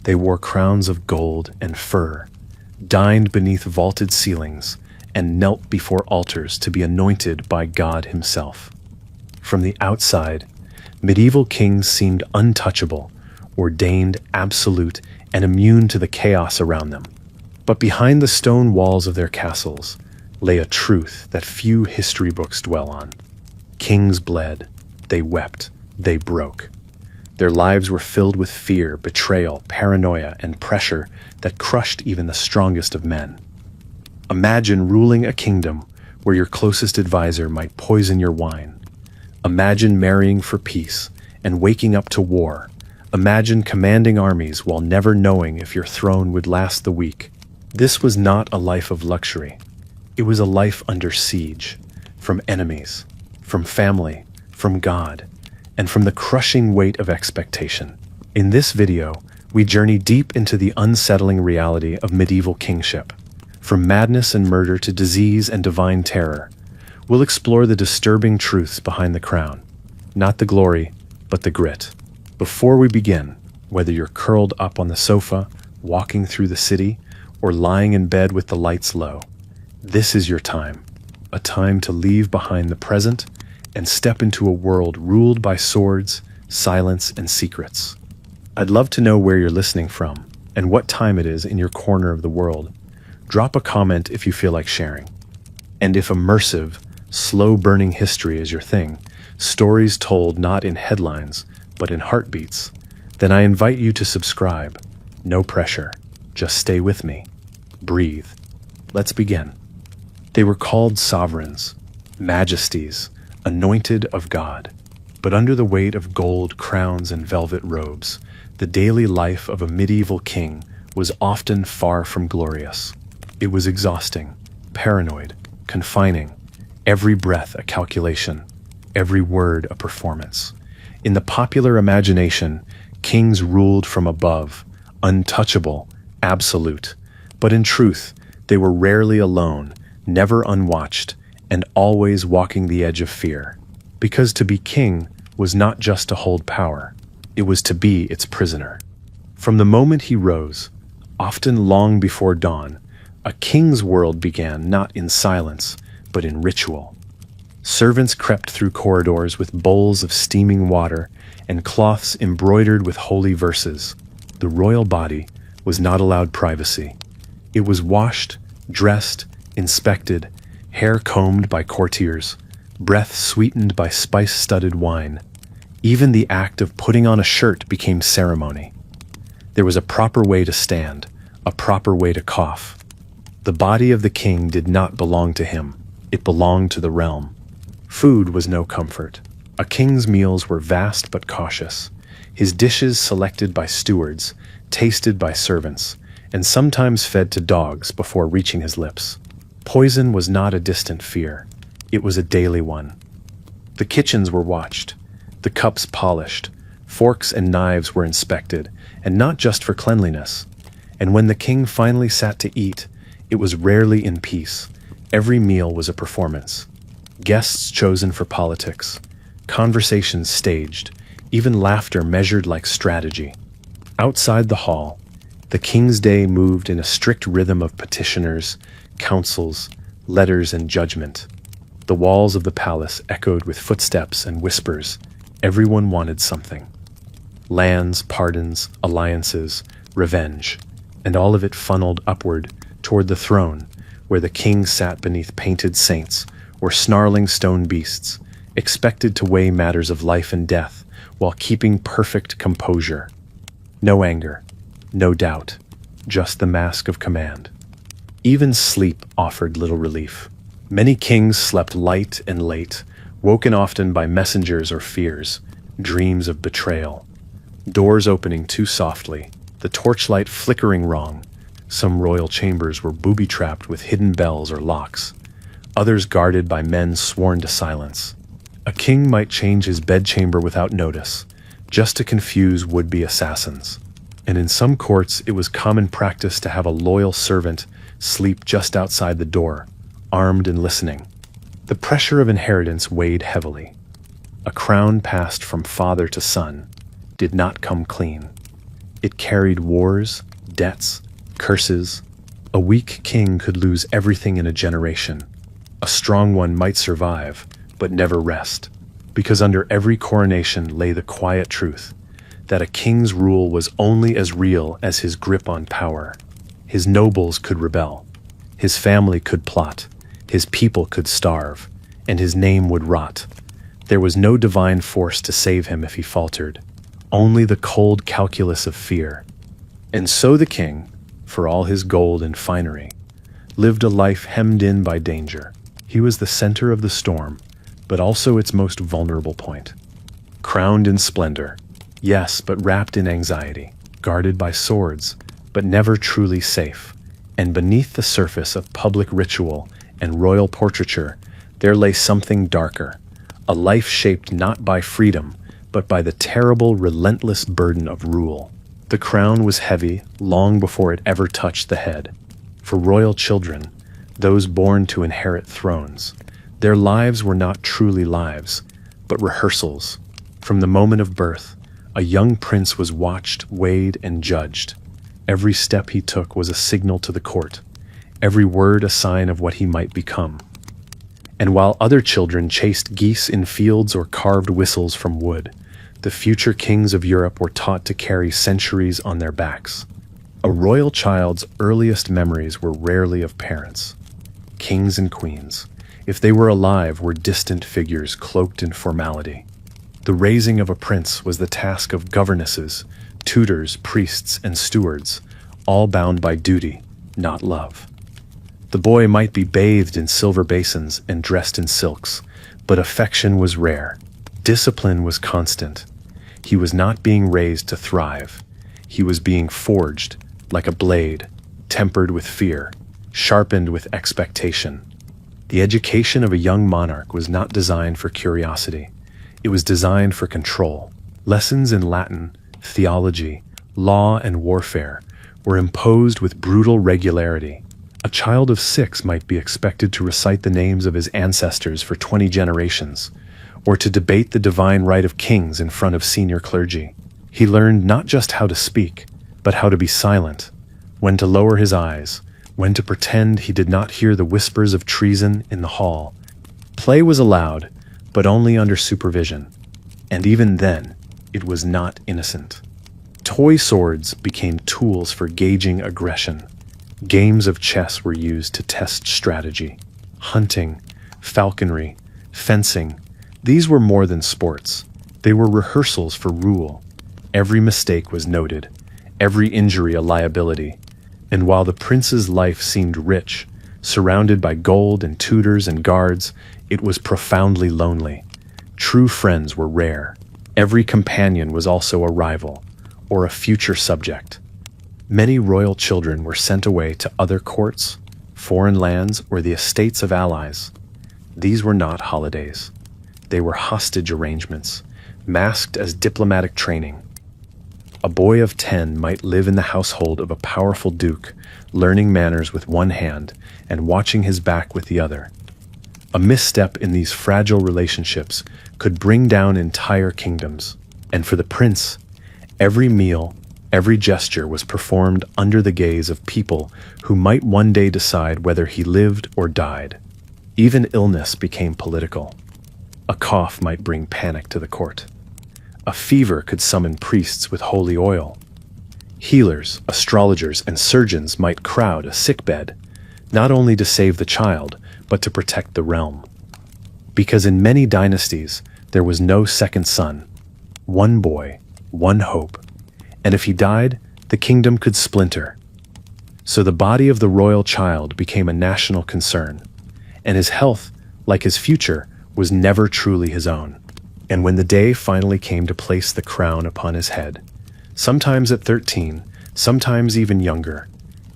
They wore crowns of gold and fur, dined beneath vaulted ceilings, and knelt before altars to be anointed by God himself. From the outside, medieval kings seemed untouchable, ordained, absolute, and immune to the chaos around them. But behind the stone walls of their castles lay a truth that few history books dwell on. Kings bled, they wept, they broke. Their lives were filled with fear, betrayal, paranoia, and pressure that crushed even the strongest of men. Imagine ruling a kingdom where your closest advisor might poison your wine. Imagine marrying for peace and waking up to war. Imagine commanding armies while never knowing if your throne would last the week. This was not a life of luxury. It was a life under siege, from enemies, from family, from God, and from the crushing weight of expectation. In this video, we journey deep into the unsettling reality of medieval kingship. From madness and murder to disease and divine terror, we'll explore the disturbing truths behind the crown. Not the glory, but the grit. Before we begin, whether you're curled up on the sofa, walking through the city, or lying in bed with the lights low, this is your time. A time to leave behind the present and step into a world ruled by swords, silence, and secrets. I'd love to know where you're listening from and what time it is in your corner of the world. Drop a comment if you feel like sharing. And if immersive, slow-burning history is your thing, stories told not in headlines, but in heartbeats, then I invite you to subscribe. No pressure. Just stay with me. Breathe. Let's begin. They were called sovereigns, majesties, anointed of God. But under the weight of gold crowns and velvet robes, the daily life of a medieval king was often far from glorious. It was exhausting, paranoid, confining, every breath a calculation, every word a performance. In the popular imagination, kings ruled from above, untouchable, absolute. But in truth, they were rarely alone, never unwatched, and always walking the edge of fear. Because to be king was not just to hold power, it was to be its prisoner. From the moment he rose, often long before dawn, a king's world began not in silence, but in ritual. Servants crept through corridors with bowls of steaming water and cloths embroidered with holy verses. The royal body was not allowed privacy. It was washed, dressed, inspected, hair combed by courtiers, breath sweetened by spice-studded wine. Even the act of putting on a shirt became ceremony. There was a proper way to stand, a proper way to cough. The body of the king did not belong to him. It belonged to the realm. Food was no comfort. A king's meals were vast but cautious. His dishes selected by stewards, tasted by servants, and sometimes fed to dogs before reaching his lips. Poison was not a distant fear. It was a daily one. The kitchens were watched, the cups polished, forks and knives were inspected, and not just for cleanliness. And when the king finally sat to eat, it was rarely in peace. Every meal was a performance. Guests chosen for politics, conversations staged, even laughter measured like strategy. Outside the hall, the king's day moved in a strict rhythm of petitioners, councils, letters, and judgment. The walls of the palace echoed with footsteps and whispers. Everyone wanted something. Lands, pardons, alliances, revenge, and all of it funneled upward toward the throne, where the king sat beneath painted saints or snarling stone beasts, expected to weigh matters of life and death while keeping perfect composure. No anger, no doubt, just the mask of command. Even sleep offered little relief. Many kings slept light and late, woken often by messengers or fears, dreams of betrayal. Doors opening too softly, the torchlight flickering wrong. Some royal chambers were booby-trapped with hidden bells or locks, others guarded by men sworn to silence. A king might change his bedchamber without notice, just to confuse would-be assassins. And in some courts, it was common practice to have a loyal servant sleep just outside the door, armed and listening. The pressure of inheritance weighed heavily. A crown passed from father to son did not come clean. It carried wars, debts, curses. A weak king could lose everything in a generation. A strong one might survive, but never rest, because under every coronation lay the quiet truth that a king's rule was only as real as his grip on power. His nobles could rebel, his family could plot, his people could starve, and his name would rot. There was no divine force to save him if he faltered, only the cold calculus of fear. And so the king, for all his gold and finery, lived a life hemmed in by danger. He was the center of the storm, but also its most vulnerable point. Crowned in splendor, yes, but wrapped in anxiety, guarded by swords, but never truly safe. And beneath the surface of public ritual and royal portraiture, there lay something darker, a life shaped not by freedom, but by the terrible, relentless burden of rule. The crown was heavy long before it ever touched the head. For royal children, those born to inherit thrones, their lives were not truly lives, but rehearsals. From the moment of birth, a young prince was watched, weighed, and judged. Every step he took was a signal to the court, every word a sign of what he might become. And while other children chased geese in fields or carved whistles from wood, the future kings of Europe were taught to carry centuries on their backs. A royal child's earliest memories were rarely of parents. Kings and queens, if they were alive, were distant figures cloaked in formality. The raising of a prince was the task of governesses, tutors, priests, and stewards, all bound by duty, not love. The boy might be bathed in silver basins and dressed in silks, but affection was rare. Discipline was constant. He was not being raised to thrive. He was being forged, like a blade, tempered with fear, sharpened with expectation. The education of a young monarch was not designed for curiosity. It was designed for control. Lessons in Latin, theology, law, and warfare were imposed with brutal regularity. A child of 6 might be expected to recite the names of his ancestors for 20 generations, or to debate the divine right of kings in front of senior clergy. He learned not just how to speak, but how to be silent, when to lower his eyes, when to pretend he did not hear the whispers of treason in the hall. Play was allowed, but only under supervision, and even then, it was not innocent. Toy swords became tools for gauging aggression. Games of chess were used to test strategy. Hunting, falconry, fencing, these were more than sports. They were rehearsals for rule. Every mistake was noted, every injury a liability. And while the prince's life seemed rich, surrounded by gold and tutors and guards, it was profoundly lonely. True friends were rare. Every companion was also a rival, or a future subject. Many royal children were sent away to other courts, foreign lands, or the estates of allies. These were not holidays. They were hostage arrangements, masked as diplomatic training. A boy of 10 might live in the household of a powerful duke, learning manners with one hand and watching his back with the other. A misstep in these fragile relationships could bring down entire kingdoms. And for the prince, every meal, every gesture was performed under the gaze of people who might one day decide whether he lived or died. Even illness became political. A cough might bring panic to the court. A fever could summon priests with holy oil. Healers, astrologers, and surgeons might crowd a sickbed, not only to save the child, but to protect the realm. Because in many dynasties, there was no second son. One boy, one hope. And if he died, the kingdom could splinter. So the body of the royal child became a national concern, and his health, like his future, was never truly his own. And when the day finally came to place the crown upon his head, sometimes at 13, sometimes even younger,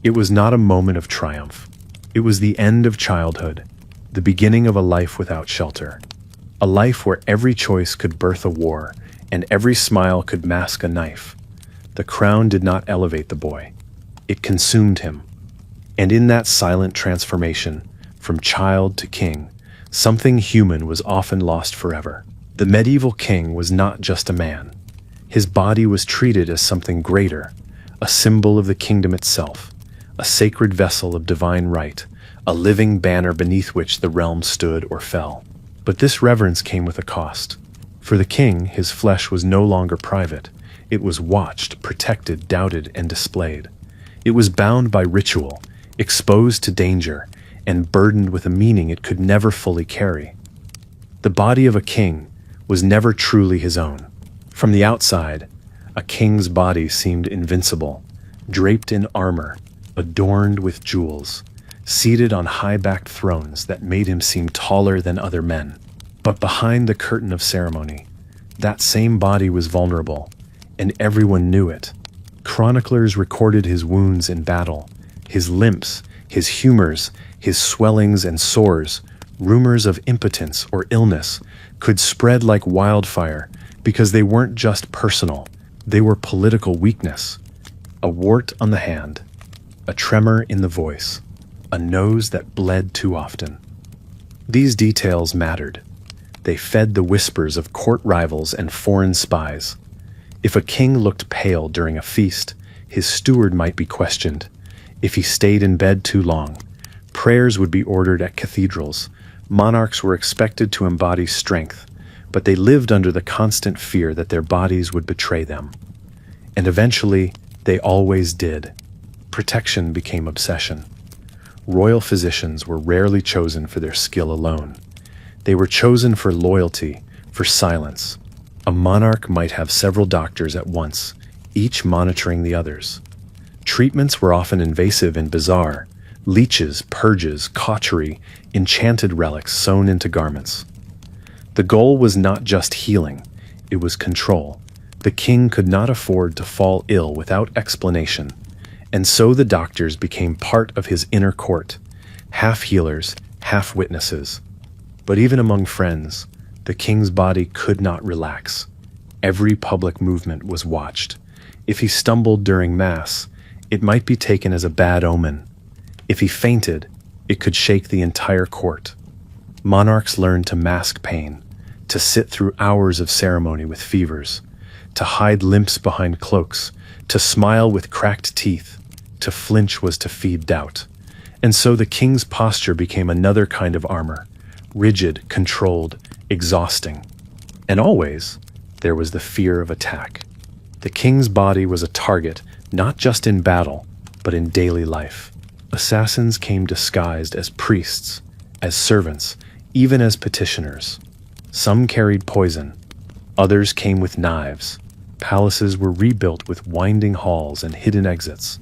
it was not a moment of triumph. It was the end of childhood, the beginning of a life without shelter, a life where every choice could birth a war, and every smile could mask a knife. The crown did not elevate the boy. It consumed him. And in that silent transformation, from child to king, something human was often lost forever. The medieval king was not just a man. His body was treated as something greater, a symbol of the kingdom itself, a sacred vessel of divine right, a living banner beneath which the realm stood or fell. But this reverence came with a cost. For the king, his flesh was no longer private. It was watched, protected, doubted, and displayed. It was bound by ritual, exposed to danger, and burdened with a meaning it could never fully carry. The body of a king was never truly his own. From the outside, a king's body seemed invincible, draped in armor, adorned with jewels, seated on high-backed thrones that made him seem taller than other men. But behind the curtain of ceremony, that same body was vulnerable, and everyone knew it. Chroniclers recorded his wounds in battle, his limps, his humors, his swellings and sores. Rumors of impotence or illness could spread like wildfire because they weren't just personal, they were political weakness. A wart on the hand, a tremor in the voice, a nose that bled too often. These details mattered. They fed the whispers of court rivals and foreign spies. If a king looked pale during a feast, his steward might be questioned. If he stayed in bed too long, prayers would be ordered at cathedrals. Monarchs were expected to embody strength, but they lived under the constant fear that their bodies would betray them. And eventually, they always did. Protection became obsession. Royal physicians were rarely chosen for their skill alone. They were chosen for loyalty, for silence. A monarch might have several doctors at once, each monitoring the others. Treatments were often invasive and bizarre. Leeches, purges, cautery, enchanted relics sewn into garments. The goal was not just healing, it was control. The king could not afford to fall ill without explanation, and so the doctors became part of his inner court, half healers, half witnesses. But even among friends, the king's body could not relax. Every public movement was watched. If he stumbled during mass, it might be taken as a bad omen. If he fainted, it could shake the entire court. Monarchs learned to mask pain, to sit through hours of ceremony with fevers, to hide limps behind cloaks, to smile with cracked teeth. To flinch was to feed doubt. And so the king's posture became another kind of armor, rigid, controlled, exhausting. And always, there was the fear of attack. The king's body was a target, not just in battle, but in daily life. Assassins came disguised as priests, as servants, even as petitioners. Some carried poison, others came with knives. Palaces were rebuilt with winding halls and hidden exits.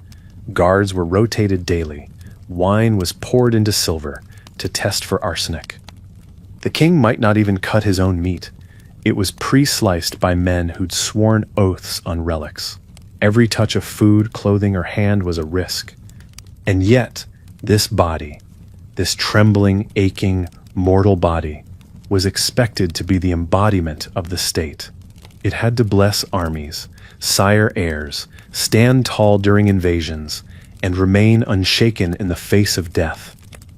Guards were rotated daily. Wine was poured into silver to test for arsenic. The king might not even cut his own meat. It was pre-sliced by men who'd sworn oaths on relics. Every touch of food, clothing, or hand was a risk. And yet, this body, this trembling, aching, mortal body, was expected to be the embodiment of the state. It had to bless armies, sire heirs, stand tall during invasions, and remain unshaken in the face of death.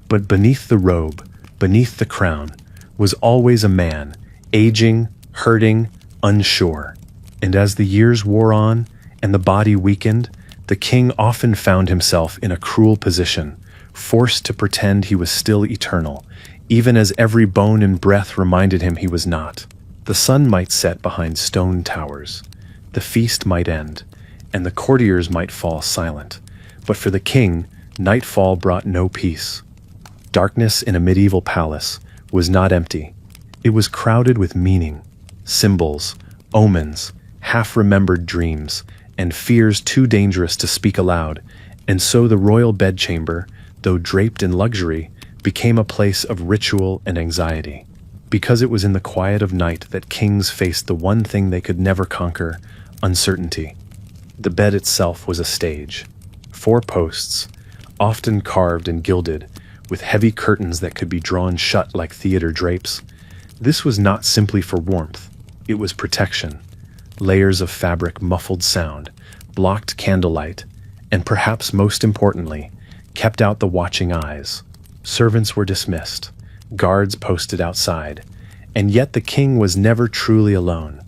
But beneath the robe, beneath the crown, was always a man, aging, hurting, unsure. And as the years wore on and the body weakened, the king often found himself in a cruel position, forced to pretend he was still eternal, even as every bone and breath reminded him he was not. The sun might set behind stone towers, the feast might end, and the courtiers might fall silent. But for the king, nightfall brought no peace. Darkness in a medieval palace was not empty. It was crowded with meaning, symbols, omens, half-remembered dreams, and fears too dangerous to speak aloud. And so the royal bedchamber, though draped in luxury, became a place of ritual and anxiety. Because it was in the quiet of night that kings faced the one thing they could never conquer, uncertainty. The bed itself was a stage. 4 posts, often carved and gilded, with heavy curtains that could be drawn shut like theater drapes. This was not simply for warmth, it was protection. Layers of fabric muffled sound, blocked candlelight, and perhaps most importantly, kept out the watching eyes. Servants were dismissed, guards posted outside, and yet the king was never truly alone.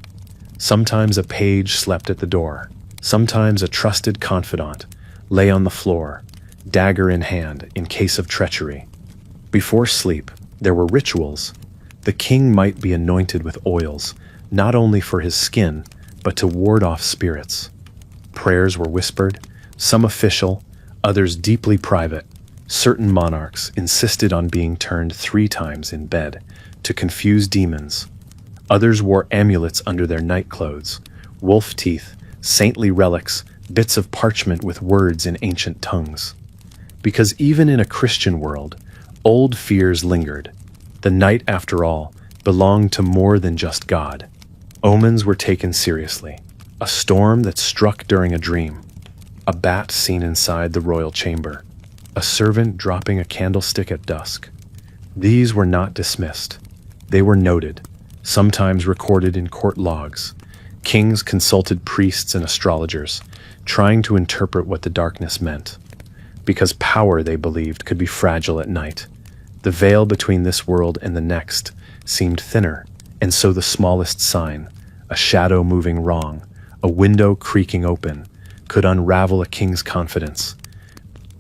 Sometimes a page slept at the door. Sometimes a trusted confidant lay on the floor, dagger in hand, in case of treachery. Before sleep, there were rituals. The king might be anointed with oils, not only for his skin, but to ward off spirits. Prayers were whispered, some official, others deeply private. Certain monarchs insisted on being turned 3 times in bed to confuse demons. Others wore amulets under their nightclothes, wolf teeth, saintly relics, bits of parchment with words in ancient tongues. Because even in a Christian world, old fears lingered. The night, after all, belonged to more than just God. Omens were taken seriously. A storm that struck during a dream. A bat seen inside the royal chamber. A servant dropping a candlestick at dusk. These were not dismissed. They were noted, sometimes recorded in court logs. Kings consulted priests and astrologers, trying to interpret what the darkness meant. Because power, they believed, could be fragile at night. The veil between this world and the next seemed thinner, and so the smallest sign, a shadow moving wrong, a window creaking open, could unravel a king's confidence.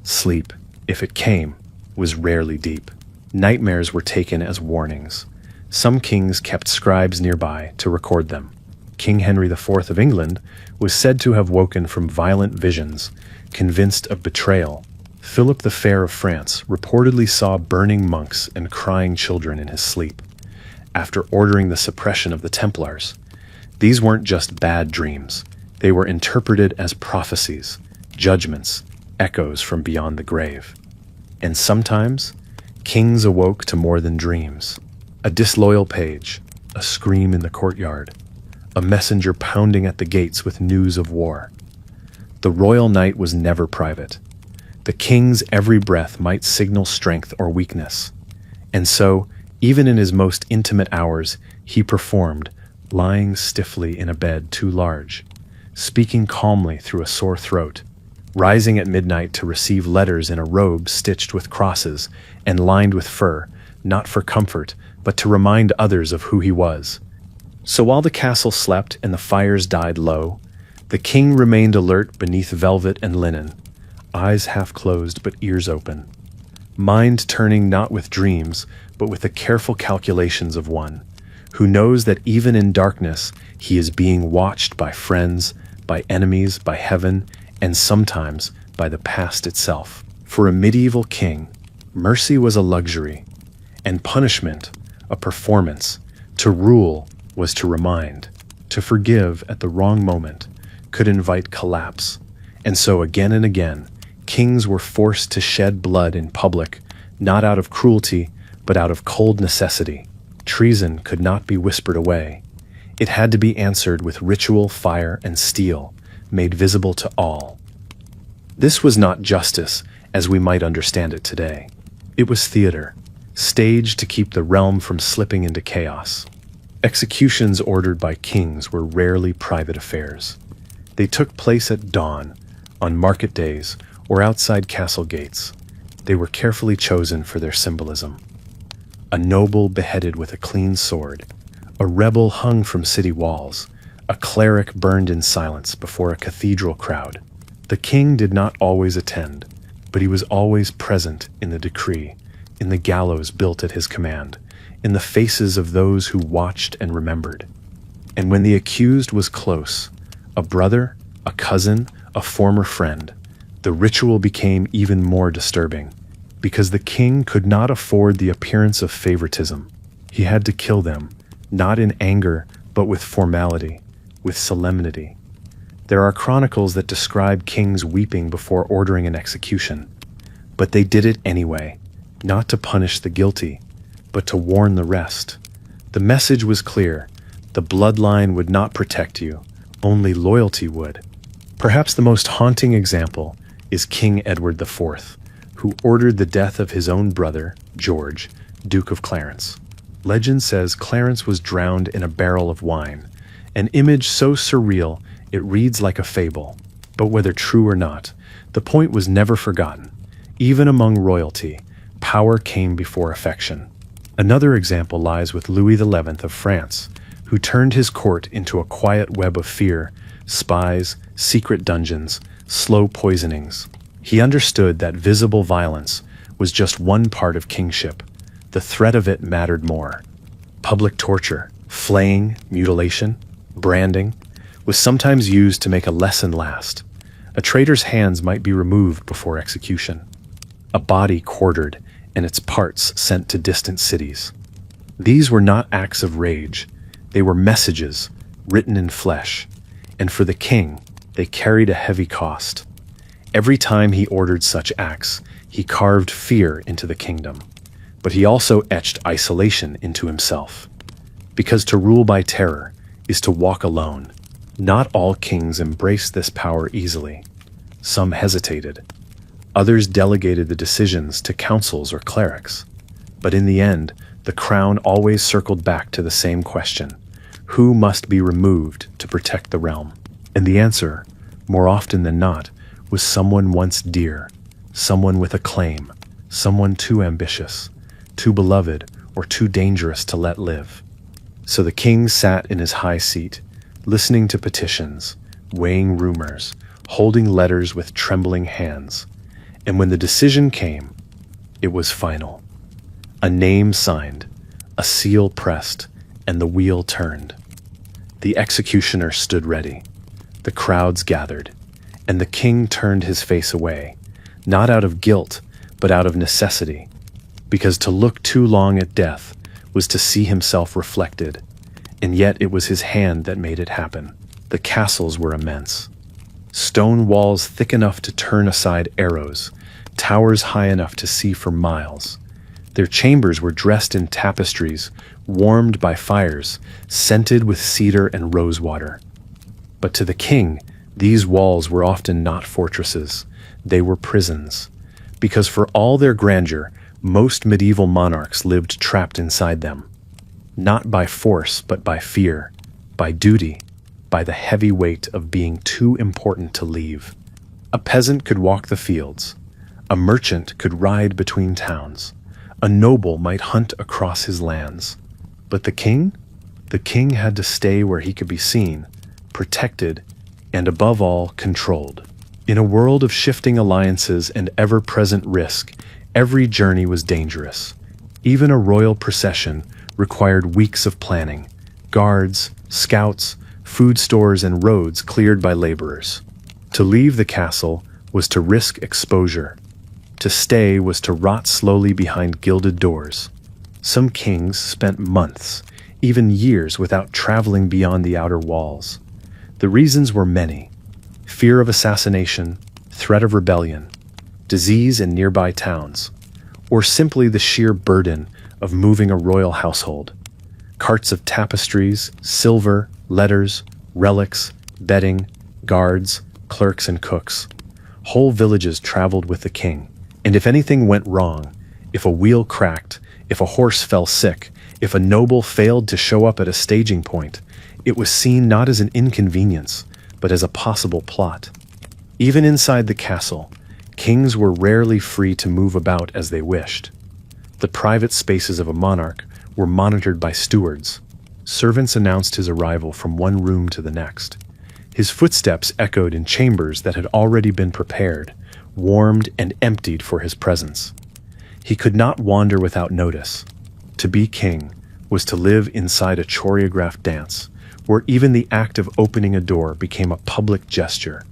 Sleep, if it came, was rarely deep. Nightmares were taken as warnings. Some kings kept scribes nearby to record them. King Henry IV of England was said to have woken from violent visions, convinced of betrayal. Philip the Fair of France reportedly saw burning monks and crying children in his sleep, after ordering the suppression of the Templars. These weren't just bad dreams. They were interpreted as prophecies, judgments, echoes from beyond the grave. And sometimes, kings awoke to more than dreams. A disloyal page, a scream in the courtyard, a messenger pounding at the gates with news of war. The royal night was never private. The king's every breath might signal strength or weakness. And so, even in his most intimate hours, he performed, lying stiffly in a bed too large, speaking calmly through a sore throat, rising at midnight to receive letters in a robe stitched with crosses and lined with fur, not for comfort, but to remind others of who he was. So while the castle slept and the fires died low, the king remained alert beneath velvet and linen, eyes half closed but ears open, mind turning not with dreams, but with the careful calculations of one who knows that even in darkness he is being watched by friends, by enemies, by heaven, and sometimes by the past itself. For a medieval king, mercy was a luxury, and punishment a performance. To rule was to remind. To forgive at the wrong moment could invite collapse. And so again and again, kings were forced to shed blood in public, not out of cruelty, but out of cold necessity. Treason could not be whispered away. It had to be answered with ritual, fire, and steel, made visible to all. This was not justice as we might understand it today. It was theater, staged to keep the realm from slipping into chaos. Executions ordered by kings were rarely private affairs. They took place at dawn, on market days, or outside castle gates. They were carefully chosen for their symbolism. A noble beheaded with a clean sword, a rebel hung from city walls, a cleric burned in silence before a cathedral crowd. The king did not always attend, but he was always present in the decree, in the gallows built at his command, in the faces of those who watched and remembered. And when the accused was close, a brother, a cousin, a former friend, the ritual became even more disturbing, because the king could not afford the appearance of favoritism. He had to kill them, not in anger, but with formality, with solemnity. There are chronicles that describe kings weeping before ordering an execution, but they did it anyway, not to punish the guilty, but to warn the rest. The message was clear: the bloodline would not protect you, only loyalty would. Perhaps the most haunting example is King Edward IV, who ordered the death of his own brother, George, Duke of Clarence. Legend says Clarence was drowned in a barrel of wine, an image so surreal it reads like a fable. But whether true or not, the point was never forgotten. Even among royalty, power came before affection. Another example lies with Louis XI of France, who turned his court into a quiet web of fear, spies, secret dungeons, slow poisonings. He understood that visible violence was just one part of kingship. The threat of it mattered more. Public torture, flaying, mutilation, branding, was sometimes used to make a lesson last. A traitor's hands might be removed before execution, a body quartered and its parts sent to distant cities. These were not acts of rage, they were messages written in flesh, and for the king, they carried a heavy cost. Every time he ordered such acts, he carved fear into the kingdom, but he also etched isolation into himself. Because to rule by terror is to walk alone. Not all kings embraced this power easily. Some hesitated. Others delegated the decisions to councils or clerics. But in the end, the crown always circled back to the same question: who must be removed to protect the realm? And the answer, more often than not, was someone once dear, someone with a claim, someone too ambitious, too beloved, or too dangerous to let live. So the king sat in his high seat, listening to petitions, weighing rumors, holding letters with trembling hands. And when the decision came, it was final. A name signed, a seal pressed, and the wheel turned. The executioner stood ready. The crowds gathered, and the king turned his face away, not out of guilt, but out of necessity, because to look too long at death was to see himself reflected, and yet it was his hand that made it happen. The castles were immense. Stone walls thick enough to turn aside arrows, towers high enough to see for miles. Their chambers were dressed in tapestries, warmed by fires, scented with cedar and rosewater. But to the king, these walls were often not fortresses, they were prisons, because for all their grandeur, most medieval monarchs lived trapped inside them. Not by force, but by fear, by duty, by the heavy weight of being too important to leave. A peasant could walk the fields. A merchant could ride between towns. A noble might hunt across his lands. But the king? The king had to stay where he could be seen, protected, and above all, controlled. In a world of shifting alliances and ever-present risk, every journey was dangerous. Even a royal procession required weeks of planning, guards, scouts, food stores, and roads cleared by laborers. To leave the castle was to risk exposure. To stay was to rot slowly behind gilded doors. Some kings spent months, even years, without traveling beyond the outer walls. The reasons were many: fear of assassination, threat of rebellion, disease in nearby towns, or simply the sheer burden of moving a royal household. Carts of tapestries, silver, letters, relics, bedding, guards, clerks, and cooks. Whole villages traveled with the king. And if anything went wrong, if a wheel cracked, if a horse fell sick, if a noble failed to show up at a staging point, it was seen not as an inconvenience, but as a possible plot. Even inside the castle, kings were rarely free to move about as they wished. The private spaces of a monarch were monitored by stewards. Servants announced his arrival from one room to the next. His footsteps echoed in chambers that had already been prepared, warmed and emptied for his presence. He could not wander without notice. To be king was to live inside a choreographed dance, where even the act of opening a door became a public gesture.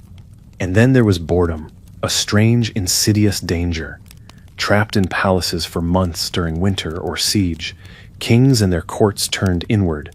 And then there was boredom, a strange, insidious danger. Trapped in palaces for months during winter or siege, kings and their courts turned inward.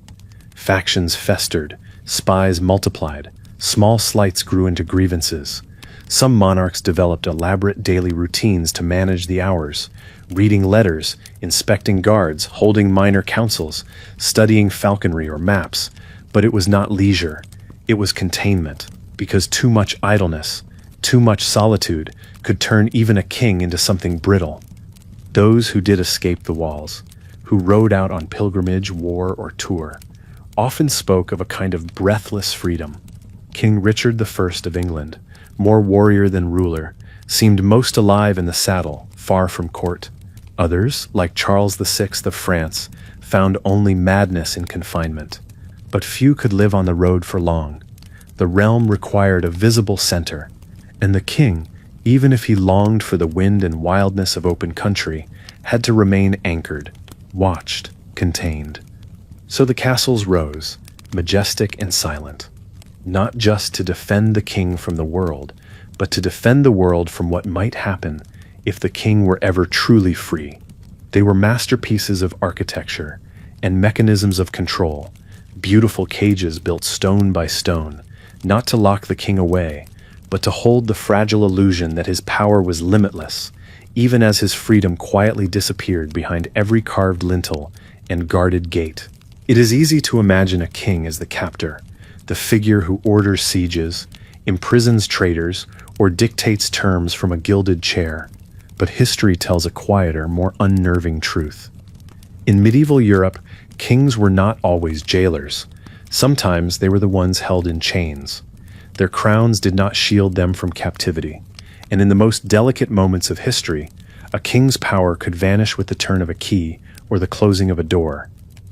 Factions festered, spies multiplied, small slights grew into grievances. Some monarchs developed elaborate daily routines to manage the hours, reading letters, inspecting guards, holding minor councils, studying falconry or maps. But it was not leisure, it was containment, because too much idleness, too much solitude could turn even a king into something brittle. Those who did escape the walls, who rode out on pilgrimage, war, or tour, often spoke of a kind of breathless freedom. King Richard I of England, more warrior than ruler, seemed most alive in the saddle, far from court. Others, like Charles VI of France, found only madness in confinement. But few could live on the road for long. The realm required a visible center, and the king, even if he longed for the wind and wildness of open country, had to remain anchored, watched, contained. So the castles rose, majestic and silent, not just to defend the king from the world, but to defend the world from what might happen if the king were ever truly free. They were masterpieces of architecture and mechanisms of control, beautiful cages built stone by stone, not to lock the king away, but to hold the fragile illusion that his power was limitless, even as his freedom quietly disappeared behind every carved lintel and guarded gate. It is easy to imagine a king as the captor, the figure who orders sieges, imprisons traitors, or dictates terms from a gilded chair. But history tells a quieter, more unnerving truth. In medieval Europe, kings were not always jailers. Sometimes they were the ones held in chains. Their crowns did not shield them from captivity, and in the most delicate moments of history, a king's power could vanish with the turn of a key or the closing of a door.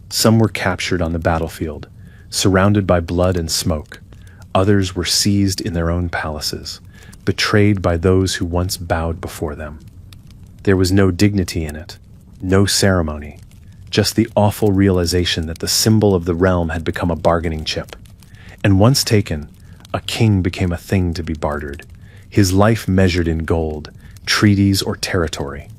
Some were captured on the battlefield, surrounded by blood and smoke. Others were seized in their own palaces, betrayed by those who once bowed before them. There was no dignity in it, no ceremony, just the awful realization that the symbol of the realm had become a bargaining chip. And once taken, a king became a thing to be bartered, his life measured in gold, treaties, or territory.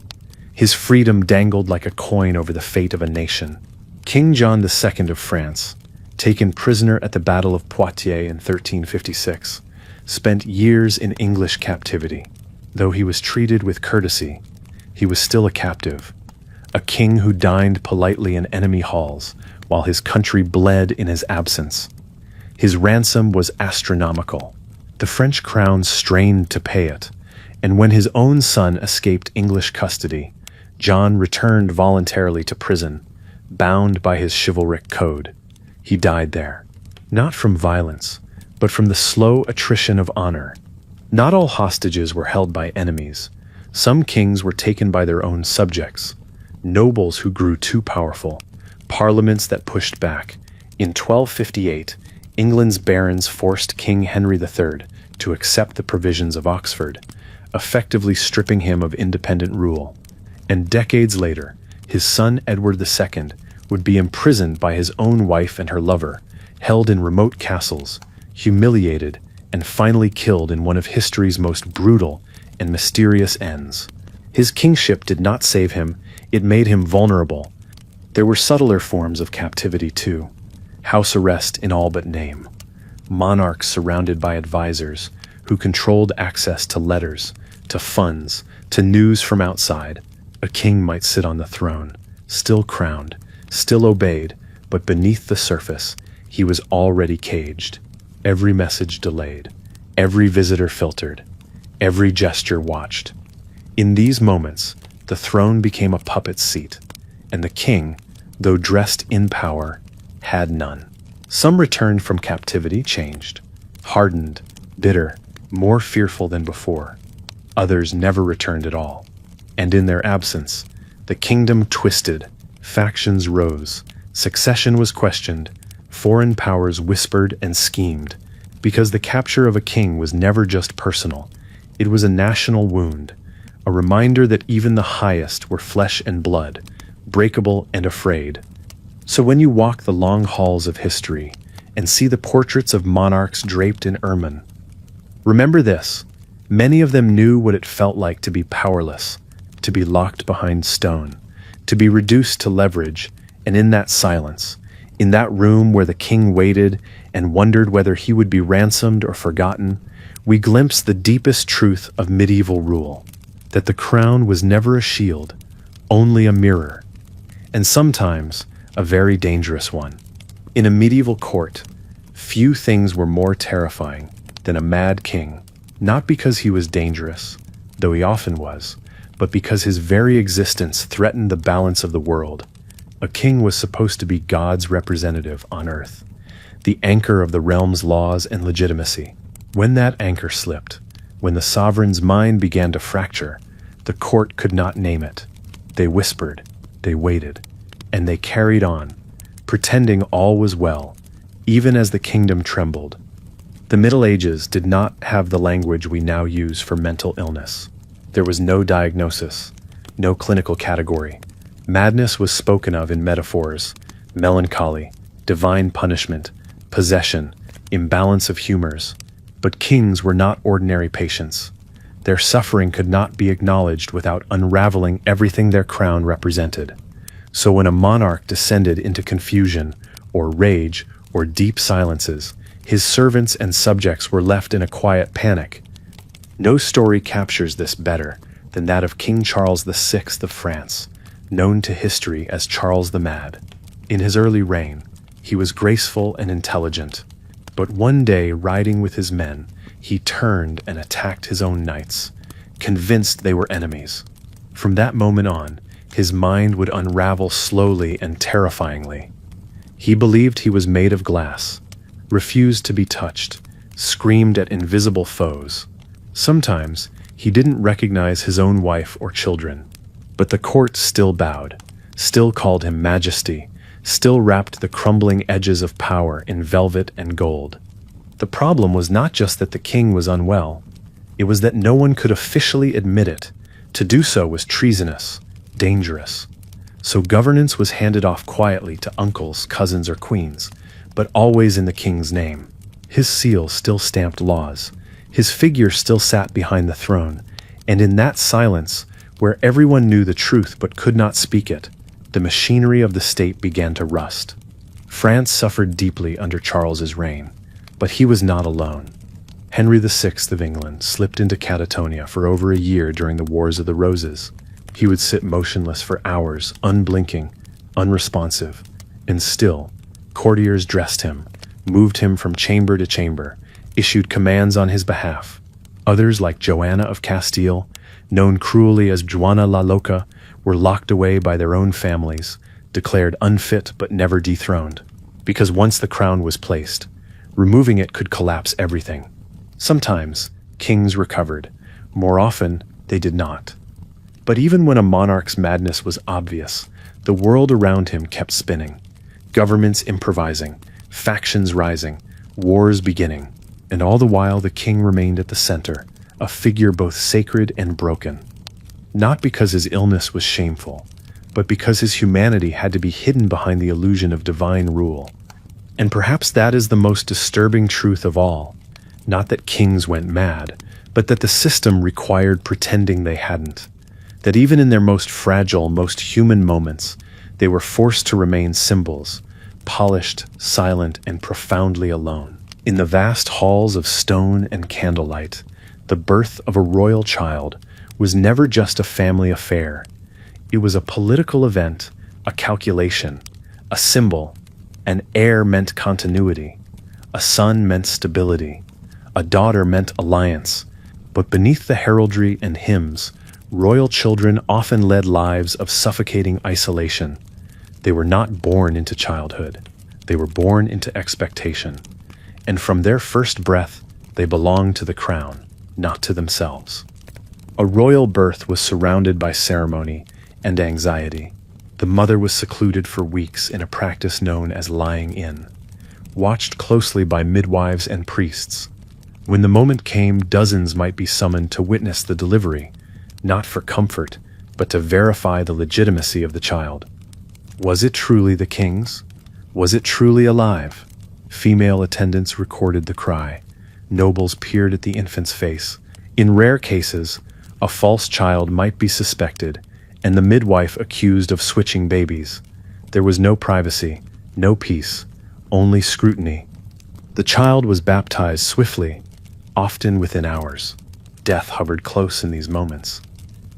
His freedom dangled like a coin over the fate of a nation. King John II of France, taken prisoner at the Battle of Poitiers in 1356, spent years in English captivity. Though he was treated with courtesy, he was still a captive, a king who dined politely in enemy halls while his country bled in his absence. His ransom was astronomical. The French crown strained to pay it, and when his own son escaped English custody, John returned voluntarily to prison, bound by his chivalric code. He died there, not from violence, but from the slow attrition of honor. Not all hostages were held by enemies. Some kings were taken by their own subjects, nobles who grew too powerful, parliaments that pushed back. In 1258, England's barons forced King Henry III to accept the provisions of Oxford, effectively stripping him of independent rule. And decades later, his son Edward II would be imprisoned by his own wife and her lover, held in remote castles, humiliated, and finally killed in one of history's most brutal and mysterious ends. His kingship did not save him, it made him vulnerable. There were subtler forms of captivity too. House arrest in all but name. Monarchs surrounded by advisors who controlled access to letters, to funds, to news from outside. A king might sit on the throne, still crowned, still obeyed, but beneath the surface, he was already caged. Every message delayed, every visitor filtered, every gesture watched. In these moments, the throne became a puppet seat, and the king, though dressed in power, had none. Some returned from captivity changed, hardened, bitter, more fearful than before. Others never returned at all. And in their absence, the kingdom twisted, factions rose, succession was questioned, foreign powers whispered and schemed, because the capture of a king was never just personal. It was a national wound, a reminder that even the highest were flesh and blood, breakable and afraid. So when you walk the long halls of history and see the portraits of monarchs draped in ermine, remember this: many of them knew what it felt like to be powerless, to be locked behind stone, to be reduced to leverage, and in that silence, in that room where the king waited and wondered whether he would be ransomed or forgotten, we glimpse the deepest truth of medieval rule, that the crown was never a shield, only a mirror, and sometimes a very dangerous one. In a medieval court, few things were more terrifying than a mad king, not because he was dangerous, though he often was, but because his very existence threatened the balance of the world. A king was supposed to be God's representative on earth, the anchor of the realm's laws and legitimacy. When that anchor slipped, when the sovereign's mind began to fracture, the court could not name it. They whispered, they waited, and they carried on, pretending all was well, even as the kingdom trembled. The Middle Ages did not have the language we now use for mental illness. There was no diagnosis, no clinical category. Madness was spoken of in metaphors: melancholy, divine punishment, possession, imbalance of humors. But kings were not ordinary patients. Their suffering could not be acknowledged without unraveling everything their crown represented. So when a monarch descended into confusion, or rage, or deep silences, his servants and subjects were left in a quiet panic. No story captures this better than that of King Charles VI of France, known to history as Charles the Mad. In his early reign, he was graceful and intelligent, but one day, riding with his men, he turned and attacked his own knights, convinced they were enemies. From that moment on, his mind would unravel slowly and terrifyingly. He believed he was made of glass, refused to be touched, screamed at invisible foes. Sometimes, he didn't recognize his own wife or children, but the court still bowed, still called him Majesty, still wrapped the crumbling edges of power in velvet and gold. The problem was not just that the king was unwell, it was that no one could officially admit it. To do so was treasonous, dangerous. So governance was handed off quietly to uncles, cousins, or queens, but always in the king's name. His seal still stamped laws, his figure still sat behind the throne, and in that silence, where everyone knew the truth but could not speak it, the machinery of the state began to rust. France suffered deeply under Charles's reign, but he was not alone. Henry VI of England slipped into catatonia for over a year during the Wars of the Roses. He would sit motionless for hours, unblinking, unresponsive, and still, courtiers dressed him, moved him from chamber to chamber, issued commands on his behalf. Others, like Joanna of Castile, known cruelly as Juana la Loca, were locked away by their own families, declared unfit but never dethroned, because once the crown was placed, removing it could collapse everything. Sometimes, kings recovered. More often, they did not. But even when a monarch's madness was obvious, the world around him kept spinning. Governments improvising, factions rising, wars beginning, and all the while the king remained at the center, a figure both sacred and broken. Not because his illness was shameful, but because his humanity had to be hidden behind the illusion of divine rule. And perhaps that is the most disturbing truth of all. Not that kings went mad, but that the system required pretending they hadn't. That even in their most fragile, most human moments, they were forced to remain symbols, polished, silent, and profoundly alone. In the vast halls of stone and candlelight, the birth of a royal child was never just a family affair. It was a political event, a calculation, a symbol. An heir meant continuity, a son meant stability, a daughter meant alliance. But beneath the heraldry and hymns, royal children often led lives of suffocating isolation. They were not born into childhood. They were born into expectation. And from their first breath, they belonged to the crown, not to themselves. A royal birth was surrounded by ceremony and anxiety. The mother was secluded for weeks in a practice known as lying in, watched closely by midwives and priests. When the moment came, dozens might be summoned to witness the delivery, not for comfort, but to verify the legitimacy of the child. Was it truly the king's? Was it truly alive? Female attendants recorded the cry. Nobles peered at the infant's face. In rare cases, a false child might be suspected, and the midwife accused of switching babies. There was no privacy, no peace, only scrutiny. The child was baptized swiftly, often within hours. Death hovered close in these moments.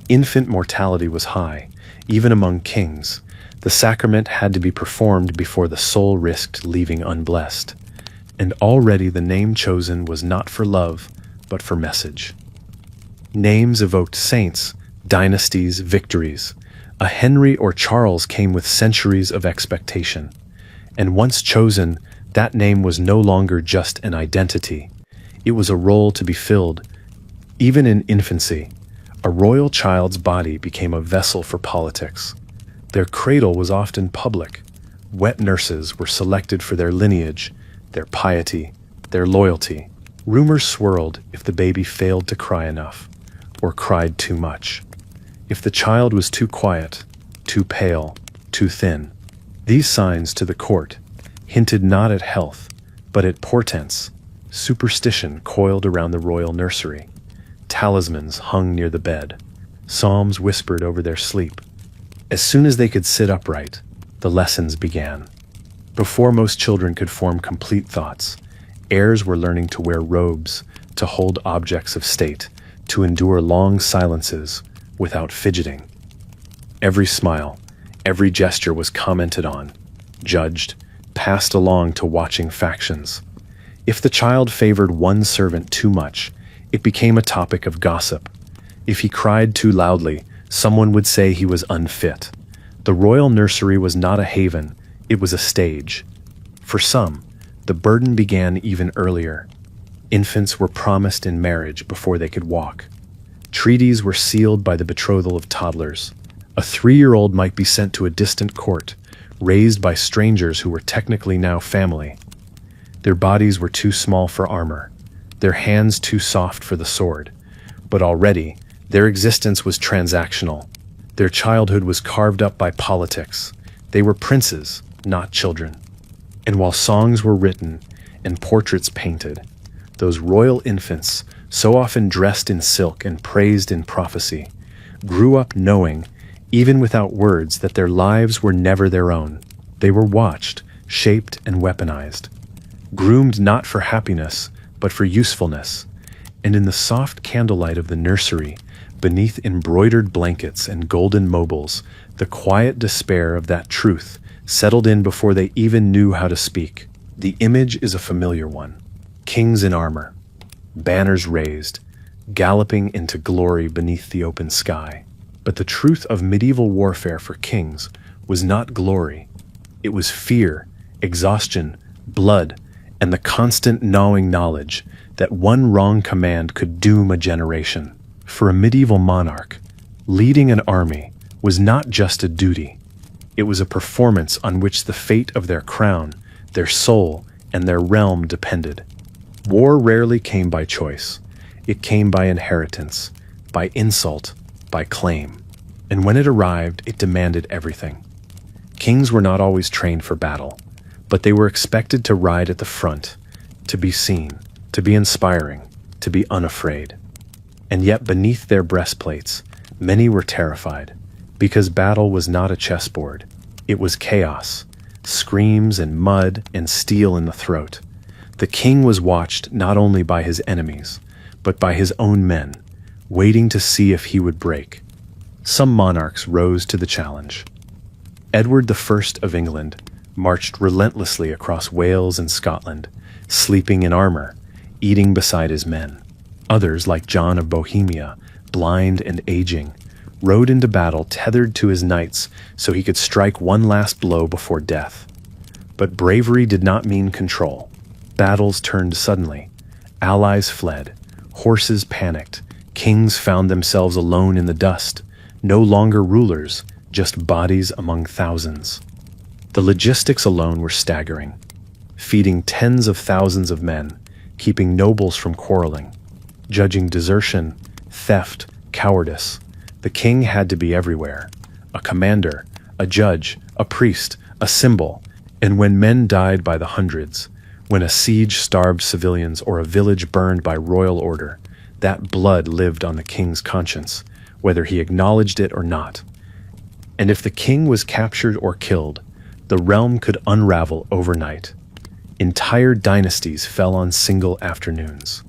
Infant mortality was high, even among kings. The sacrament had to be performed before the soul risked leaving unblessed. And already the name chosen was not for love, but for message. Names evoked saints, dynasties, victories. A Henry or Charles came with centuries of expectation. And once chosen, that name was no longer just an identity. It was a role to be filled. Even in infancy, a royal child's body became a vessel for politics. Their cradle was often public. Wet nurses were selected for their lineage, their piety, their loyalty. Rumors swirled if the baby failed to cry enough, or cried too much. If the child was too quiet, too pale, too thin. These signs to the court hinted not at health, but at portents. Superstition coiled around the royal nursery. Talismans hung near the bed. Psalms whispered over their sleep. As soon as they could sit upright, the lessons began. Before most children could form complete thoughts, heirs were learning to wear robes, to hold objects of state, to endure long silences without fidgeting. Every smile, every gesture was commented on, judged, passed along to watching factions. If the child favored one servant too much, it became a topic of gossip. If he cried too loudly, someone would say he was unfit. The royal nursery was not a haven, it was a stage. For some, the burden began even earlier. Infants were promised in marriage before they could walk. Treaties were sealed by the betrothal of toddlers. A 3-year-old might be sent to a distant court, raised by strangers who were technically now family. Their bodies were too small for armor, their hands too soft for the sword. But already, their existence was transactional. Their childhood was carved up by politics. They were princes, not children. And while songs were written and portraits painted, those royal infants, so often dressed in silk and praised in prophecy, grew up knowing, even without words, that their lives were never their own. They were watched, shaped, and weaponized, groomed not for happiness, but for usefulness. And in the soft candlelight of the nursery, beneath embroidered blankets and golden mobiles, the quiet despair of that truth settled in before they even knew how to speak. The image is a familiar one. Kings in armor, banners raised, galloping into glory beneath the open sky. But the truth of medieval warfare for kings was not glory. It was fear, exhaustion, blood, and the constant gnawing knowledge that one wrong command could doom a generation. For a medieval monarch, leading an army was not just a duty. It was a performance on which the fate of their crown, their soul, and their realm depended. War rarely came by choice. It came by inheritance, by insult, by claim. And when it arrived, it demanded everything. Kings were not always trained for battle, but they were expected to ride at the front, to be seen, to be inspiring, to be unafraid. And yet beneath their breastplates, many were terrified, because battle was not a chessboard. It was chaos, screams and mud and steel in the throat. The king was watched not only by his enemies, but by his own men, waiting to see if he would break. Some monarchs rose to the challenge. Edward I of England marched relentlessly across Wales and Scotland, sleeping in armor, eating beside his men. Others, like John of Bohemia, blind and aging, rode into battle tethered to his knights so he could strike one last blow before death. But bravery did not mean control. Battles turned suddenly. Allies fled. Horses panicked. Kings found themselves alone in the dust. No longer rulers, just bodies among thousands. The logistics alone were staggering. Feeding tens of thousands of men, keeping nobles from quarreling, judging desertion, theft, cowardice. The king had to be everywhere. A commander, a judge, a priest, a symbol. And when men died by the hundreds, when a siege starved civilians or a village burned by royal order, that blood lived on the king's conscience, whether he acknowledged it or not. And if the king was captured or killed, the realm could unravel overnight. Entire dynasties fell on single afternoons.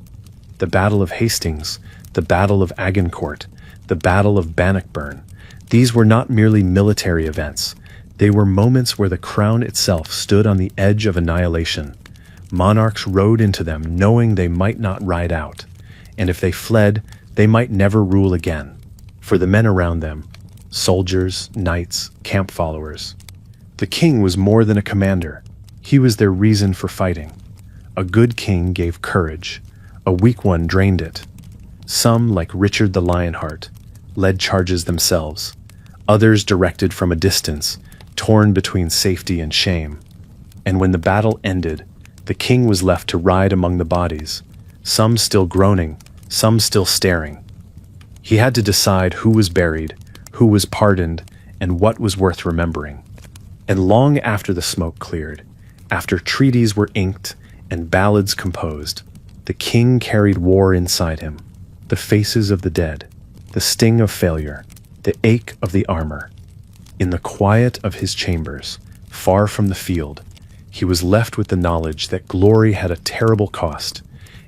The Battle of Hastings, the Battle of Agincourt, the Battle of Bannockburn, these were not merely military events. They were moments where the crown itself stood on the edge of annihilation. Monarchs rode into them knowing they might not ride out, and if they fled, they might never rule again. For the men around them, soldiers, knights, camp followers, the king was more than a commander. He was their reason for fighting. A good king gave courage. A weak one drained it. Some, like Richard the Lionheart, led charges themselves. Others directed from a distance, torn between safety and shame. And when the battle ended, The king was left to ride among the bodies, some still groaning, some still staring. He had to decide who was buried, who was pardoned, and what was worth remembering. And long after the smoke cleared, after treaties were inked and ballads composed, the king carried war inside him, the faces of the dead, the sting of failure, the ache of the armor. In the quiet of his chambers, far from the field, he was left with the knowledge that glory had a terrible cost,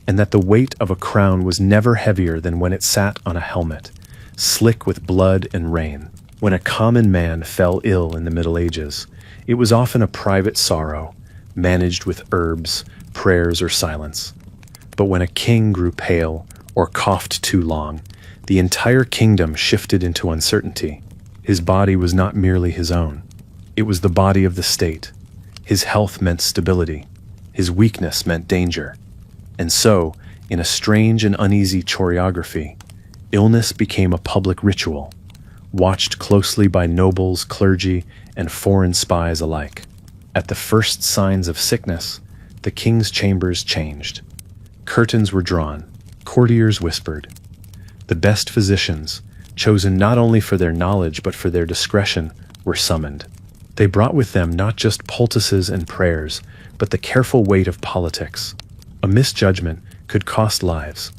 and that the weight of a crown was never heavier than when it sat on a helmet, slick with blood and rain. When a common man fell ill in the Middle Ages, it was often a private sorrow, managed with herbs, prayers, or silence. But when a king grew pale or coughed too long, the entire kingdom shifted into uncertainty. His body was not merely his own. It was the body of the state. His health meant stability. His weakness meant danger. And so, in a strange and uneasy choreography, illness became a public ritual, watched closely by nobles, clergy, and foreign spies alike. At the first signs of sickness, the king's chambers changed. Curtains were drawn, courtiers whispered. The best physicians, chosen not only for their knowledge but for their discretion, were summoned. They brought with them not just poultices and prayers, but the careful weight of politics. A misjudgment could cost lives.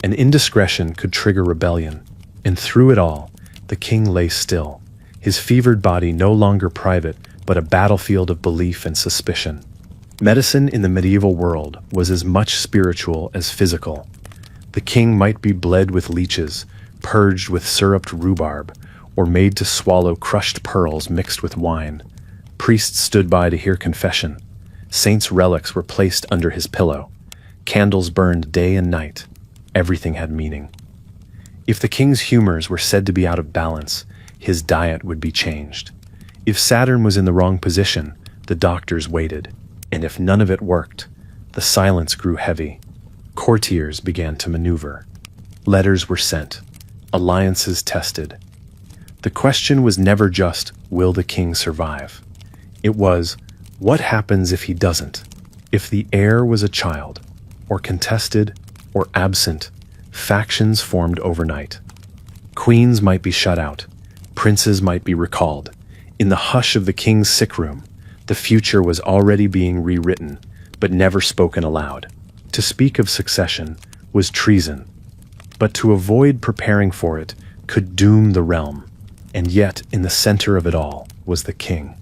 An indiscretion could trigger rebellion. And through it all, the king lay still, his fevered body no longer private, but a battlefield of belief and suspicion. Medicine in the medieval world was as much spiritual as physical. The king might be bled with leeches, purged with syruped rhubarb, or made to swallow crushed pearls mixed with wine. Priests stood by to hear confession. Saints' relics were placed under his pillow. Candles burned day and night. Everything had meaning. If the king's humors were said to be out of balance, his diet would be changed. If Saturn was in the wrong position, the doctors waited. And if none of it worked, the silence grew heavy. Courtiers began to maneuver. Letters were sent. Alliances tested. The question was never just, will the king survive? It was, what happens if he doesn't? If the heir was a child, or contested, or absent, factions formed overnight. Queens might be shut out. Princes might be recalled. In the hush of the king's sick room, the future was already being rewritten, but never spoken aloud. To speak of succession was treason, but to avoid preparing for it could doom the realm. And yet, in the center of it all was the king,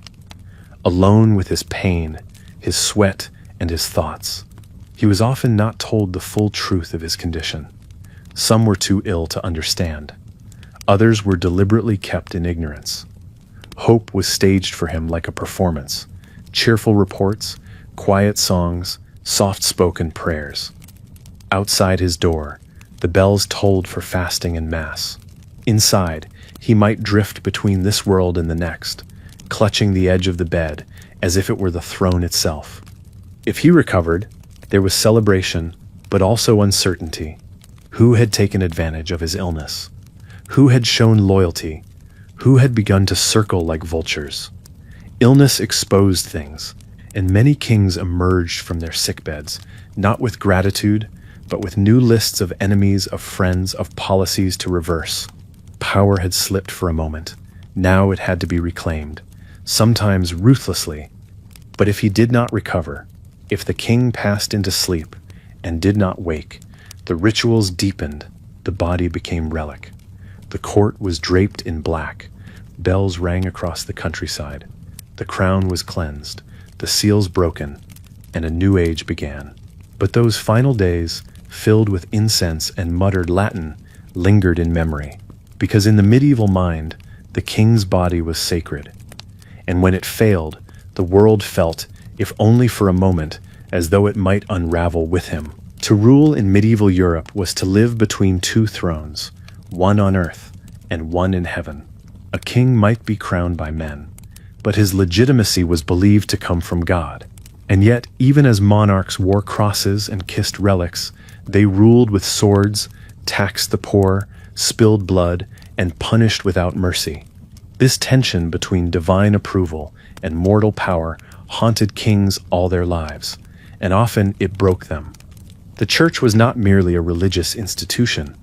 alone with his pain, his sweat, and his thoughts. He was often not told the full truth of his condition. Some were too ill to understand. Others were deliberately kept in ignorance. Hope was staged for him like a performance. Cheerful reports, quiet songs, soft-spoken prayers. Outside his door, the bells tolled for fasting and mass. Inside, he might drift between this world and the next, clutching the edge of the bed as if it were the throne itself. If he recovered, there was celebration, but also uncertainty. Who had taken advantage of his illness? Who had shown loyalty? Who had begun to circle like vultures? Illness exposed things, and many kings emerged from their sickbeds, not with gratitude, but with new lists of enemies, of friends, of policies to reverse. Power had slipped for a moment. Now it had to be reclaimed, sometimes ruthlessly. But if he did not recover, if the king passed into sleep and did not wake, the rituals deepened, the body became relic. The court was draped in black. Bells rang across the countryside. The crown was cleansed, the seals broken, and a new age began. But those final days, filled with incense and muttered Latin, lingered in memory, because in the medieval mind, the king's body was sacred. And when it failed, the world felt, if only for a moment, as though it might unravel with him. To rule in medieval Europe was to live between two thrones, one on earth and one in heaven. A king might be crowned by men, but his legitimacy was believed to come from God. And yet, even as monarchs wore crosses and kissed relics, they ruled with swords, taxed the poor, spilled blood, and punished without mercy. This tension between divine approval and mortal power haunted kings all their lives, and often it broke them. The church was not merely a religious institution.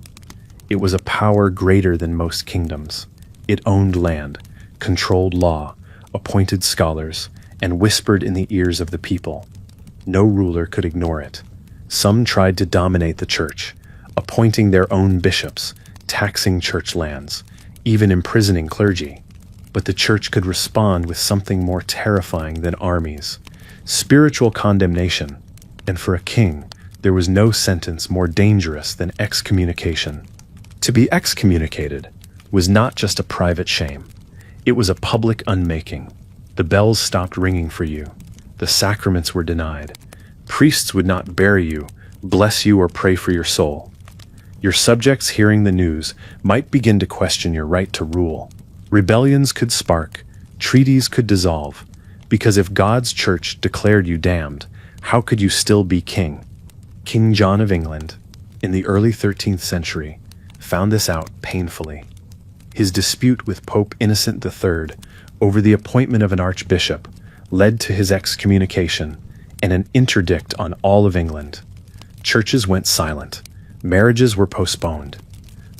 It was a power greater than most kingdoms. It owned land, controlled law, appointed scholars, and whispered in the ears of the people. No ruler could ignore it. Some tried to dominate the church, appointing their own bishops, taxing church lands, even imprisoning clergy. But the church could respond with something more terrifying than armies: spiritual condemnation. And for a king, there was no sentence more dangerous than excommunication. To be excommunicated was not just a private shame. It was a public unmaking. The bells stopped ringing for you. The sacraments were denied. Priests would not bury you, bless you, or pray for your soul. Your subjects, hearing the news, might begin to question your right to rule. Rebellions could spark, treaties could dissolve, because if God's church declared you damned, how could you still be king? King John of England, in the early 13th century, found this out painfully. His dispute with Pope Innocent III over the appointment of an archbishop led to his excommunication and an interdict on all of England. Churches went silent. Marriages were postponed.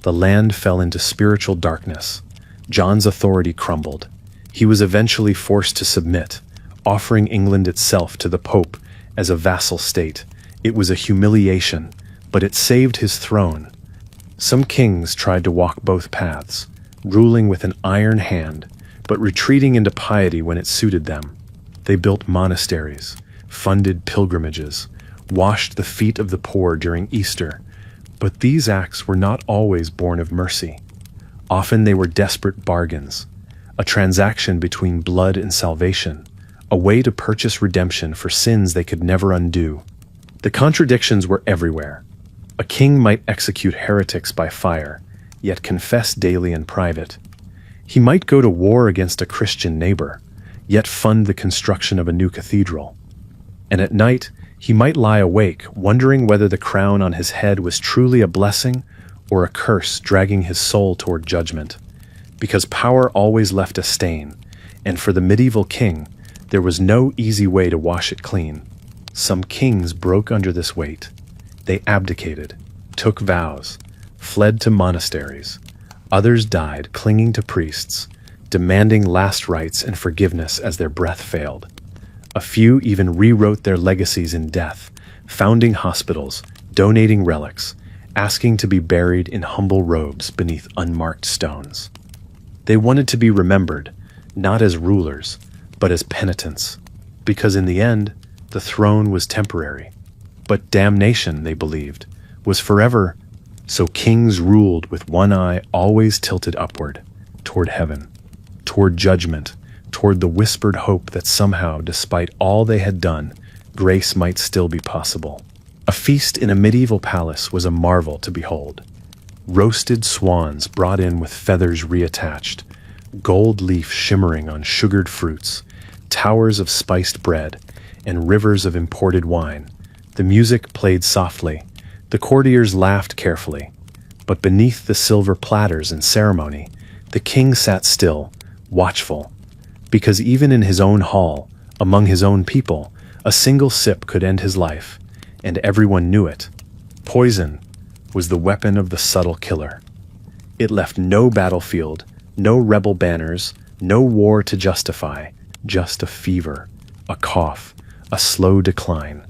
The land fell into spiritual darkness. John's authority crumbled. He was eventually forced to submit, offering England itself to the Pope as a vassal state. It was a humiliation, but it saved his throne. Some kings tried to walk both paths, ruling with an iron hand, but retreating into piety when it suited them. They built monasteries, funded pilgrimages, washed the feet of the poor during Easter. But these acts were not always born of mercy. Often they were desperate bargains, a transaction between blood and salvation, a way to purchase redemption for sins they could never undo. The contradictions were everywhere. A king might execute heretics by fire, yet confess daily in private. He might go to war against a Christian neighbor, yet fund the construction of a new cathedral. And at night, he might lie awake, wondering whether the crown on his head was truly a blessing or a curse dragging his soul toward judgment. Because power always left a stain, and for the medieval king, there was no easy way to wash it clean. Some kings broke under this weight. They abdicated, took vows, fled to monasteries. Others died clinging to priests, demanding last rites and forgiveness as their breath failed. A few even rewrote their legacies in death, founding hospitals, donating relics, asking to be buried in humble robes beneath unmarked stones. They wanted to be remembered, not as rulers, but as penitents, because in the end, the throne was temporary. But damnation, they believed, was forever, so kings ruled with one eye always tilted upward, toward heaven, toward judgment, toward the whispered hope that somehow, despite all they had done, grace might still be possible. A feast in a medieval palace was a marvel to behold. Roasted swans brought in with feathers reattached, gold leaf shimmering on sugared fruits, towers of spiced bread, and rivers of imported wine. The music played softly. The courtiers laughed carefully. But beneath the silver platters and ceremony, the king sat still, watchful, because even in his own hall, among his own people, a single sip could end his life, and everyone knew it. Poison was the weapon of the subtle killer. It left no battlefield, no rebel banners, no war to justify, just a fever, a cough, a slow decline,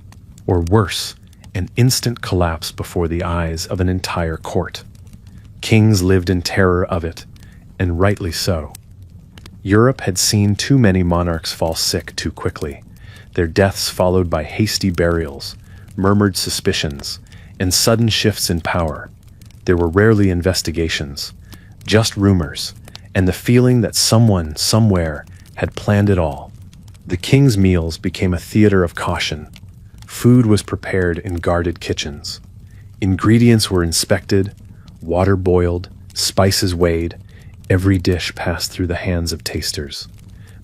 or worse, an instant collapse before the eyes of an entire court. Kings lived in terror of it, and rightly so. Europe had seen too many monarchs fall sick too quickly, their deaths followed by hasty burials, murmured suspicions, and sudden shifts in power. There were rarely investigations, just rumors, and the feeling that someone, somewhere, had planned it all. The king's meals became a theater of caution. Food was prepared in guarded kitchens. Ingredients were inspected, water boiled, spices weighed. Every dish passed through the hands of tasters,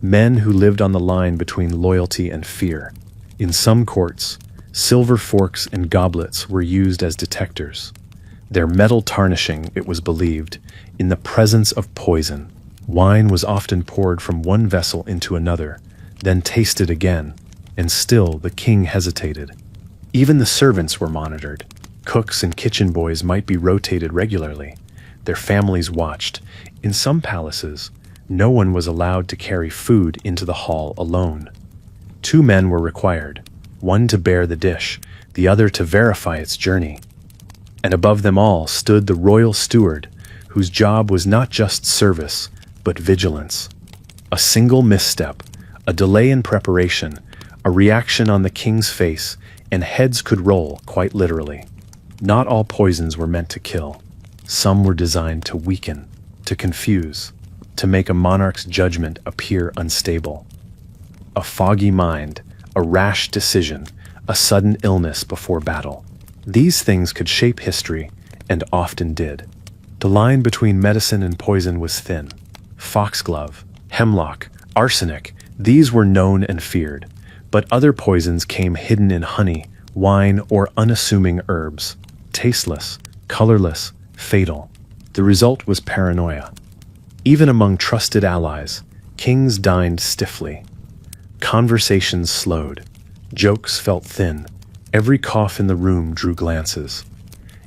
men who lived on the line between loyalty and fear. In some courts, silver forks and goblets were used as detectors, their metal tarnishing, it was believed, in the presence of poison. Wine was often poured from one vessel into another, then tasted again, And still the king hesitated. Even the servants were monitored. Cooks and kitchen boys might be rotated regularly. Their families watched. In some palaces, no one was allowed to carry food into the hall alone. 2 men were required, one to bear the dish, the other to verify its journey. And above them all stood the royal steward, whose job was not just service, but vigilance. A single misstep, a delay in preparation, a reaction on the king's face, and heads could roll, quite literally. Not all poisons were meant to kill. Some were designed to weaken, to confuse, to make a monarch's judgment appear unstable. A foggy mind, a rash decision, a sudden illness before battle. These things could shape history, and often did. The line between medicine and poison was thin. Foxglove, hemlock, arsenic, these were known and feared. But other poisons came hidden in honey, wine, or unassuming herbs. Tasteless, colorless, fatal. The result was paranoia. Even among trusted allies, kings dined stiffly. Conversations slowed. Jokes felt thin. Every cough in the room drew glances.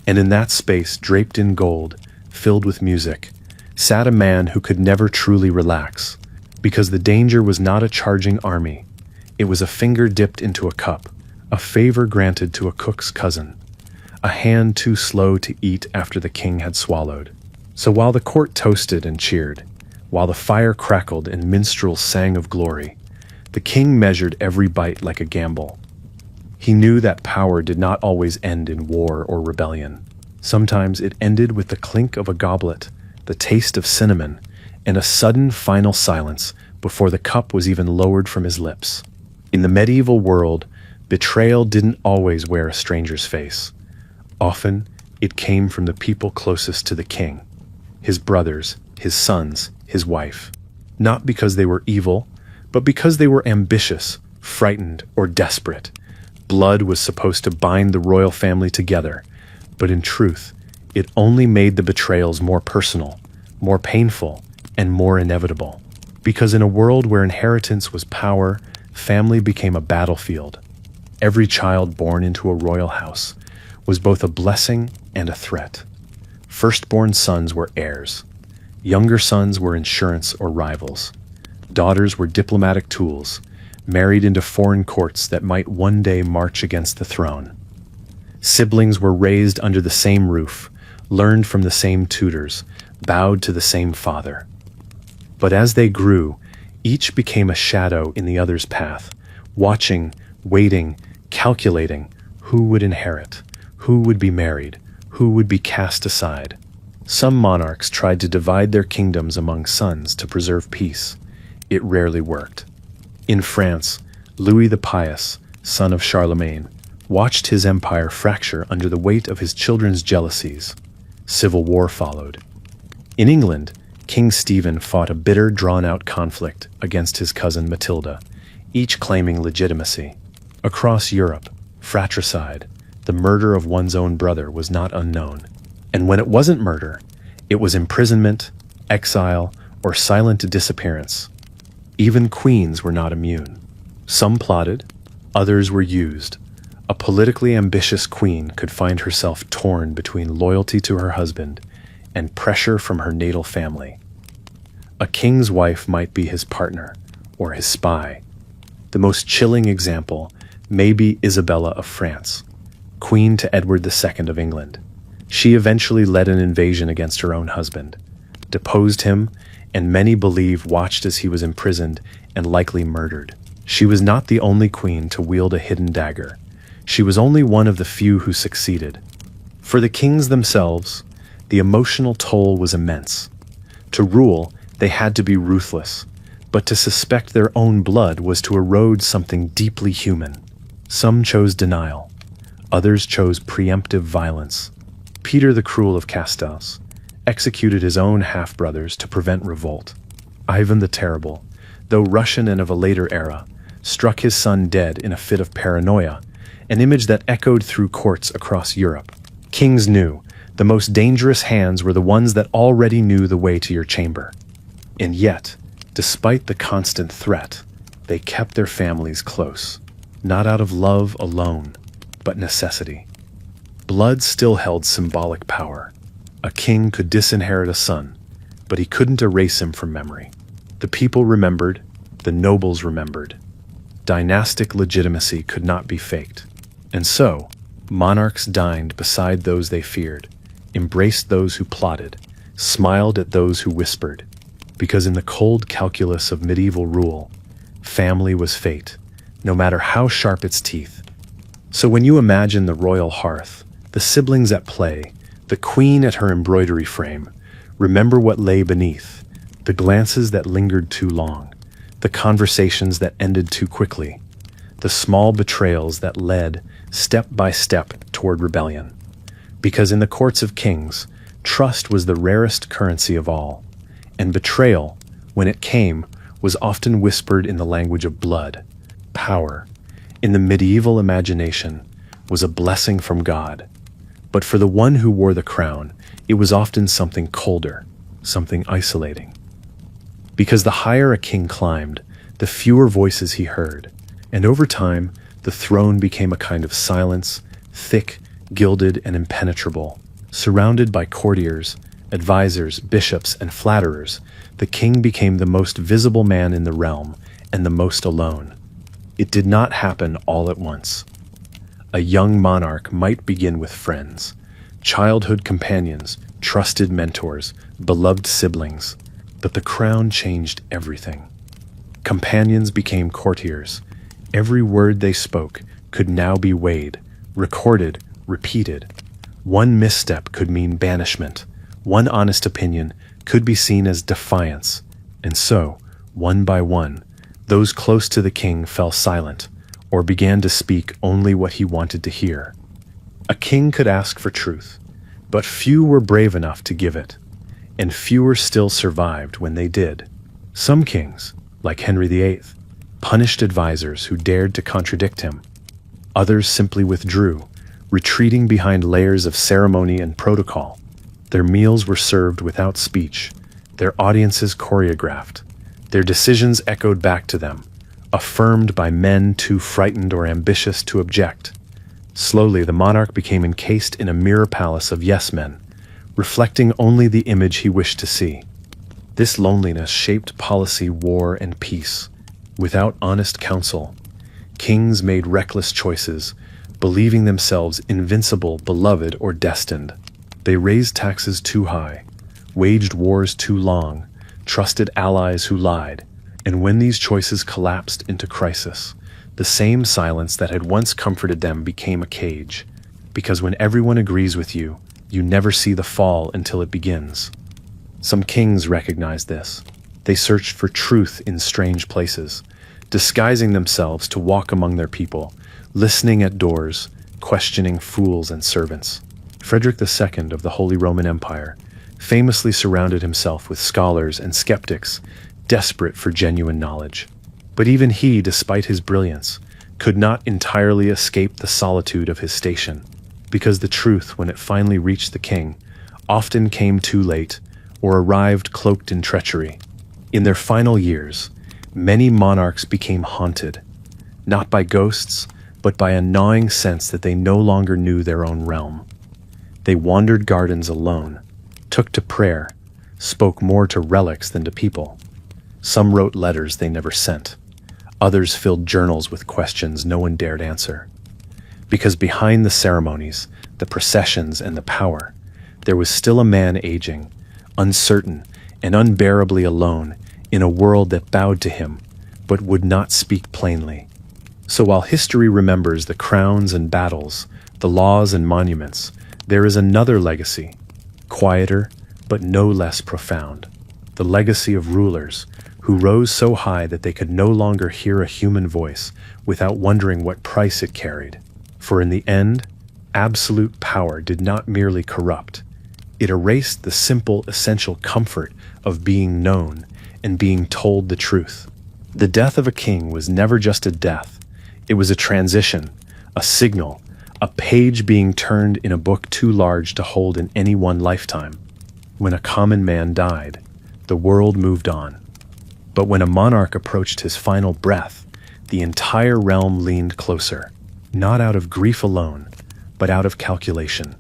And in that space, draped in gold, filled with music, sat a man who could never truly relax, because the danger was not a charging army. It was a finger dipped into a cup, a favor granted to a cook's cousin, a hand too slow to eat after the king had swallowed. So while the court toasted and cheered, while the fire crackled and minstrels sang of glory, the king measured every bite like a gamble. He knew that power did not always end in war or rebellion. Sometimes it ended with the clink of a goblet, the taste of cinnamon, and a sudden final silence before the cup was even lowered from his lips. In the medieval world, betrayal didn't always wear a stranger's face. Often, it came from the people closest to the king, his brothers, his sons, his wife. Not because they were evil, but because they were ambitious, frightened, or desperate. Blood was supposed to bind the royal family together, but in truth, it only made the betrayals more personal, more painful, and more inevitable. Because in a world where inheritance was power, family became a battlefield. Every child born into a royal house was both a blessing and a threat. Firstborn sons were heirs. Younger sons were insurance or rivals. Daughters were diplomatic tools, married into foreign courts that might one day march against the throne. Siblings were raised under the same roof, learned from the same tutors, bowed to the same father. But as they grew, each became a shadow in the other's path, watching, waiting, calculating who would inherit, who would be married, who would be cast aside. Some monarchs tried to divide their kingdoms among sons to preserve peace. It rarely worked. In France, Louis the Pious, son of Charlemagne, watched his empire fracture under the weight of his children's jealousies. Civil war followed. In England, King Stephen fought a bitter, drawn-out conflict against his cousin Matilda, each claiming legitimacy. Across Europe, fratricide, the murder of one's own brother, was not unknown. And when it wasn't murder, it was imprisonment, exile, or silent disappearance. Even queens were not immune. Some plotted, others were used. A politically ambitious queen could find herself torn between loyalty to her husband and pressure from her natal family. A king's wife might be his partner or his spy. The most chilling example may be Isabella of France, queen to Edward II of England. She eventually led an invasion against her own husband, deposed him, and many believe watched as he was imprisoned and likely murdered. She was not the only queen to wield a hidden dagger. She was only one of the few who succeeded. For the kings themselves, the emotional toll was immense. To rule, they had to be ruthless, but to suspect their own blood was to erode something deeply human. Some chose denial. Others chose preemptive violence. Peter the Cruel of Castles executed his own half-brothers to prevent revolt. Ivan the Terrible, though Russian and of a later era, struck his son dead in a fit of paranoia, an image that echoed through courts across Europe. Kings knew the most dangerous hands were the ones that already knew the way to your chamber. And yet, despite the constant threat, they kept their families close. not out of love alone, but necessity. Blood still held symbolic power. A king could disinherit a son, but he couldn't erase him from memory. The people remembered, the nobles remembered. Dynastic legitimacy could not be faked. And so, monarchs dined beside those they feared, embraced those who plotted, smiled at those who whispered, because in the cold calculus of medieval rule, family was fate, no matter how sharp its teeth. So when you imagine the royal hearth, the siblings at play, the queen at her embroidery frame, remember what lay beneath, the glances that lingered too long, the conversations that ended too quickly, the small betrayals that led, step by step, toward rebellion. Because in the courts of kings, trust was the rarest currency of all, and betrayal, when it came, was often whispered in the language of blood. Power, in the medieval imagination, was a blessing from God. But for the one who wore the crown, it was often something colder, something isolating. Because the higher a king climbed, the fewer voices he heard, and over time, the throne became a kind of silence, thick, gilded, and impenetrable. Surrounded by courtiers, advisors, bishops, and flatterers, the king became the most visible man in the realm and the most alone. It did not happen all at once. A young monarch might begin with friends, childhood companions, trusted mentors, beloved siblings, but the crown changed everything. Companions became courtiers. Every word they spoke could now be weighed, recorded, repeated. One misstep could mean banishment. One honest opinion could be seen as defiance. And so, one by one, those close to the king fell silent, or began to speak only what he wanted to hear. A king could ask for truth, but few were brave enough to give it, and fewer still survived when they did. Some kings, like Henry VIII, punished advisors who dared to contradict him. Others simply withdrew, retreating behind layers of ceremony and protocol. Their meals were served without speech, their audiences choreographed, their decisions echoed back to them, affirmed by men too frightened or ambitious to object. Slowly, the monarch became encased in a mirror palace of yes-men, reflecting only the image he wished to see. This loneliness shaped policy, war, and peace. Without honest counsel, kings made reckless choices, believing themselves invincible, beloved, or destined. They raised taxes too high, waged wars too long, trusted allies who lied, and when these choices collapsed into crisis, the same silence that had once comforted them became a cage, because when everyone agrees with you, you never see the fall until it begins. Some kings recognized this. They searched for truth in strange places, disguising themselves to walk among their people, listening at doors, questioning fools and servants. Frederick II of the Holy Roman Empire famously surrounded himself with scholars and skeptics, desperate for genuine knowledge. But even he, despite his brilliance, could not entirely escape the solitude of his station, because the truth, when it finally reached the king, often came too late or arrived cloaked in treachery. In their final years, many monarchs became haunted, not by ghosts, but by a gnawing sense that they no longer knew their own realm. They wandered gardens alone, took to prayer, spoke more to relics than to people. Some wrote letters they never sent. Others filled journals with questions no one dared answer. Because behind the ceremonies, the processions, and the power, there was still a man aging, uncertain, and unbearably alone in a world that bowed to him, but would not speak plainly. So while history remembers the crowns and battles, the laws and monuments, there is another legacy, quieter, but no less profound. The legacy of rulers who rose so high that they could no longer hear a human voice without wondering what price it carried. For in the end, absolute power did not merely corrupt. It erased the simple, essential comfort of being known and being told the truth. The death of a king was never just a death. It was a transition, a signal, a page being turned in a book too large to hold in any one lifetime. When a common man died, the world moved on. But when a monarch approached his final breath, the entire realm leaned closer, not out of grief alone, but out of calculation.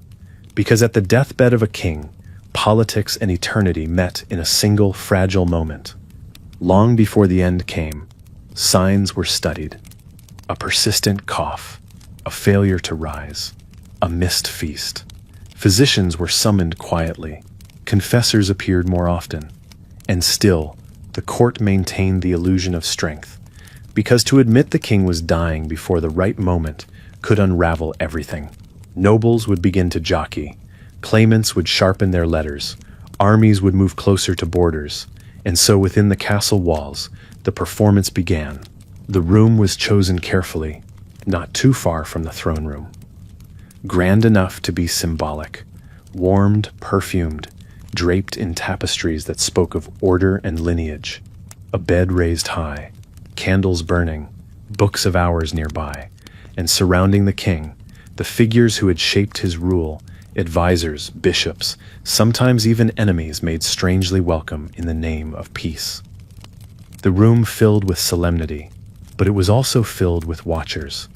Because at the deathbed of a king, politics and eternity met in a single fragile moment. Long before the end came, signs were studied. A persistent cough, a failure to rise, a missed feast. Physicians were summoned quietly, confessors appeared more often, and still, the court maintained the illusion of strength, because to admit the king was dying before the right moment could unravel everything. Nobles would begin to jockey, claimants would sharpen their letters, armies would move closer to borders, and so within the castle walls, the performance began. The room was chosen carefully, not too far from the throne room. Grand enough to be symbolic, warmed, perfumed, draped in tapestries that spoke of order and lineage, a bed raised high, candles burning, books of hours nearby, and surrounding the king, the figures who had shaped his rule, advisors, bishops, sometimes even enemies made strangely welcome in the name of peace. The room filled with solemnity, but it was also filled with watchers.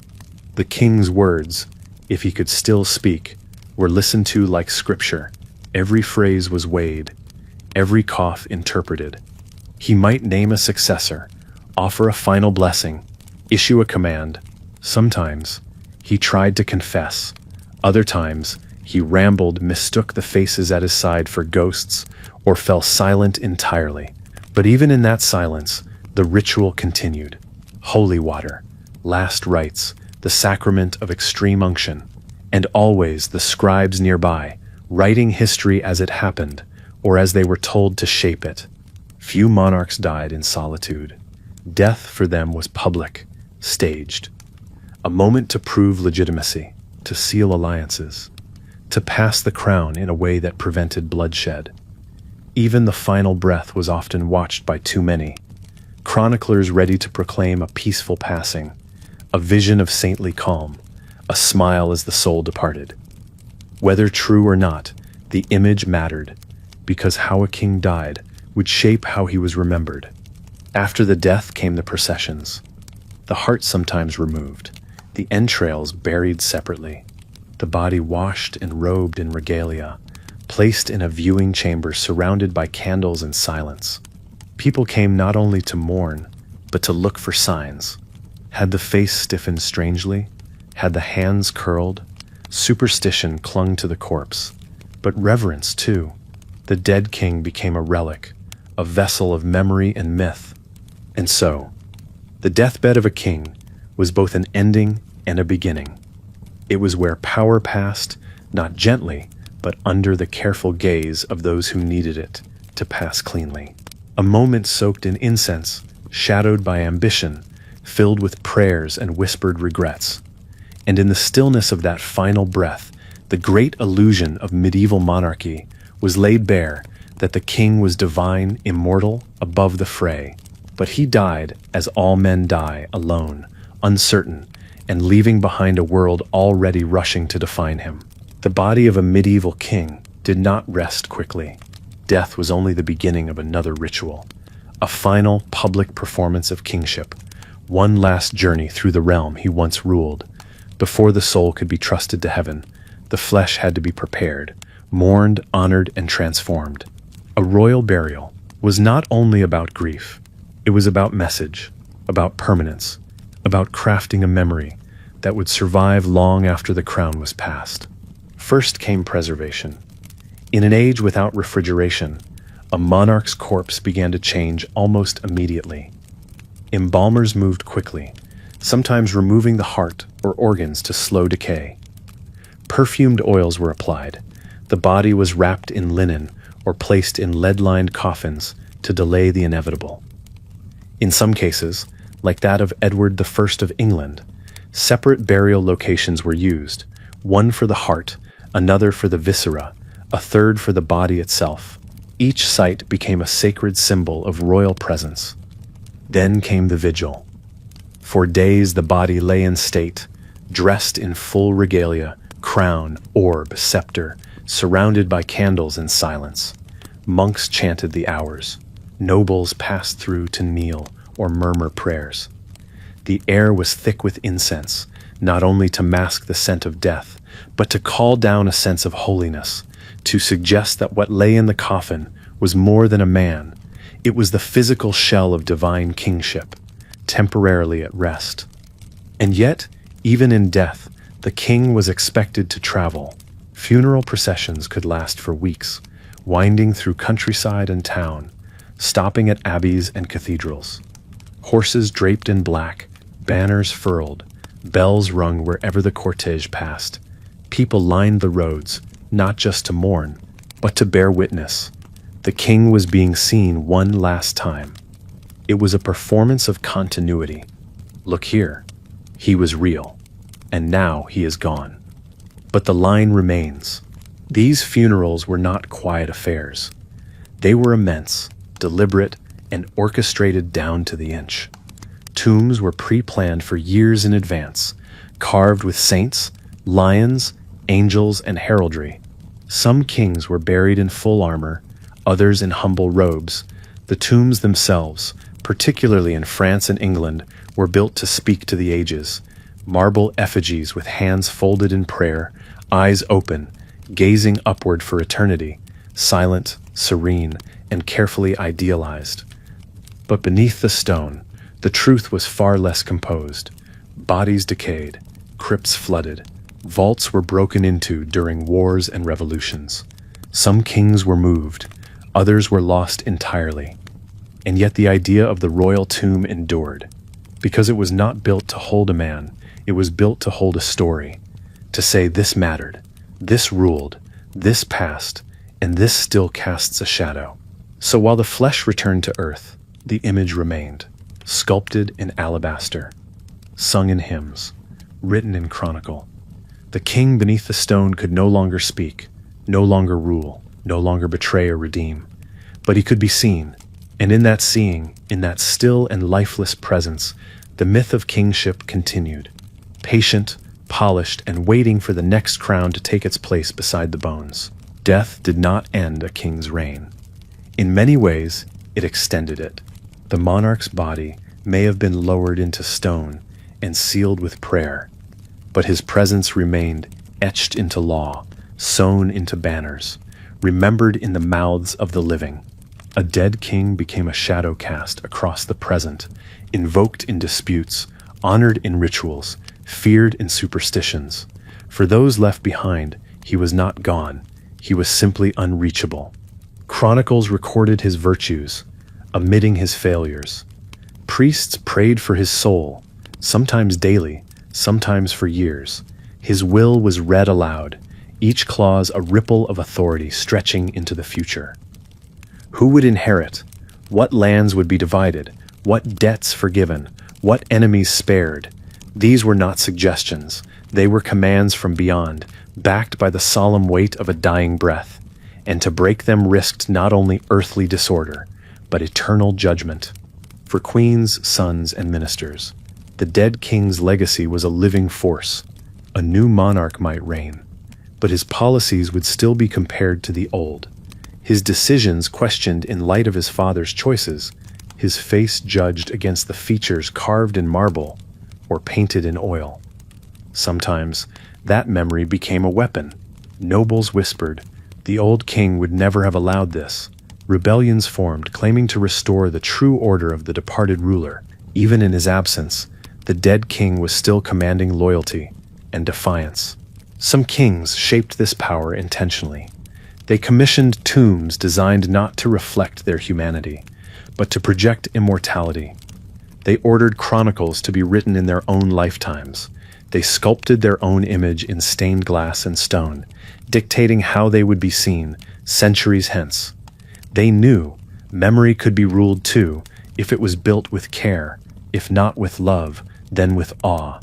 The king's words, if he could still speak, were listened to like scripture. Every phrase was weighed, every cough interpreted. He might name a successor, offer a final blessing, issue a command. Sometimes he tried to confess. Other times he rambled, mistook the faces at his side for ghosts, or fell silent entirely. But even in that silence, the ritual continued. Holy water, last rites, the sacrament of extreme unction, and always the scribes nearby, writing history as it happened, or as they were told to shape it. Few monarchs died in solitude. Death for them was public, staged. A moment to prove legitimacy, to seal alliances, to pass the crown in a way that prevented bloodshed. Even the final breath was often watched by too many, chroniclers ready to proclaim a peaceful passing, a vision of saintly calm, a smile as the soul departed. Whether true or not, the image mattered, because how a king died would shape how he was remembered. After the death came the processions, the heart sometimes removed, the entrails buried separately, the body washed and robed in regalia, placed in a viewing chamber surrounded by candles and silence. People came not only to mourn, but to look for signs. Had the face stiffened strangely? Had the hands curled? Superstition clung to the corpse, but reverence too. The dead king became a relic, a vessel of memory and myth. And so, the deathbed of a king was both an ending and a beginning. It was where power passed, not gently, but under the careful gaze of those who needed it to pass cleanly. A moment soaked in incense, shadowed by ambition, filled with prayers and whispered regrets. And in the stillness of that final breath, the great illusion of medieval monarchy was laid bare, that the king was divine, immortal, above the fray. But he died, as all men die, alone, uncertain, and leaving behind a world already rushing to define him. The body of a medieval king did not rest quickly. Death was only the beginning of another ritual, a final public performance of kingship, one last journey through the realm he once ruled. Before the soul could be trusted to heaven, the flesh had to be prepared, mourned, honored, and transformed. A royal burial was not only about grief, it was about message, about permanence, about crafting a memory that would survive long after the crown was passed. First came preservation. In an age without refrigeration, a monarch's corpse began to change almost immediately. Embalmers moved quickly, sometimes removing the heart or organs to slow decay. Perfumed oils were applied. The body was wrapped in linen or placed in lead-lined coffins to delay the inevitable. In some cases, like that of Edward I of England, separate burial locations were used, one for the heart, another for the viscera, a third for the body itself. Each site became a sacred symbol of royal presence. Then came the vigil. For days the body lay in state, dressed in full regalia, crown, orb, scepter, surrounded by candles and silence. Monks chanted the hours. Nobles passed through to kneel or murmur prayers. The air was thick with incense, not only to mask the scent of death, but to call down a sense of holiness, to suggest that what lay in the coffin was more than a man. It was the physical shell of divine kingship, temporarily at rest. And yet, even in death, the king was expected to travel. Funeral processions could last for weeks, winding through countryside and town, stopping at abbeys and cathedrals. Horses draped in black, banners furled, bells rung wherever the cortege passed. People lined the roads, not just to mourn, but to bear witness. The king was being seen one last time. It was a performance of continuity. Look here, he was real, and now he is gone. But the line remains. These funerals were not quiet affairs. They were immense, deliberate, and orchestrated down to the inch. Tombs were pre-planned for years in advance, carved with saints, lions, angels, and heraldry. Some kings were buried in full armor, others in humble robes. The tombs themselves, particularly in France and England, were built to speak to the ages. Marble effigies with hands folded in prayer, eyes open, gazing upward for eternity, silent, serene, and carefully idealized. But beneath the stone, the truth was far less composed. Bodies decayed, crypts flooded, vaults were broken into during wars and revolutions. Some kings were moved, others were lost entirely. And yet the idea of the royal tomb endured, because it was not built to hold a man, it was built to hold a story, to say this mattered, this ruled, this passed, and this still casts a shadow. So while the flesh returned to earth, the image remained, sculpted in alabaster, sung in hymns, written in chronicle. The king beneath the stone could no longer speak, no longer rule, no longer betray or redeem, but he could be seen, and in that seeing, in that still and lifeless presence, the myth of kingship continued, patient, polished, and waiting for the next crown to take its place beside the bones. Death did not end a king's reign. In many ways, it extended it. The monarch's body may have been lowered into stone and sealed with prayer, but his presence remained etched into law, sewn into banners, remembered in the mouths of the living. A dead king became a shadow cast across the present, invoked in disputes, honored in rituals, feared in superstitions. For those left behind, he was not gone, he was simply unreachable. Chronicles recorded his virtues, omitting his failures. Priests prayed for his soul, sometimes daily, sometimes for years. His will was read aloud, each clause a ripple of authority stretching into the future. Who would inherit? What lands would be divided? What debts forgiven? What enemies spared? These were not suggestions. They were commands from beyond, backed by the solemn weight of a dying breath. And to break them risked not only earthly disorder, but eternal judgment. For queens, sons, and ministers, the dead king's legacy was a living force. A new monarch might reign, but his policies would still be compared to the old. His decisions questioned in light of his father's choices, his face judged against the features carved in marble or painted in oil. Sometimes that memory became a weapon. Nobles whispered, the old king would never have allowed this. Rebellions formed, claiming to restore the true order of the departed ruler. Even in his absence, the dead king was still commanding loyalty and defiance. Some kings shaped this power intentionally. They commissioned tombs designed not to reflect their humanity, but to project immortality. They ordered chronicles to be written in their own lifetimes. They sculpted their own image in stained glass and stone, dictating how they would be seen centuries hence. They knew memory could be ruled too if it was built with care, if not with love, then with awe.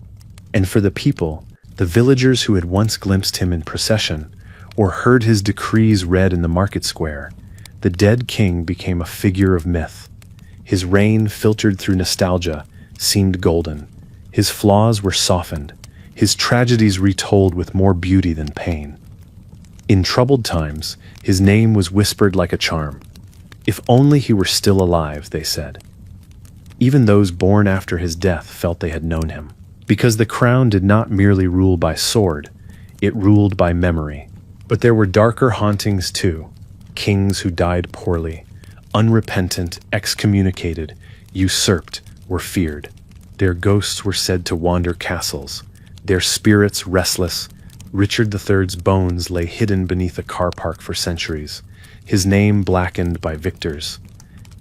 And for the people, the villagers who had once glimpsed him in procession, or heard his decrees read in the market square, the dead king became a figure of myth. His reign, filtered through nostalgia, seemed golden. His flaws were softened, his tragedies retold with more beauty than pain. In troubled times, his name was whispered like a charm. If only he were still alive, they said. Even those born after his death felt they had known him. Because the crown did not merely rule by sword, it ruled by memory. But there were darker hauntings too. Kings who died poorly, unrepentant, excommunicated, usurped, were feared. Their ghosts were said to wander castles, their spirits restless. Richard III's bones lay hidden beneath a car park for centuries, his name blackened by victors.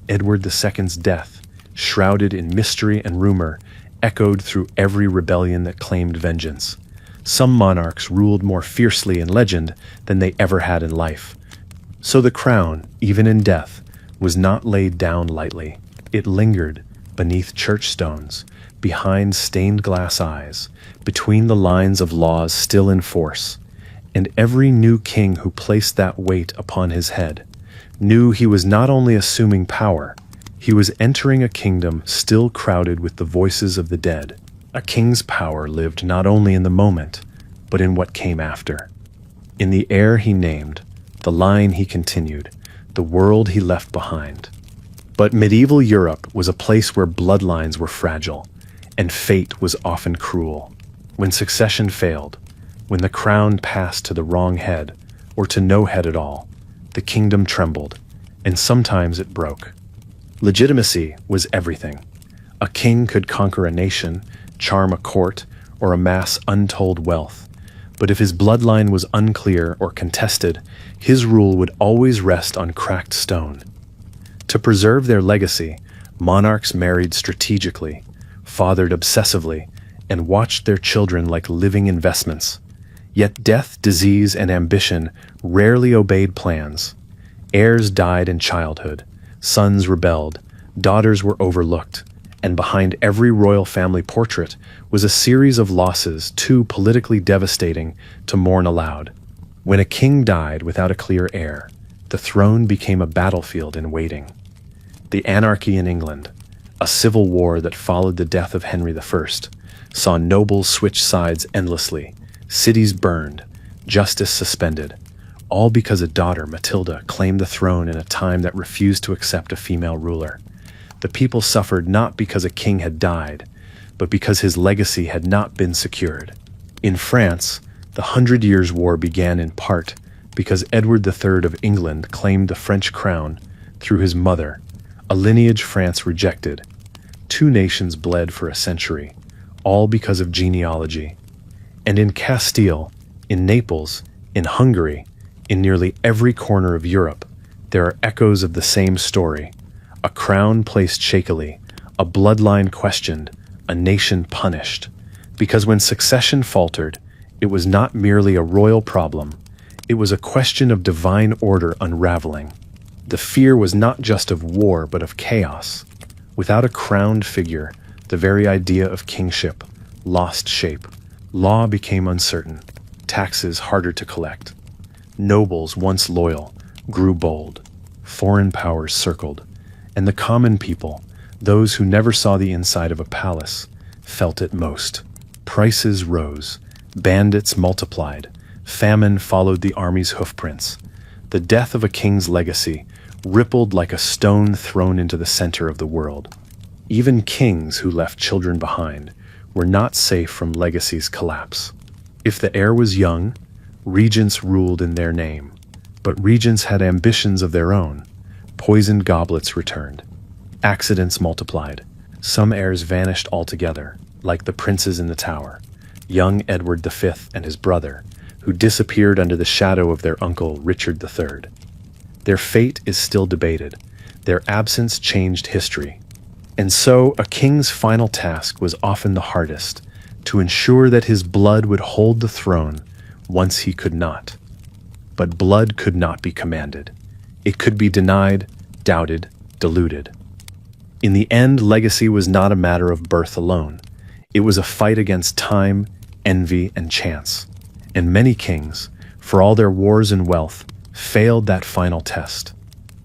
Edward II's death, shrouded in mystery and rumor, echoed through every rebellion that claimed vengeance. Some monarchs ruled more fiercely in legend than they ever had in life. So the crown, even in death, was not laid down lightly. It lingered beneath church stones, behind stained glass eyes, between the lines of laws still in force. And every new king who placed that weight upon his head knew he was not only assuming power, he was entering a kingdom still crowded with the voices of the dead. A king's power lived not only in the moment, but in what came after. In the air he named, the line he continued, the world he left behind. But medieval Europe was a place where bloodlines were fragile, and fate was often cruel. When succession failed, when the crown passed to the wrong head, or to no head at all, the kingdom trembled, and sometimes it broke. Legitimacy was everything. A king could conquer a nation, charm a court, or amass untold wealth. But if his bloodline was unclear or contested, his rule would always rest on cracked stone. To preserve their legacy, monarchs married strategically, fathered obsessively, and watched their children like living investments. Yet death, disease, and ambition rarely obeyed plans. Heirs died in childhood, sons rebelled, daughters were overlooked, and behind every royal family portrait was a series of losses too politically devastating to mourn aloud. When a king died without a clear heir, the throne became a battlefield in waiting. The anarchy in England, a civil war that followed the death of Henry I, saw nobles switch sides endlessly, cities burned, justice suspended, all because a daughter, Matilda, claimed the throne in a time that refused to accept a female ruler. The people suffered not because a king had died, but because his legacy had not been secured. In France, the 100 Years' War began in part because Edward III of England claimed the French crown through his mother, a lineage France rejected. Two nations bled for a century, all because of genealogy. And in Castile, in Naples, in Hungary, in nearly every corner of Europe, there are echoes of the same story. A crown placed shakily, a bloodline questioned, a nation punished. Because when succession faltered, it was not merely a royal problem, it was a question of divine order unraveling. The fear was not just of war, but of chaos. Without a crowned figure, the very idea of kingship lost shape. Law became uncertain, taxes harder to collect. Nobles, once loyal, grew bold. Foreign powers circled. And the common people, those who never saw the inside of a palace, felt it most. Prices rose. Bandits multiplied. Famine followed the army's hoofprints. The death of a king's legacy rippled like a stone thrown into the center of the world. Even kings who left children behind were not safe from legacy's collapse. If the heir was young, regents ruled in their name. But regents had ambitions of their own. Poisoned goblets returned. Accidents multiplied. Some heirs vanished altogether, like the princes in the tower, young Edward V and his brother, who disappeared under the shadow of their uncle Richard III. Their fate is still debated. Their absence changed history. And so a king's final task was often the hardest, to ensure that his blood would hold the throne once he could not. But blood could not be commanded. It could be denied, doubted, diluted. In the end, legacy was not a matter of birth alone. It was a fight against time, envy, and chance. And many kings, for all their wars and wealth, failed that final test.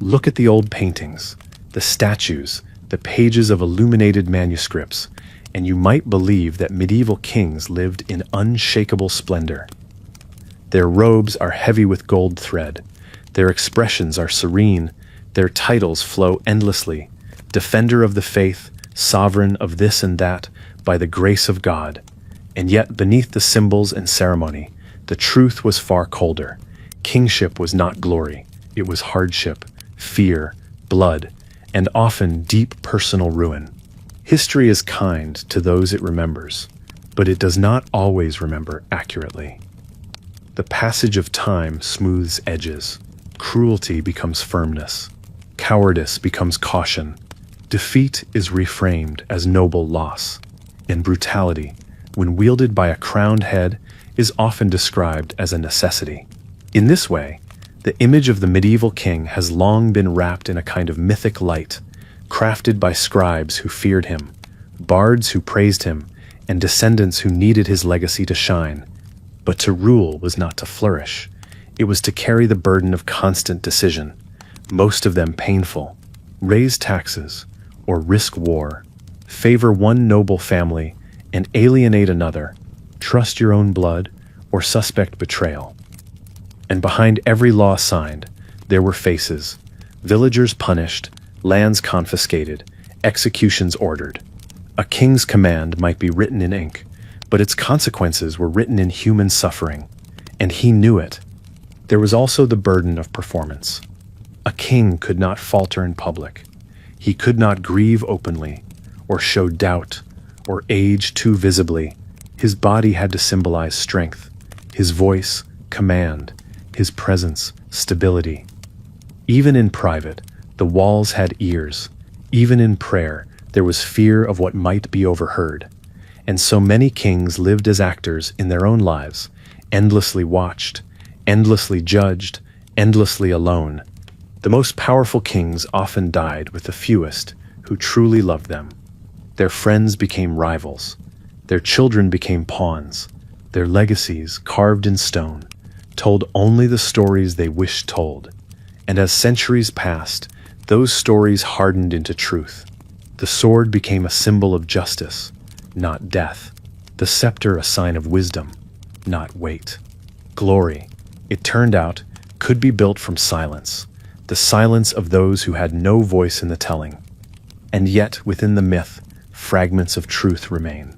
Look at the old paintings, the statues, the pages of illuminated manuscripts, and you might believe that medieval kings lived in unshakable splendor. Their robes are heavy with gold thread. Their expressions are serene. Their titles flow endlessly. Defender of the faith, sovereign of this and that by the grace of God. And yet, beneath the symbols and ceremony, the truth was far colder. Kingship was not glory, it was hardship, fear, blood, and often deep personal ruin. History is kind to those it remembers, but it does not always remember accurately. The passage of time smooths edges. Cruelty becomes firmness. Cowardice becomes caution. Defeat is reframed as noble loss. And brutality, when wielded by a crowned head, is often described as a necessity. In this way, the image of the medieval king has long been wrapped in a kind of mythic light, crafted by scribes who feared him, bards who praised him, and descendants who needed his legacy to shine. But to rule was not to flourish. It was to carry the burden of constant decision, most of them painful. Raise taxes, or risk war. Favor one noble family and alienate another. Trust your own blood, or suspect betrayal. And behind every law signed, there were faces. Villagers punished, lands confiscated, executions ordered. A king's command might be written in ink, but its consequences were written in human suffering, and he knew it. There was also the burden of performance. A king could not falter in public. He could not grieve openly, or show doubt, or age too visibly. His body had to symbolize strength, his voice, command, his presence, stability. Even in private, the walls had ears. Even in prayer, there was fear of what might be overheard. And so many kings lived as actors in their own lives, endlessly watched, endlessly judged, endlessly alone. The most powerful kings often died with the fewest who truly loved them. Their friends became rivals. Their children became pawns. Their legacies, carved in stone, told only the stories they wished told. And as centuries passed, those stories hardened into truth. The sword became a symbol of justice, not death. The scepter a sign of wisdom, not weight. Glory, it turned out, could be built from silence, the silence of those who had no voice in the telling. And yet, within the myth, fragments of truth remain.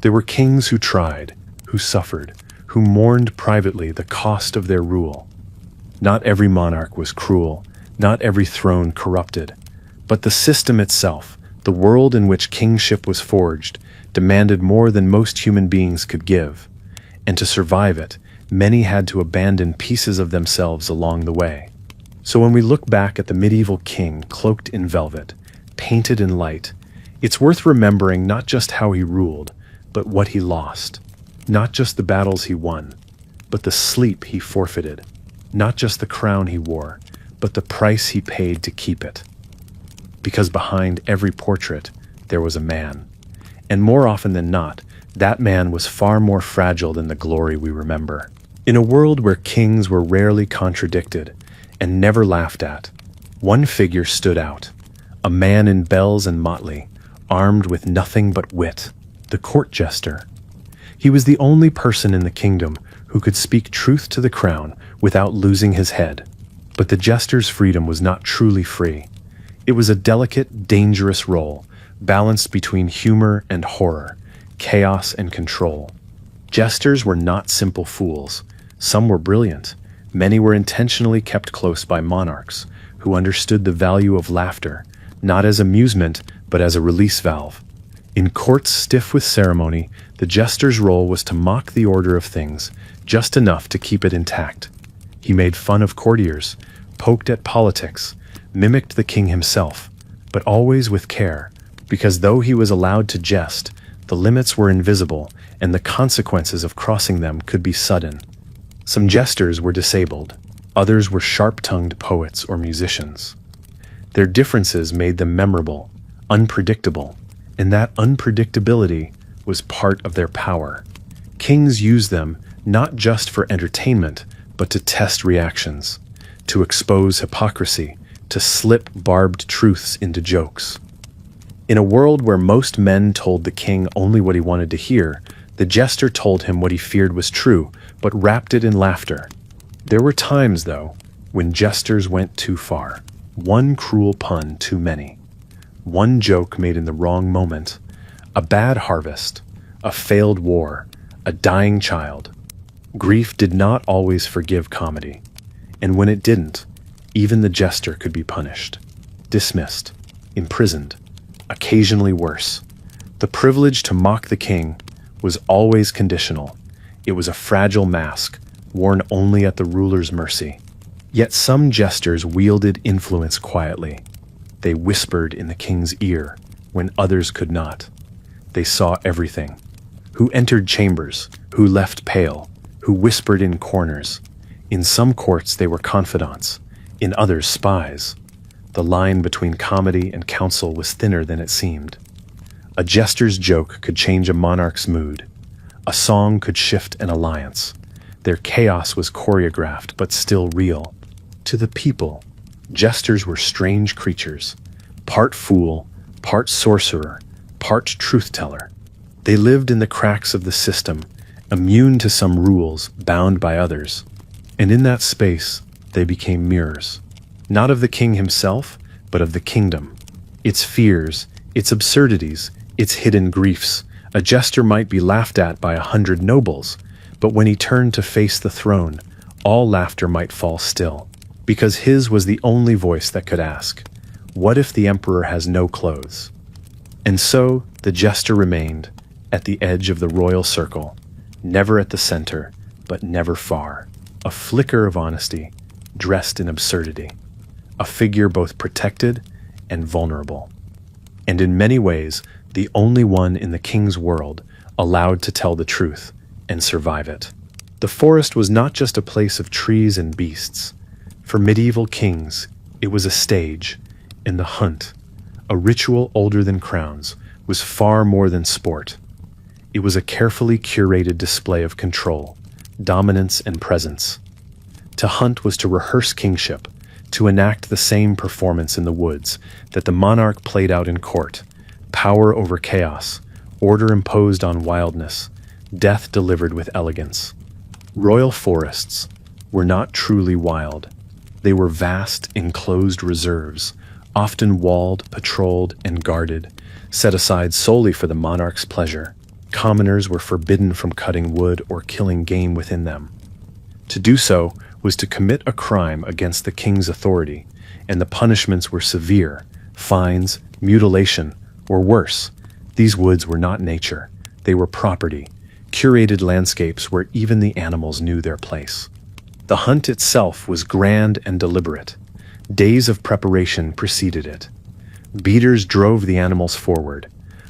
There were kings who tried, who suffered, who mourned privately the cost of their rule. Not every monarch was cruel, not every throne corrupted, but the system itself, the world in which kingship was forged, demanded more than most human beings could give. And to survive it, many had to abandon pieces of themselves along the way. So when we look back at the medieval king cloaked in velvet, painted in light, it's worth remembering not just how he ruled, but what he lost. Not just the battles he won, but the sleep he forfeited. Not just the crown he wore, but the price he paid to keep it. Because behind every portrait, there was a man. And more often than not, that man was far more fragile than the glory we remember. In a world where kings were rarely contradicted and never laughed at, one figure stood out. A man in bells and motley, armed with nothing but wit, the court jester. He was the only person in the kingdom who could speak truth to the crown without losing his head. But the jester's freedom was not truly free. It was a delicate, dangerous role, balanced between humor and horror, chaos and control. Jesters were not simple fools. Some were brilliant. Many were intentionally kept close by monarchs, who understood the value of laughter, not as amusement, but as a release valve. In courts stiff with ceremony, the jester's role was to mock the order of things, just enough to keep it intact. He made fun of courtiers, poked at politics, mimicked the king himself, but always with care, because though he was allowed to jest, the limits were invisible, and the consequences of crossing them could be sudden. Some jesters were disabled, others were sharp-tongued poets or musicians. Their differences made them memorable, unpredictable, and that unpredictability was part of their power. Kings used them not just for entertainment, but to test reactions, to expose hypocrisy, to slip barbed truths into jokes. In a world where most men told the king only what he wanted to hear, the jester told him what he feared was true, but wrapped it in laughter. There were times, though, when jesters went too far, one cruel pun too many. One joke made in the wrong moment, a bad harvest, a failed war, a dying child. Grief did not always forgive comedy, and when it didn't, even the jester could be punished, dismissed, imprisoned, occasionally worse. The privilege to mock the king was always conditional. It was a fragile mask, worn only at the ruler's mercy. Yet some jesters wielded influence quietly. They whispered in the king's ear when others could not. They saw everything. Who entered chambers, who left pale, who whispered in corners. In some courts they were confidants, in others spies. The line between comedy and counsel was thinner than it seemed. A jester's joke could change a monarch's mood. A song could shift an alliance. Their chaos was choreographed but still real. To the people, jesters were strange creatures, part fool, part sorcerer, part truth-teller. They lived in the cracks of the system, immune to some rules, bound by others. And in that space, they became mirrors, not of the king himself, but of the kingdom. Its fears, its absurdities, its hidden griefs. A jester might be laughed at by 100 nobles, but when he turned to face the throne, all laughter might fall still, because his was the only voice that could ask, "What if the emperor has no clothes?" And so the jester remained, at the edge of the royal circle, never at the center, but never far, a flicker of honesty, dressed in absurdity, a figure both protected and vulnerable, and in many ways the only one in the king's world allowed to tell the truth and survive it. The forest was not just a place of trees and beasts. For medieval kings, it was a stage, and the hunt, a ritual older than crowns, was far more than sport. It was a carefully curated display of control, dominance, and presence. To hunt was to rehearse kingship, to enact the same performance in the woods that the monarch played out in court: power over chaos, order imposed on wildness, death delivered with elegance. Royal forests were not truly wild. They were vast, enclosed reserves, often walled, patrolled, and guarded, set aside solely for the monarch's pleasure. Commoners were forbidden from cutting wood or killing game within them. To do so was to commit a crime against the king's authority, and the punishments were severe: fines, mutilation, or worse. These woods were not nature. They were property, curated landscapes where even the animals knew their place. The hunt itself was grand and deliberate. Days of preparation preceded it. Beaters drove the animals forward.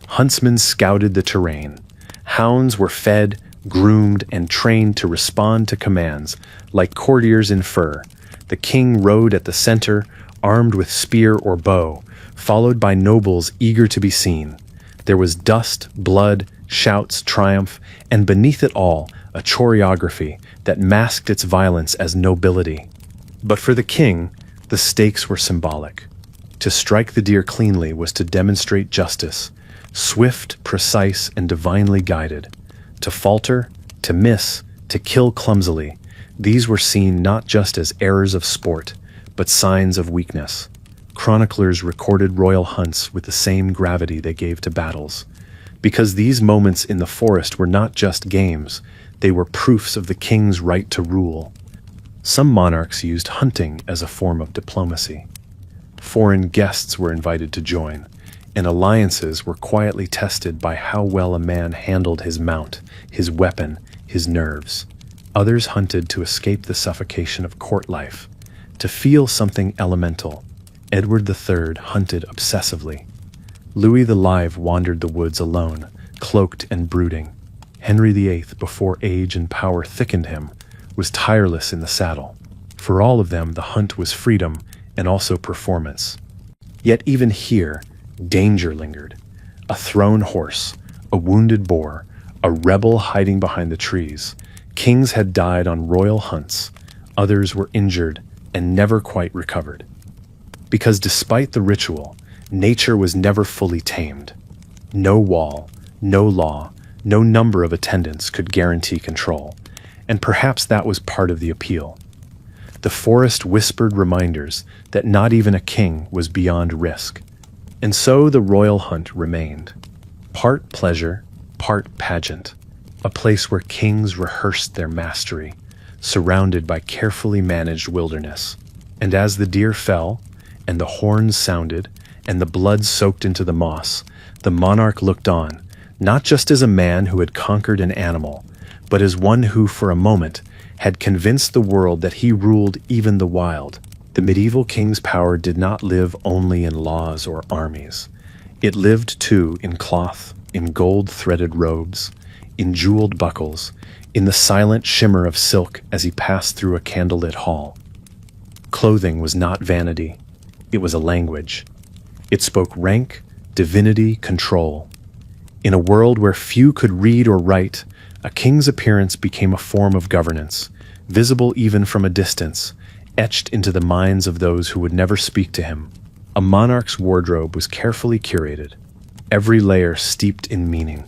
Huntsmen scouted the terrain. Hounds were fed, groomed, and trained to respond to commands, like courtiers in fur. The king rode at the center, armed with spear or bow, followed by nobles eager to be seen. There was dust, blood, shouts, triumph, and beneath it all, a choreography that masked its violence as nobility. But for the king, the stakes were symbolic. To strike the deer cleanly was to demonstrate justice, swift, precise, and divinely guided. To falter, to miss, to kill clumsily, these were seen not just as errors of sport, but signs of weakness. Chroniclers recorded royal hunts with the same gravity they gave to battles, because these moments in the forest were not just games, they were proofs of the king's right to rule. Some monarchs used hunting as a form of diplomacy. Foreign guests were invited to join, and alliances were quietly tested by how well a man handled his mount, his weapon, his nerves. Others hunted to escape the suffocation of court life, to feel something elemental. Edward III hunted obsessively. Louis the Live wandered the woods alone, cloaked and brooding. Henry VIII, before age and power thickened him, was tireless in the saddle. For all of them, the hunt was freedom and also performance. Yet even here, danger lingered. A thrown horse, a wounded boar, a rebel hiding behind the trees. Kings had died on royal hunts. Others were injured and never quite recovered. Because despite the ritual, nature was never fully tamed. No wall, no law, no number of attendants could guarantee control, and perhaps that was part of the appeal. The forest whispered reminders that not even a king was beyond risk. And so the royal hunt remained, part pleasure, part pageant, a place where kings rehearsed their mastery, surrounded by carefully managed wilderness. And as the deer fell, and the horns sounded, and the blood soaked into the moss, the monarch looked on, not just as a man who had conquered an animal, but as one who, for a moment, had convinced the world that he ruled even the wild. The medieval king's power did not live only in laws or armies. It lived, too, in cloth, in gold-threaded robes, in jeweled buckles, in the silent shimmer of silk as he passed through a candlelit hall. Clothing was not vanity. It was a language. It spoke rank, divinity, control. In a world where few could read or write, a king's appearance became a form of governance, visible even from a distance, etched into the minds of those who would never speak to him. A monarch's wardrobe was carefully curated, every layer steeped in meaning.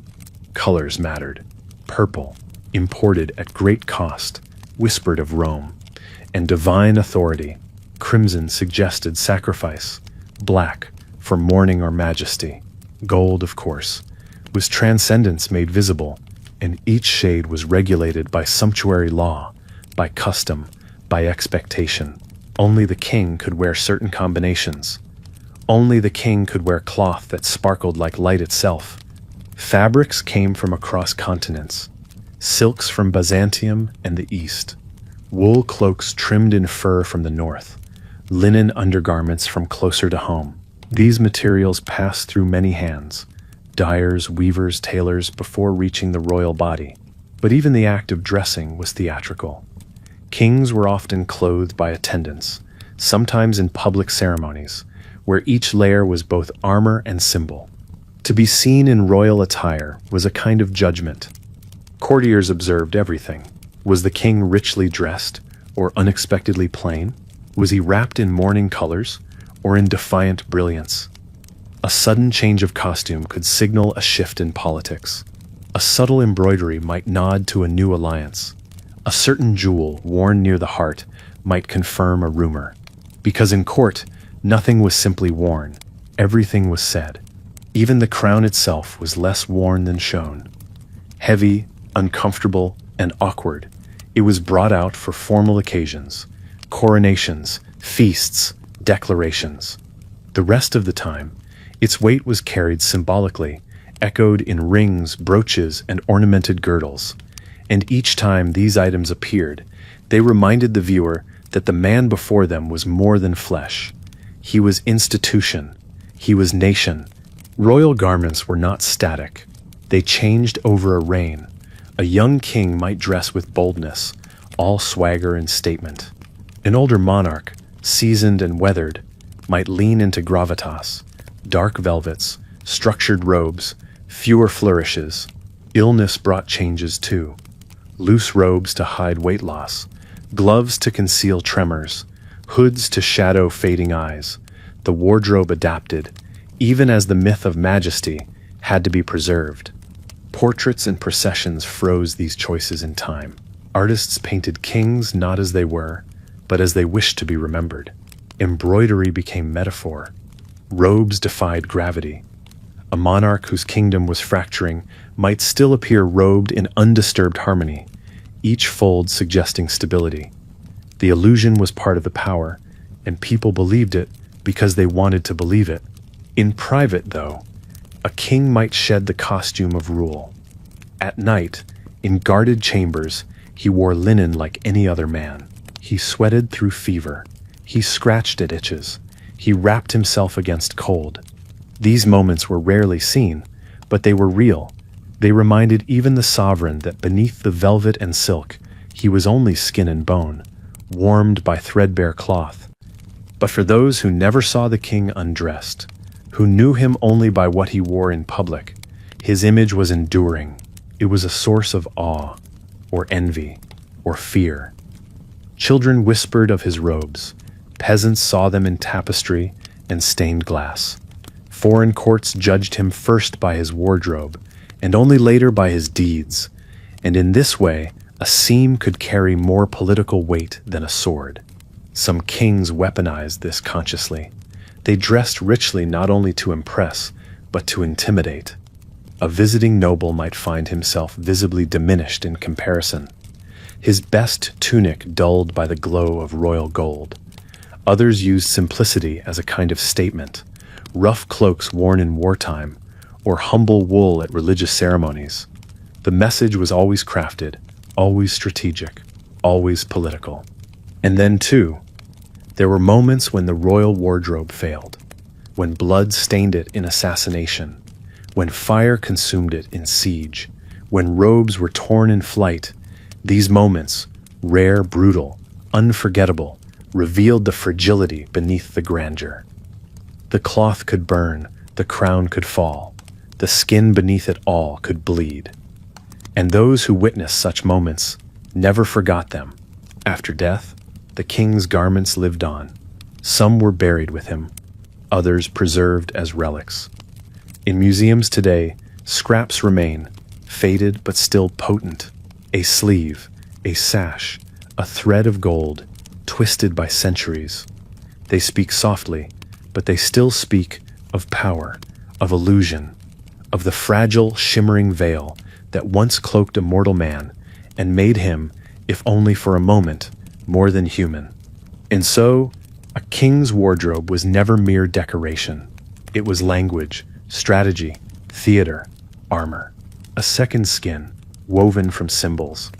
Colors mattered. Purple, imported at great cost, whispered of Rome, and divine authority. Crimson suggested sacrifice. Black, for mourning or majesty. Gold, of course, was transcendence made visible, and each shade was regulated by sumptuary law, by custom, by expectation. Only the king could wear certain combinations. Only the king could wear cloth that sparkled like light itself. Fabrics came from across continents, silks from Byzantium and the East, wool cloaks trimmed in fur from the north, linen undergarments from closer to home. These materials passed through many hands, dyers, weavers, tailors, before reaching the royal body. But even the act of dressing was theatrical. Kings were often clothed by attendants, sometimes in public ceremonies, where each layer was both armor and symbol. To be seen in royal attire was a kind of judgment. Courtiers observed everything. Was the king richly dressed, or unexpectedly plain? Was he wrapped in mourning colors, or in defiant brilliance? A sudden change of costume could signal a shift in politics. A subtle embroidery might nod to a new alliance. A certain jewel worn near the heart might confirm a rumor. Because in court, nothing was simply worn, everything was said. Even the crown itself was less worn than shown. Heavy, uncomfortable, and awkward, it was brought out for formal occasions, coronations, feasts, declarations. The rest of the time, its weight was carried symbolically, echoed in rings, brooches, and ornamented girdles. And each time these items appeared, they reminded the viewer that the man before them was more than flesh. He was institution. He was nation. Royal garments were not static. They changed over a reign. A young king might dress with boldness, all swagger and statement. An older monarch, seasoned and weathered, might lean into gravitas, dark velvets, structured robes, fewer flourishes. Illness brought changes too. Loose robes to hide weight loss, gloves to conceal tremors, hoods to shadow fading eyes. The wardrobe adapted, even as the myth of majesty had to be preserved. Portraits and processions froze these choices in time. Artists painted kings not as they were, but as they wished to be remembered. Embroidery became metaphor. Robes defied gravity. A monarch whose kingdom was fracturing might still appear robed in undisturbed harmony, each fold suggesting stability. The illusion was part of the power, and people believed it because they wanted to believe it. In private, though, a king might shed the costume of rule. At night, in guarded chambers, he wore linen like any other man. He sweated through fever. He scratched at itches. He wrapped himself against cold. These moments were rarely seen, but they were real. They reminded even the sovereign that beneath the velvet and silk, he was only skin and bone, warmed by threadbare cloth. But for those who never saw the king undressed, who knew him only by what he wore in public, his image was enduring. It was a source of awe, or envy, or fear. Children whispered of his robes. Peasants saw them in tapestry and stained glass. Foreign courts judged him first by his wardrobe, and only later by his deeds. And in this way, a seam could carry more political weight than a sword. Some kings weaponized this consciously. They dressed richly not only to impress, but to intimidate. A visiting noble might find himself visibly diminished in comparison, his best tunic dulled by the glow of royal gold. Others used simplicity as a kind of statement, rough cloaks worn in wartime, or humble wool at religious ceremonies. The message was always crafted, always strategic, always political. And then, too, there were moments when the royal wardrobe failed, when blood stained it in assassination, when fire consumed it in siege, when robes were torn in flight. These moments, rare, brutal, unforgettable, revealed the fragility beneath the grandeur. The cloth could burn, the crown could fall, the skin beneath it all could bleed. And those who witnessed such moments never forgot them. After death, the king's garments lived on. Some were buried with him, others preserved as relics. In museums today, scraps remain, faded but still potent. A sleeve, a sash, a thread of gold, twisted by centuries. They speak softly, but they still speak of power, of illusion, of the fragile, shimmering veil that once cloaked a mortal man and made him, if only for a moment, more than human. And so, a king's wardrobe was never mere decoration. It was language, strategy, theater, armor, a second skin, woven from symbols.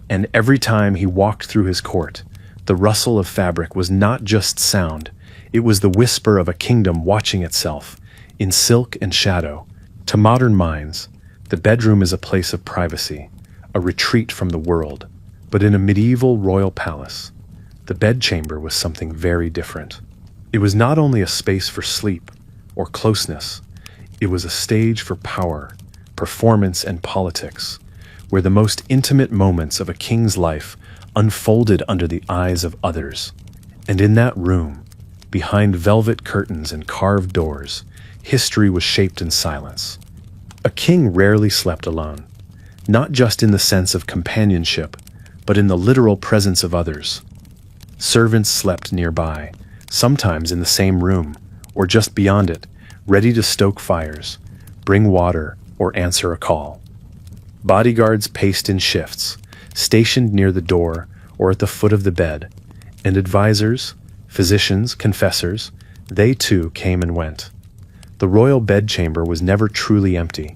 And every time he walked through his court, the rustle of fabric was not just sound, it was the whisper of a kingdom watching itself, in silk and shadow. To modern minds, the bedroom is a place of privacy, a retreat from the world. But in a medieval royal palace, the bedchamber was something very different. It was not only a space for sleep or closeness, it was a stage for power, performance, and politics, where the most intimate moments of a king's life unfolded under the eyes of others. And in that room, behind velvet curtains and carved doors, history was shaped in silence. A king rarely slept alone, not just in the sense of companionship, but in the literal presence of others. Servants slept nearby, sometimes in the same room, or just beyond it, ready to stoke fires, bring water, or answer a call. Bodyguards paced in shifts, stationed near the door or at the foot of the bed, and advisors, physicians, confessors, they too came and went. The royal bedchamber was never truly empty.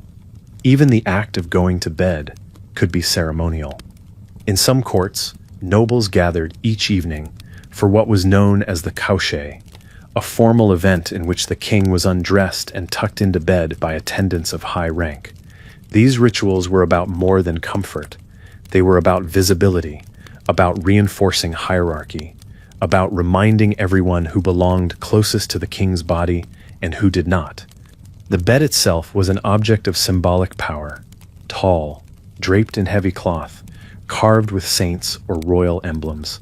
Even the act of going to bed could be ceremonial. In some courts, nobles gathered each evening for what was known as the coucher, a formal event in which the king was undressed and tucked into bed by attendants of high rank. These rituals were about more than comfort. They were about visibility, about reinforcing hierarchy, about reminding everyone who belonged closest to the king's body and who did not. The bed itself was an object of symbolic power, tall, draped in heavy cloth, carved with saints or royal emblems.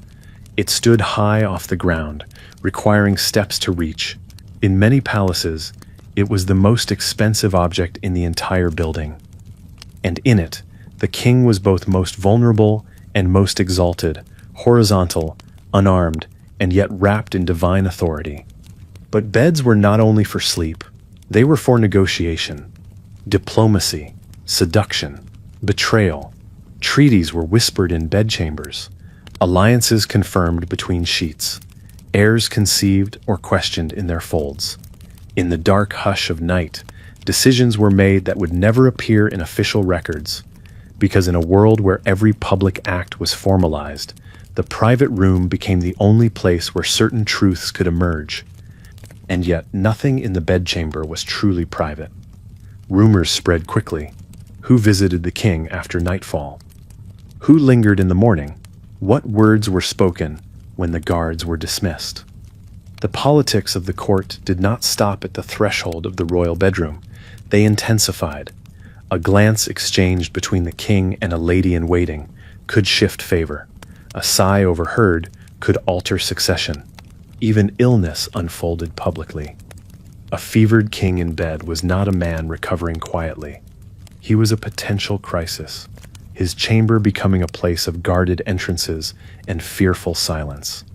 It stood high off the ground, requiring steps to reach. In many palaces, it was the most expensive object in the entire building. And in it, the king was both most vulnerable and most exalted, horizontal, unarmed, and yet wrapped in divine authority. But beds were not only for sleep, they were for negotiation, diplomacy, seduction, betrayal. Treaties were whispered in bedchambers, alliances confirmed between sheets, heirs conceived or questioned in their folds. In the dark hush of night, decisions were made that would never appear in official records, because in a world where every public act was formalized, the private room became the only place where certain truths could emerge. And yet nothing in the bedchamber was truly private. Rumors spread quickly. Who visited the king after nightfall? Who lingered in the morning? What words were spoken when the guards were dismissed? The politics of the court did not stop at the threshold of the royal bedroom. They intensified. A glance exchanged between the king and a lady-in-waiting could shift favor. A sigh overheard could alter succession. Even illness unfolded publicly. A fevered king in bed was not a man recovering quietly. He was a potential crisis, his chamber becoming a place of guarded entrances and fearful silence.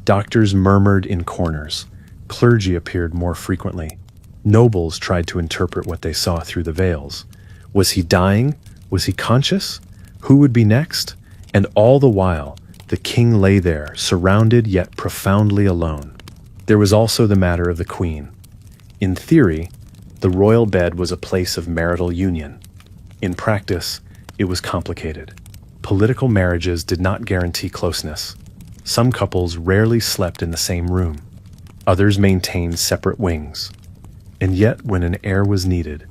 Doctors murmured in corners, Clergy appeared more frequently. Nobles tried to interpret what they saw through the veils. Was he dying? Was he conscious? Who would be next? And all the while, the king lay there, surrounded yet profoundly alone. There was also the matter of the queen. In theory, the royal bed was a place of marital union. In practice, it was complicated. Political marriages did not guarantee closeness. Some couples rarely slept in the same room. Others maintained separate wings. And yet, when an heir was needed,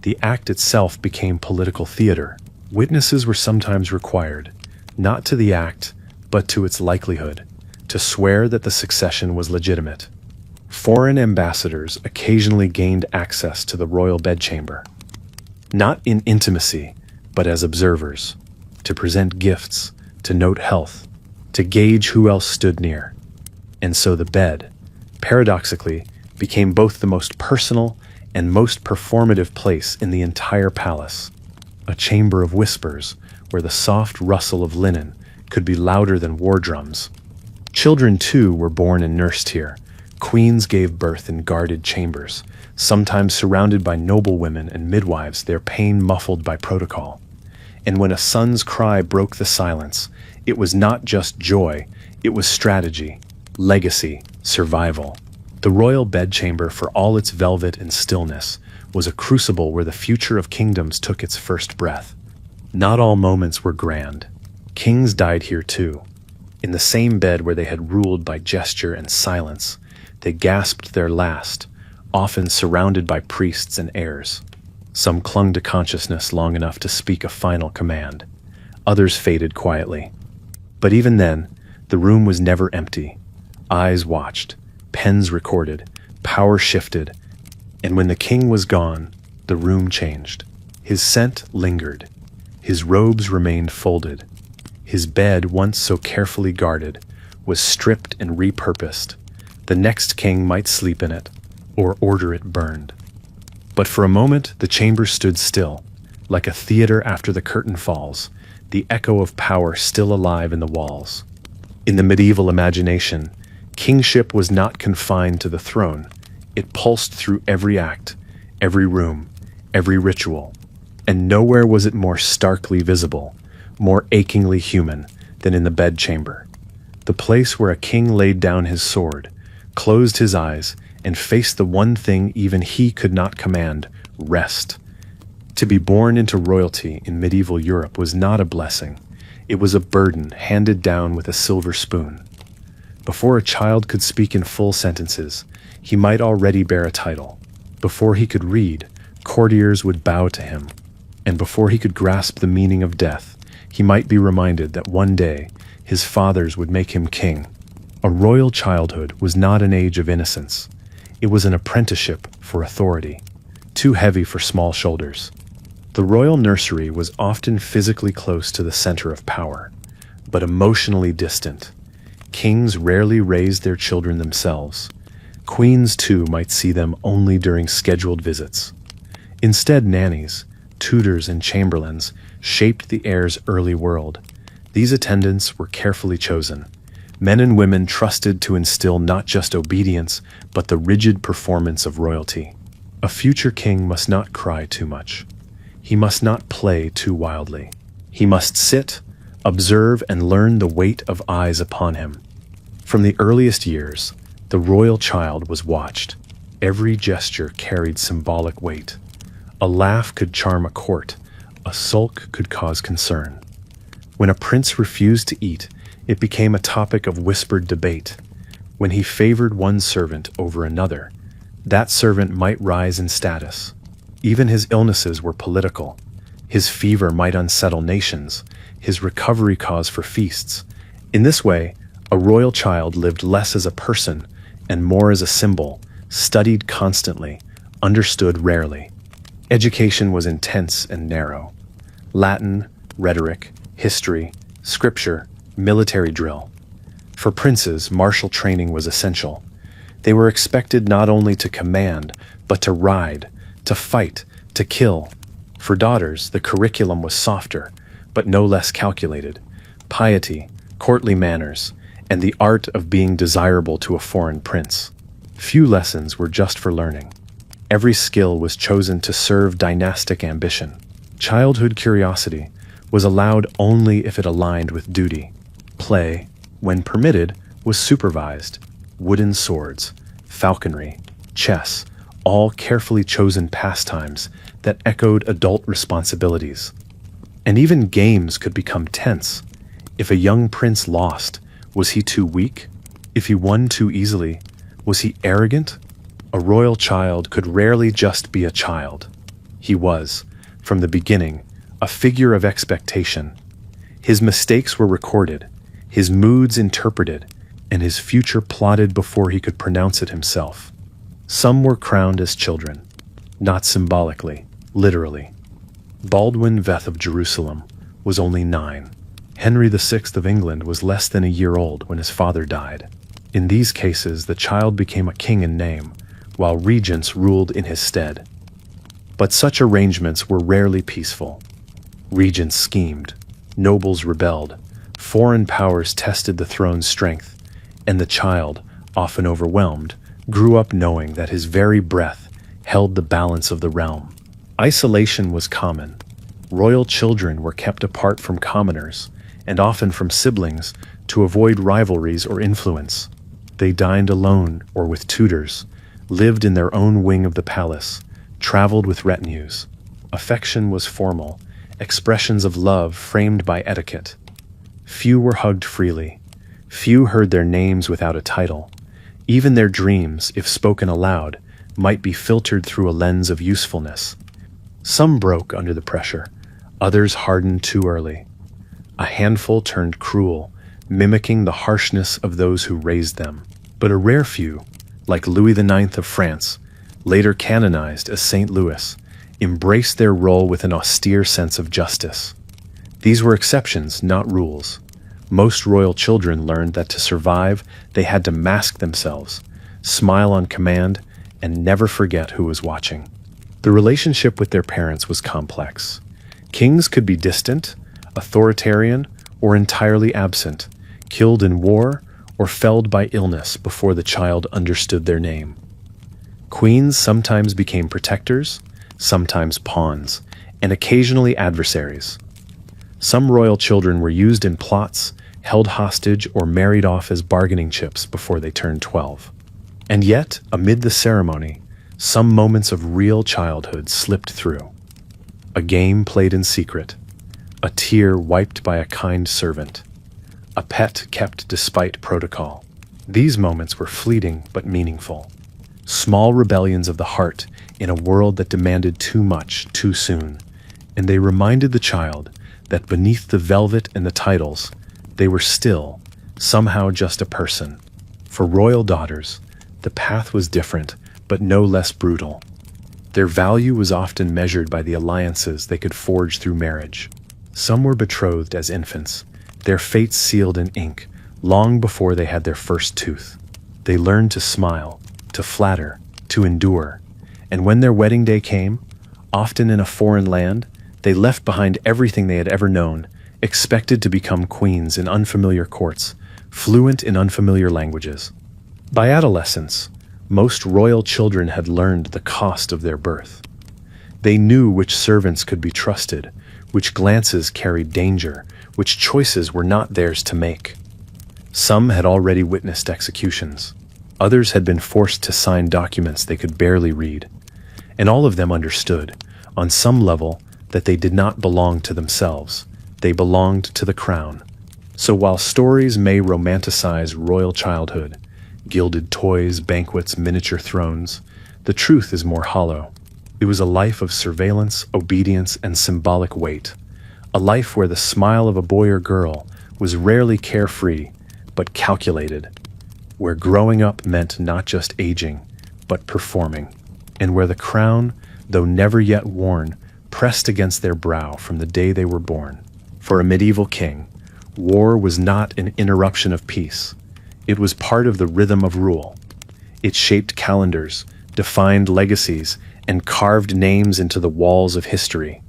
the act itself became political theater. Witnesses were sometimes required, not to the act, but to its likelihood, to swear that the succession was legitimate. Foreign ambassadors occasionally gained access to the royal bedchamber, not in intimacy, but as observers, to present gifts, to note health, to gauge who else stood near. And so the bed, paradoxically, became both the most personal and most performative place in the entire palace, a chamber of whispers where the soft rustle of linen could be louder than war drums. Children, too, were born and nursed here. Queens gave birth in guarded chambers, sometimes surrounded by noblewomen and midwives, their pain muffled by protocol. And when a son's cry broke the silence, it was not just joy, it was strategy, legacy, survival. The royal bedchamber, for all its velvet and stillness, was a crucible where the future of kingdoms took its first breath. Not all moments were grand. Kings died here too. In the same bed where they had ruled by gesture and silence, they gasped their last, often surrounded by priests and heirs. Some clung to consciousness long enough to speak a final command. Others faded quietly. But even then, the room was never empty. Eyes watched, pens recorded, power shifted, and when the king was gone, the room changed. His scent lingered. His robes remained folded. His bed, once so carefully guarded, was stripped and repurposed. The next king might sleep in it, or order it burned. But for a moment, the chamber stood still, like a theater after the curtain falls, the echo of power still alive in the walls. In the medieval imagination, kingship was not confined to the throne. It pulsed through every act, every room, every ritual, and nowhere was it more starkly visible, more achingly human than in the bedchamber, the place where a king laid down his sword, closed his eyes, and faced the one thing even he could not command: rest. To be born into royalty in medieval Europe was not a blessing. It was a burden handed down with a silver spoon. Before a child could speak in full sentences, he might already bear a title. Before he could read, courtiers would bow to him. And before he could grasp the meaning of death, he might be reminded that one day his fathers would make him king. A royal childhood was not an age of innocence. It was an apprenticeship for authority, too heavy for small shoulders. The royal nursery was often physically close to the center of power, but emotionally distant. Kings rarely raised their children themselves. Queens, too, might see them only during scheduled visits. Instead, nannies, tutors, and chamberlains shaped the heir's early world. These attendants were carefully chosen. Men and women trusted to instill not just obedience, but the rigid performance of royalty. A future king must not cry too much. He must not play too wildly. He must sit, observe, and learn the weight of eyes upon him. From the earliest years, the royal child was watched. Every gesture carried symbolic weight. A laugh could charm a court. A sulk could cause concern. When a prince refused to eat, it became a topic of whispered debate. When he favored one servant over another, that servant might rise in status. Even his illnesses were political. His fever might unsettle nations, his recovery cause for feasts. In this way, a royal child lived less as a person and more as a symbol, studied constantly, understood rarely. Education was intense and narrow. Latin, rhetoric, history, scripture, military drill. For princes, martial training was essential. They were expected not only to command, but to ride, to fight, to kill. For daughters, the curriculum was softer, but no less calculated. Piety, courtly manners, and the art of being desirable to a foreign prince. Few lessons were just for learning. Every skill was chosen to serve dynastic ambition. Childhood curiosity was allowed only if it aligned with duty. Play, when permitted, was supervised. Wooden swords, falconry, chess, all carefully chosen pastimes that echoed adult responsibilities. And even games could become tense. If a young prince lost, was he too weak? If he won too easily, was he arrogant? A royal child could rarely just be a child. He was, from the beginning, a figure of expectation. His mistakes were recorded, his moods interpreted, and his future plotted before he could pronounce it himself. Some were crowned as children, not symbolically, literally. Baldwin Veth of Jerusalem was only 9. Henry VI of England was less than a year old when his father died. In these cases, the child became a king in name, while regents ruled in his stead. But such arrangements were rarely peaceful. Regents schemed, nobles rebelled, foreign powers tested the throne's strength, and the child, often overwhelmed, grew up knowing that his very breath held the balance of the realm. Isolation was common. Royal children were kept apart from commoners, and often from siblings, to avoid rivalries or influence. They dined alone or with tutors, lived in their own wing of the palace, traveled with retinues. Affection was formal, expressions of love framed by etiquette. Few were hugged freely. Few heard their names without a title. Even their dreams, if spoken aloud, might be filtered through a lens of usefulness. Some broke under the pressure, others hardened too early. A handful turned cruel, mimicking the harshness of those who raised them. But a rare few, like Louis IX of France, later canonized as Saint Louis, embraced their role with an austere sense of justice. These were exceptions, not rules. Most royal children learned that to survive, they had to mask themselves, smile on command, and never forget who was watching. The relationship with their parents was complex. Kings could be distant, authoritarian, or entirely absent, killed in war, or felled by illness before the child understood their name. Queens sometimes became protectors, sometimes pawns, and occasionally adversaries. Some royal children were used in plots, held hostage, or married off as bargaining chips before they turned 12. And yet, amid the ceremony, some moments of real childhood slipped through. A game played in secret, a tear wiped by a kind servant, a pet kept despite protocol. These moments were fleeting but meaningful. Small rebellions of the heart in a world that demanded too much too soon, and they reminded the child that beneath the velvet and the titles, they were still, somehow just a person. For royal daughters, the path was different, but no less brutal. Their value was often measured by the alliances they could forge through marriage. Some were betrothed as infants, their fates sealed in ink, long before they had their first tooth. They learned to smile, to flatter, to endure, and when their wedding day came, often in a foreign land, they left behind everything they had ever known, expected to become queens in unfamiliar courts, fluent in unfamiliar languages. By adolescence, most royal children had learned the cost of their birth. They knew which servants could be trusted, which glances carried danger, which choices were not theirs to make. Some had already witnessed executions. Others had been forced to sign documents they could barely read. And all of them understood, on some level, that they did not belong to themselves. They belonged to the crown. So while stories may romanticize royal childhood, gilded toys, banquets, miniature thrones, the truth is more hollow. It was a life of surveillance, obedience, and symbolic weight. A life where the smile of a boy or girl was rarely carefree, but calculated. Where growing up meant not just aging, but performing. And where the crown, though never yet worn, pressed against their brow from the day they were born. For a medieval king, war was not an interruption of peace. It was part of the rhythm of rule. It shaped calendars, defined legacies, and carved names into the walls of history.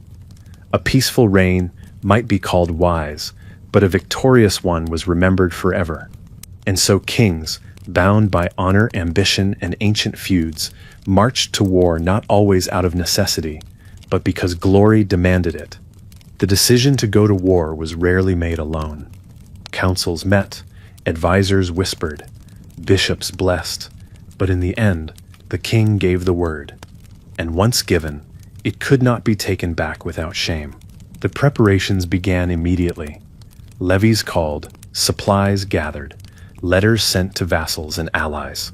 A peaceful reign might be called wise, but a victorious one was remembered forever. And so kings, bound by honor, ambition, and ancient feuds, marched to war not always out of necessity, but because glory demanded it. The decision to go to war was rarely made alone. Councils met, advisors whispered, bishops blessed, but in the end, the king gave the word. And once given, it could not be taken back without shame. The preparations began immediately. Levies called, supplies gathered, letters sent to vassals and allies.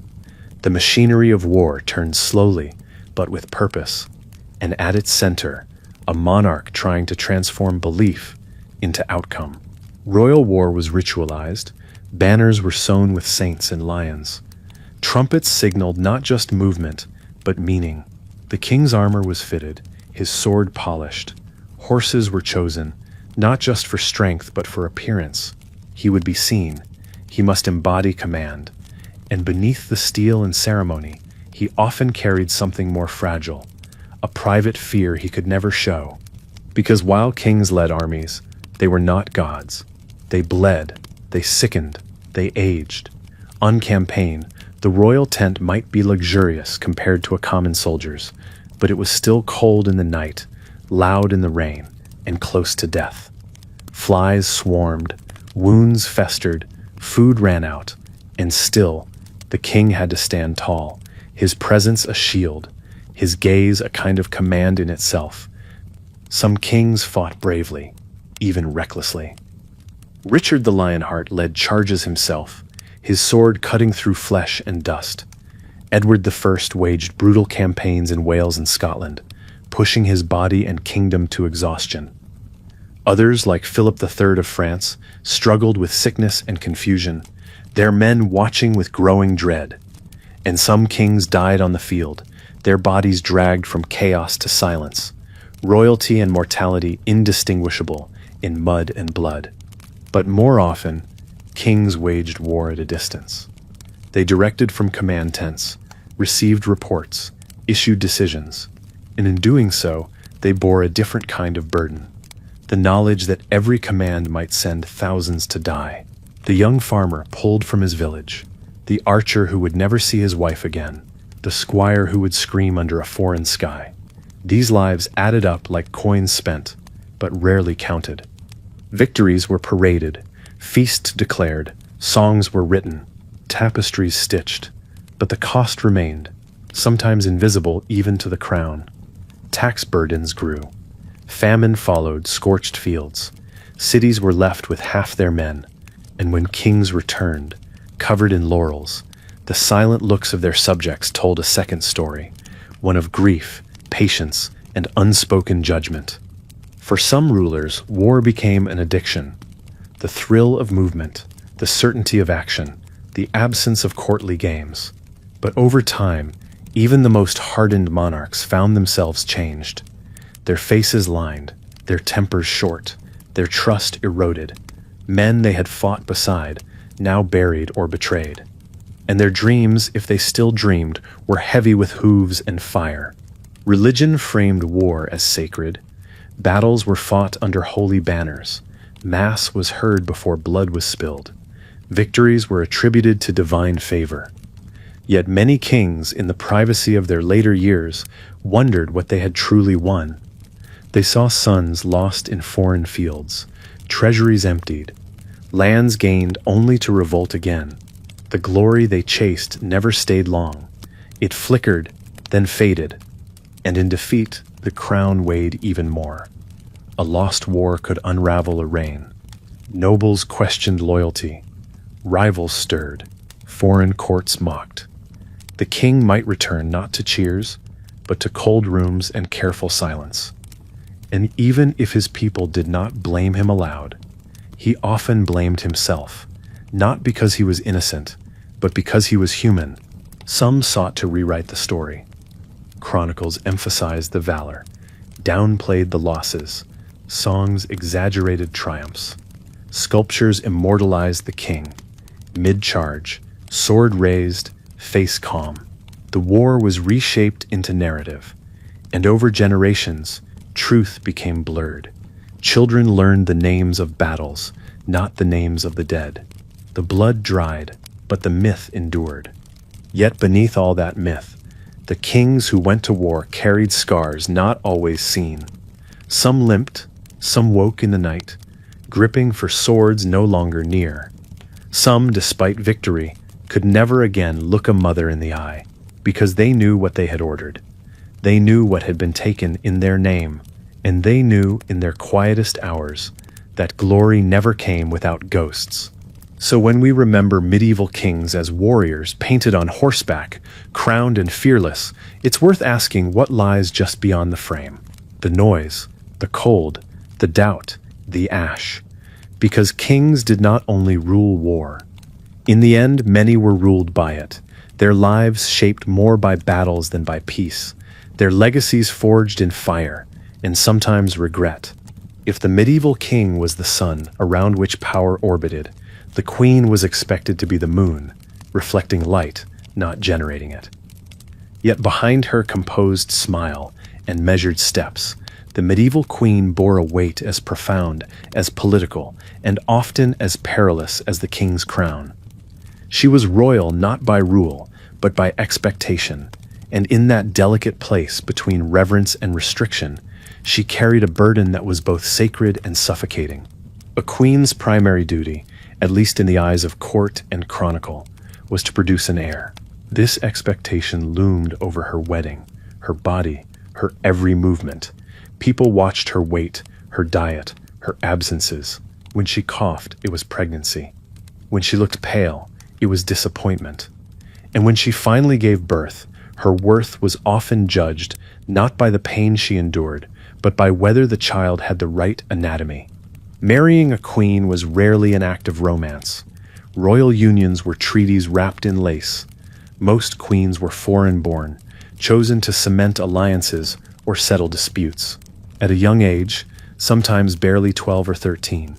The machinery of war turned slowly, but with purpose, and at its center, a monarch trying to transform belief into outcome. Royal war was ritualized, banners were sewn with saints and lions. Trumpets signaled not just movement, but meaning. The king's armor was fitted, his sword polished. Horses were chosen, not just for strength, but for appearance. He would be seen. He must embody command. And beneath the steel and ceremony, he often carried something more fragile, a private fear he could never show. Because while kings led armies, they were not gods. They bled, they sickened, they aged. On campaign, the royal tent might be luxurious compared to a common soldier's, but it was still cold in the night, loud in the rain, and close to death. Flies swarmed, wounds festered, food ran out, and still, the king had to stand tall, his presence a shield, his gaze a kind of command in itself. Some kings fought bravely, even recklessly. Richard the Lionheart led charges himself, his sword cutting through flesh and dust. Edward I waged brutal campaigns in Wales and Scotland, pushing his body and kingdom to exhaustion. Others, like Philip III of France, struggled with sickness and confusion, their men watching with growing dread. And some kings died on the field, their bodies dragged from chaos to silence, royalty and mortality indistinguishable in mud and blood. But more often, kings waged war at a distance. They directed from command tents, received reports, issued decisions, and in doing so, they bore a different kind of burden. The knowledge that every command might send thousands to die. The young farmer pulled from his village, the archer who would never see his wife again, the squire who would scream under a foreign sky. These lives added up like coins spent, but rarely counted. Victories were paraded, feasts declared, songs were written, tapestries stitched, but the cost remained, sometimes invisible even to the crown. Tax burdens grew. Famine followed scorched fields. Cities were left with half their men, and when kings returned, covered in laurels, the silent looks of their subjects told a second story, one of grief, patience, and unspoken judgment. For some rulers, war became an addiction. The thrill of movement, the certainty of action, the absence of courtly games. But over time, even the most hardened monarchs found themselves changed. Their faces lined, their tempers short, their trust eroded. Men they had fought beside, now buried or betrayed. And their dreams, if they still dreamed, were heavy with hooves and fire. Religion framed war as sacred. Battles were fought under holy banners. Mass was heard before blood was spilled. Victories were attributed to divine favor. Yet many kings, in the privacy of their later years, wondered what they had truly won. They saw sons lost in foreign fields, treasuries emptied, lands gained only to revolt again. The glory they chased never stayed long. It flickered, then faded, and in defeat, the crown weighed even more. A lost war could unravel a reign. Nobles questioned loyalty. Rivals stirred. Foreign courts mocked. The king might return not to cheers, but to cold rooms and careful silence. And even if his people did not blame him aloud, he often blamed himself, not because he was innocent, but because he was human. Some sought to rewrite the story. Chronicles emphasized the valor, downplayed the losses, songs exaggerated triumphs. Sculptures immortalized the king, mid-charge, sword raised, face calm. The war was reshaped into narrative, and over generations, truth became blurred. Children learned the names of battles, not the names of the dead. The blood dried, but the myth endured. Yet beneath all that myth, the kings who went to war carried scars not always seen. Some limped, some woke in the night, gripping for swords no longer near. Some, despite victory, could never again look a mother in the eye, because they knew what they had ordered. They knew what had been taken in their name, and they knew in their quietest hours that glory never came without ghosts. So when we remember medieval kings as warriors painted on horseback, crowned and fearless, it's worth asking what lies just beyond the frame. The noise, the cold, the doubt, the ash. Because kings did not only rule war. In the end, many were ruled by it, their lives shaped more by battles than by peace, their legacies forged in fire, and sometimes regret. If the medieval king was the sun around which power orbited, the queen was expected to be the moon, reflecting light, not generating it. Yet behind her composed smile and measured steps, the medieval queen bore a weight as profound, as political, and often as perilous as the king's crown. She was royal not by rule, but by expectation, and in that delicate place between reverence and restriction, she carried a burden that was both sacred and suffocating. A queen's primary duty, at least in the eyes of court and chronicle, was to produce an heir. This expectation loomed over her wedding, her body, her every movement. People watched her weight, her diet, her absences. When she coughed, it was pregnancy. When she looked pale, it was disappointment. And when she finally gave birth, her worth was often judged not by the pain she endured, but by whether the child had the right anatomy. Marrying a queen was rarely an act of romance. Royal unions were treaties wrapped in lace. Most queens were foreign-born, chosen to cement alliances or settle disputes. At a young age, sometimes barely 12 or 13,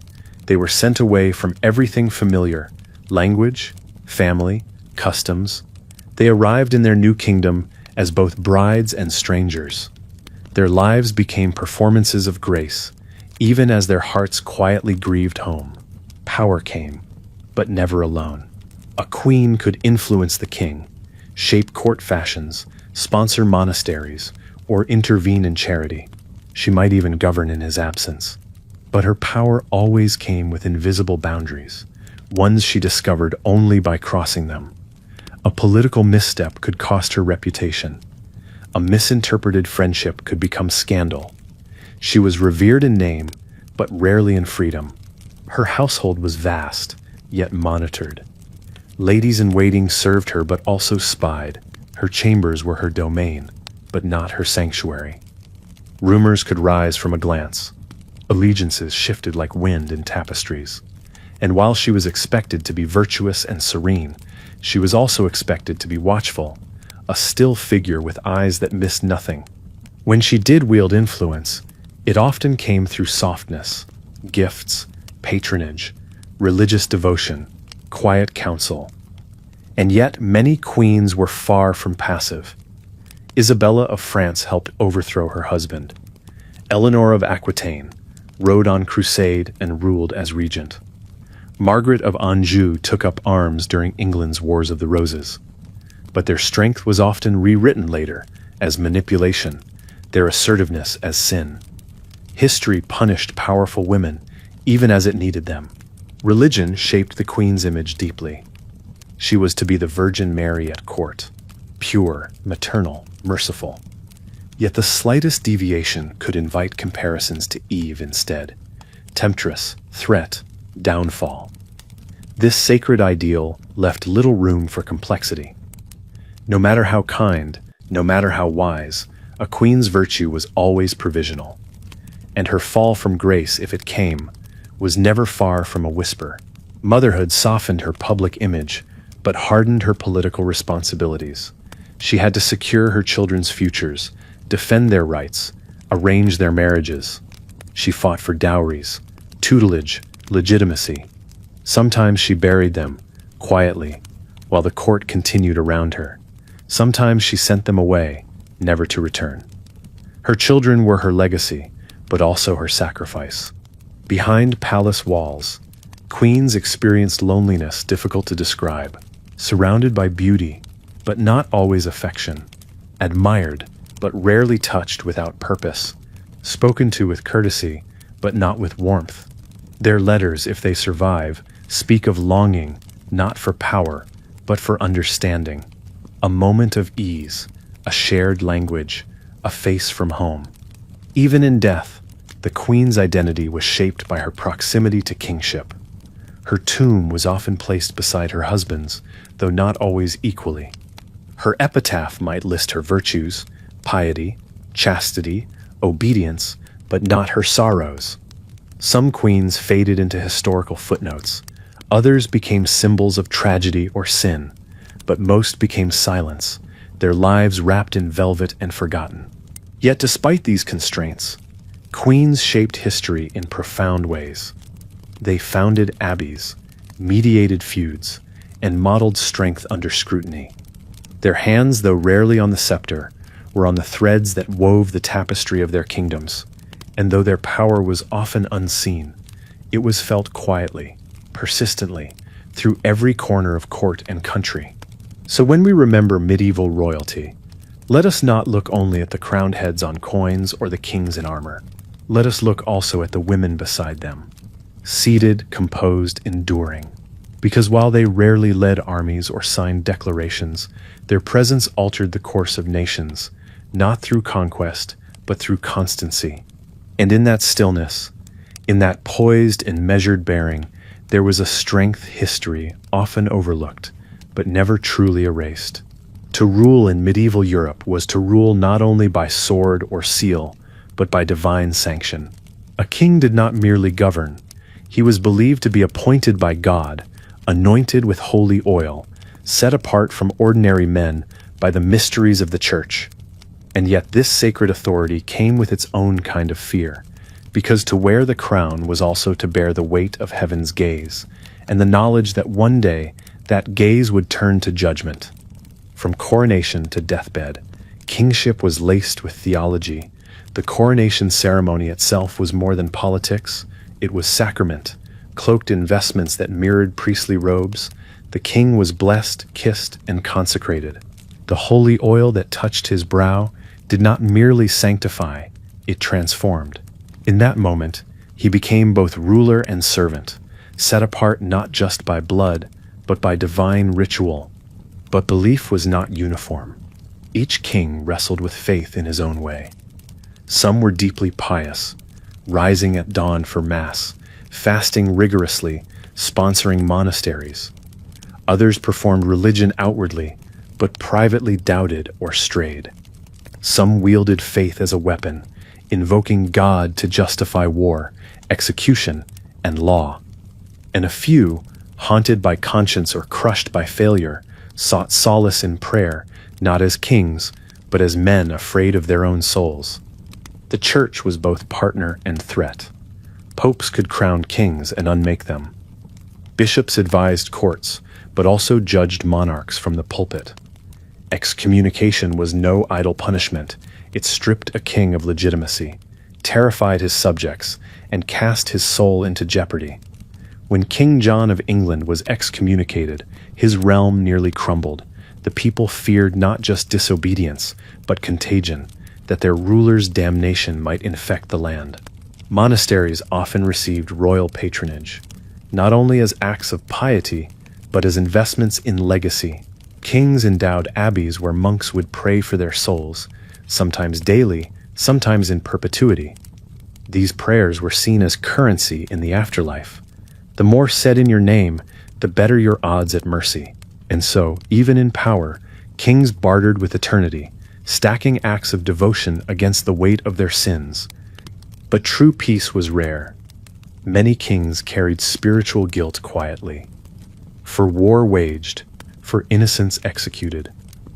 they were sent away from everything familiar: language, family, customs. They arrived in their new kingdom as both brides and strangers. Their lives became performances of grace, even as their hearts quietly grieved home. Power came, but never alone. A queen could influence the king, shape court fashions, sponsor monasteries, or intervene in charity. She might even govern in his absence. But her power always came with invisible boundaries, ones she discovered only by crossing them. A political misstep could cost her reputation. A misinterpreted friendship could become scandal. She was revered in name, but rarely in freedom. Her household was vast, yet monitored. Ladies-in-waiting served her but also spied. Her chambers were her domain, but not her sanctuary. Rumors could rise from a glance. Allegiances shifted like wind in tapestries. And while she was expected to be virtuous and serene, she was also expected to be watchful, a still figure with eyes that missed nothing. When she did wield influence, it often came through softness, gifts, patronage, religious devotion, quiet counsel. And yet many queens were far from passive. Isabella of France helped overthrow her husband. Eleanor of Aquitaine rode on crusade and ruled as regent. Margaret of Anjou took up arms during England's Wars of the Roses. But their strength was often rewritten later as manipulation, their assertiveness as sin. History punished powerful women, even as it needed them. Religion shaped the queen's image deeply. She was to be the Virgin Mary at court, pure, maternal, merciful. Yet the slightest deviation could invite comparisons to Eve instead. Temptress, threat, downfall. This sacred ideal left little room for complexity. No matter how kind, no matter how wise, a queen's virtue was always provisional. And her fall from grace, if it came, was never far from a whisper. Motherhood softened her public image, but hardened her political responsibilities. She had to secure her children's futures, defend their rights, arrange their marriages. She fought for dowries, tutelage, legitimacy. Sometimes she buried them, quietly, while the court continued around her. Sometimes she sent them away, never to return. Her children were her legacy, but also her sacrifice. Behind palace walls, queens experienced loneliness difficult to describe. surrounded by beauty, but not always affection, admired, but rarely touched without purpose, spoken to with courtesy, but not with warmth. Their letters, if they survive, speak of longing, not for power, but for understanding, a moment of ease, a shared language, a face from home. Even in death, the queen's identity was shaped by her proximity to kingship. Her tomb was often placed beside her husband's, though not always equally. Her epitaph might list her virtues, piety, chastity, obedience, but not her sorrows. Some queens faded into historical footnotes, others became symbols of tragedy or sin, but most became silence, their lives wrapped in velvet and forgotten. Yet despite these constraints, queens shaped history in profound ways. They founded abbeys, mediated feuds, and modeled strength under scrutiny. Their hands, though rarely on the scepter, were on the threads that wove the tapestry of their kingdoms, and though their power was often unseen, it was felt quietly, persistently, through every corner of court and country. So when we remember medieval royalty, let us not look only at the crowned heads on coins or the kings in armor. Let us look also at the women beside them, seated, composed, enduring. Because while they rarely led armies or signed declarations, their presence altered the course of nations, not through conquest, but through constancy. And in that stillness, in that poised and measured bearing, there was a strength history often overlooked, but never truly erased. To rule in medieval Europe was to rule not only by sword or seal, but by divine sanction. A king did not merely govern. He was believed to be appointed by God, anointed with holy oil, set apart from ordinary men by the mysteries of the church. And yet this sacred authority came with its own kind of fear, because to wear the crown was also to bear the weight of heaven's gaze, and the knowledge that one day that gaze would turn to judgment. From coronation to deathbed, kingship was laced with theology. The coronation ceremony itself was more than politics, it was sacrament, cloaked in vestments that mirrored priestly robes. The king was blessed, kissed, and consecrated. The holy oil that touched his brow did not merely sanctify, it transformed. In that moment, he became both ruler and servant, set apart not just by blood, but by divine ritual. But belief was not uniform. Each king wrestled with faith in his own way. Some were deeply pious, rising at dawn for mass, fasting rigorously, sponsoring monasteries. Others performed religion outwardly, but privately doubted or strayed. Some wielded faith as a weapon, invoking God to justify war, execution, and law. And a few, haunted by conscience or crushed by failure, sought solace in prayer, not as kings, but as men afraid of their own souls. The church was both partner and threat. Popes could crown kings and unmake them. Bishops advised courts, but also judged monarchs from the pulpit. Excommunication was no idle punishment. It stripped a king of legitimacy, terrified his subjects, and cast his soul into jeopardy. When King John of England was excommunicated, his realm nearly crumbled. The people feared not just disobedience, but contagion, that their ruler's damnation might infect the land. Monasteries often received royal patronage, not only as acts of piety, but as investments in legacy. Kings endowed abbeys where monks would pray for their souls, sometimes daily, sometimes in perpetuity. These prayers were seen as currency in the afterlife. The more said in your name, the better your odds at mercy. And so, even in power, kings bartered with eternity, stacking acts of devotion against the weight of their sins. But true peace was rare. Many kings carried spiritual guilt quietly. For war waged, for innocence executed,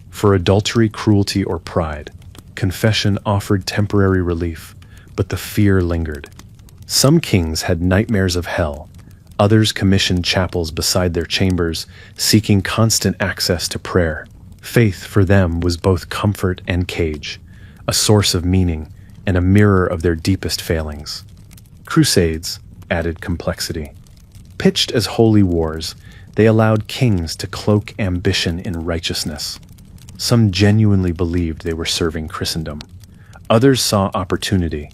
for adultery, cruelty, or pride, confession offered temporary relief, but the fear lingered. Some kings had nightmares of hell. Others commissioned chapels beside their chambers, seeking constant access to prayer. Faith for them was both comfort and cage, a source of meaning and a mirror of their deepest failings. Crusades added complexity. Pitched as holy wars, They allowed kings to cloak ambition in righteousness. Some genuinely believed they were serving Christendom. Others saw opportunity.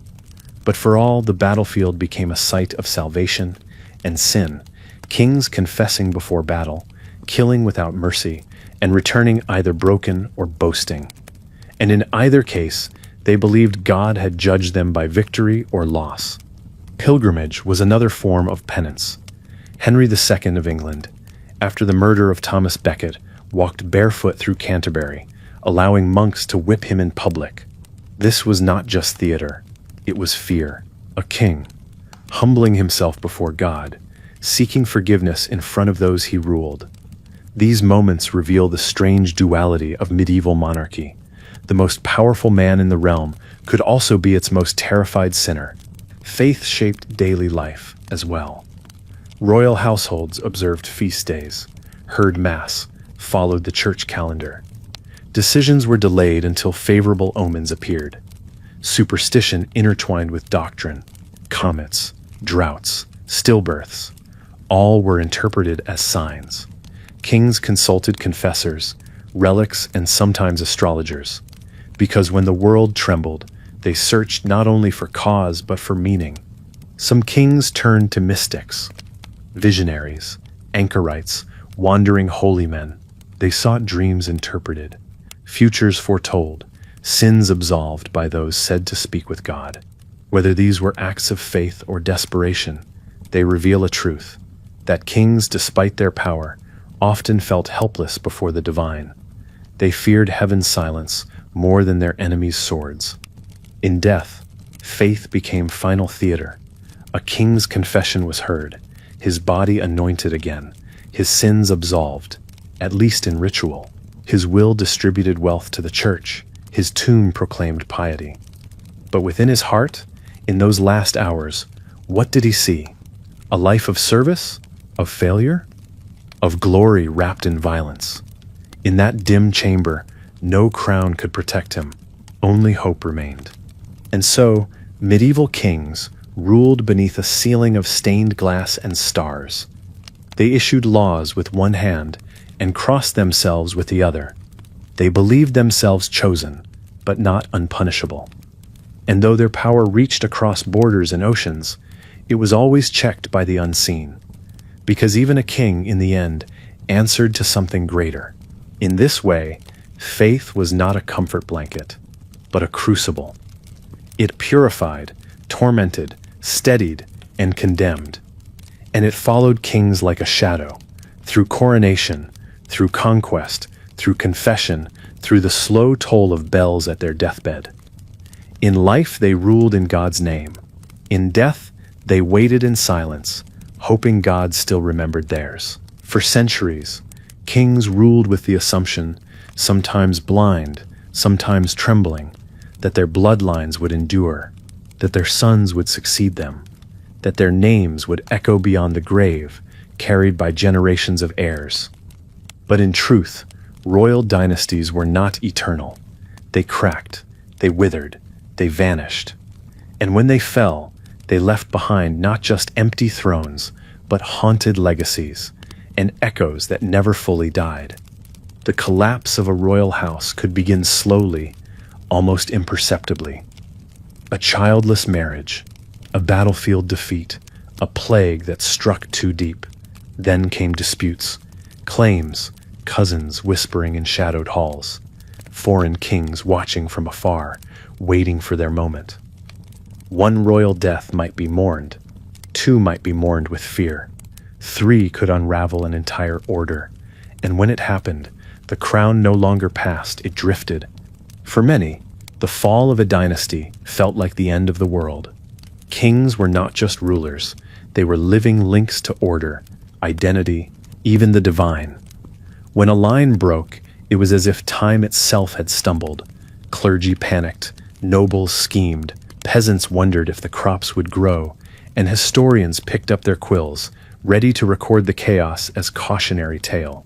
But for all, the battlefield became a site of salvation and sin, kings confessing before battle, killing without mercy, and returning either broken or boasting. And in either case, they believed God had judged them by victory or loss. Pilgrimage was another form of penance. Henry II of England, after the murder of Thomas Becket, walked barefoot through Canterbury, allowing monks to whip him in public. This was not just theater, it was fear. A king, humbling himself before God, seeking forgiveness in front of those he ruled. These moments reveal the strange duality of medieval monarchy. The most powerful man in the realm could also be its most terrified sinner. Faith shaped daily life as well. Royal households observed feast days, heard mass, followed the church calendar. Decisions were delayed until favorable omens appeared. Superstition intertwined with doctrine. Comets, droughts, stillbirths, all were interpreted as signs. Kings consulted confessors, relics, and sometimes astrologers, because when the world trembled, they searched not only for cause but for meaning. Some kings turned to mystics, visionaries, anchorites, wandering holy men. They sought dreams interpreted, futures foretold, sins absolved by those said to speak with God. Whether these were acts of faith or desperation, they reveal a truth, that kings, despite their power, often felt helpless before the divine. They feared heaven's silence more than their enemies' swords. In death, faith became final theater. A king's confession was heard, his body anointed again, his sins absolved, at least in ritual. His will distributed wealth to the church, his tomb proclaimed piety. But within his heart, in those last hours, what did he see? A life of service? Of failure? Of glory wrapped in violence? In that dim chamber, no crown could protect him, only hope remained. And so, medieval kings ruled beneath a ceiling of stained glass and stars. They issued laws with one hand and crossed themselves with the other. They believed themselves chosen, but not unpunishable. And though their power reached across borders and oceans, it was always checked by the unseen. Because even a king, in the end, answered to something greater. In this way, faith was not a comfort blanket, but a crucible. It purified, tormented, steadied, and condemned. And it followed kings like a shadow, through coronation, through conquest, through confession, through the slow toll of bells at their deathbed. In life they ruled in God's name. In death they waited in silence, hoping God still remembered theirs. For centuries, kings ruled with the assumption, sometimes blind, sometimes trembling, that their bloodlines would endure, that their sons would succeed them, that their names would echo beyond the grave, carried by generations of heirs. But in truth, royal dynasties were not eternal. They cracked, they withered, they vanished. And when they fell, they left behind not just empty thrones, but haunted legacies, and echoes that never fully died. The collapse of a royal house could begin slowly, almost imperceptibly. A childless marriage, a battlefield defeat, a plague that struck too deep. Then came disputes, claims, cousins whispering in shadowed halls, foreign kings watching from afar, waiting for their moment. One royal death might be mourned, two might be mourned with fear, three could unravel an entire order, and when it happened, the crown no longer passed, it drifted. For many, the fall of a dynasty felt like the end of the world. Kings were not just rulers, they were living links to order, identity, even the divine. When a line broke, it was as if time itself had stumbled. Clergy panicked, nobles schemed, peasants wondered if the crops would grow, and historians picked up their quills, ready to record the chaos as cautionary tale.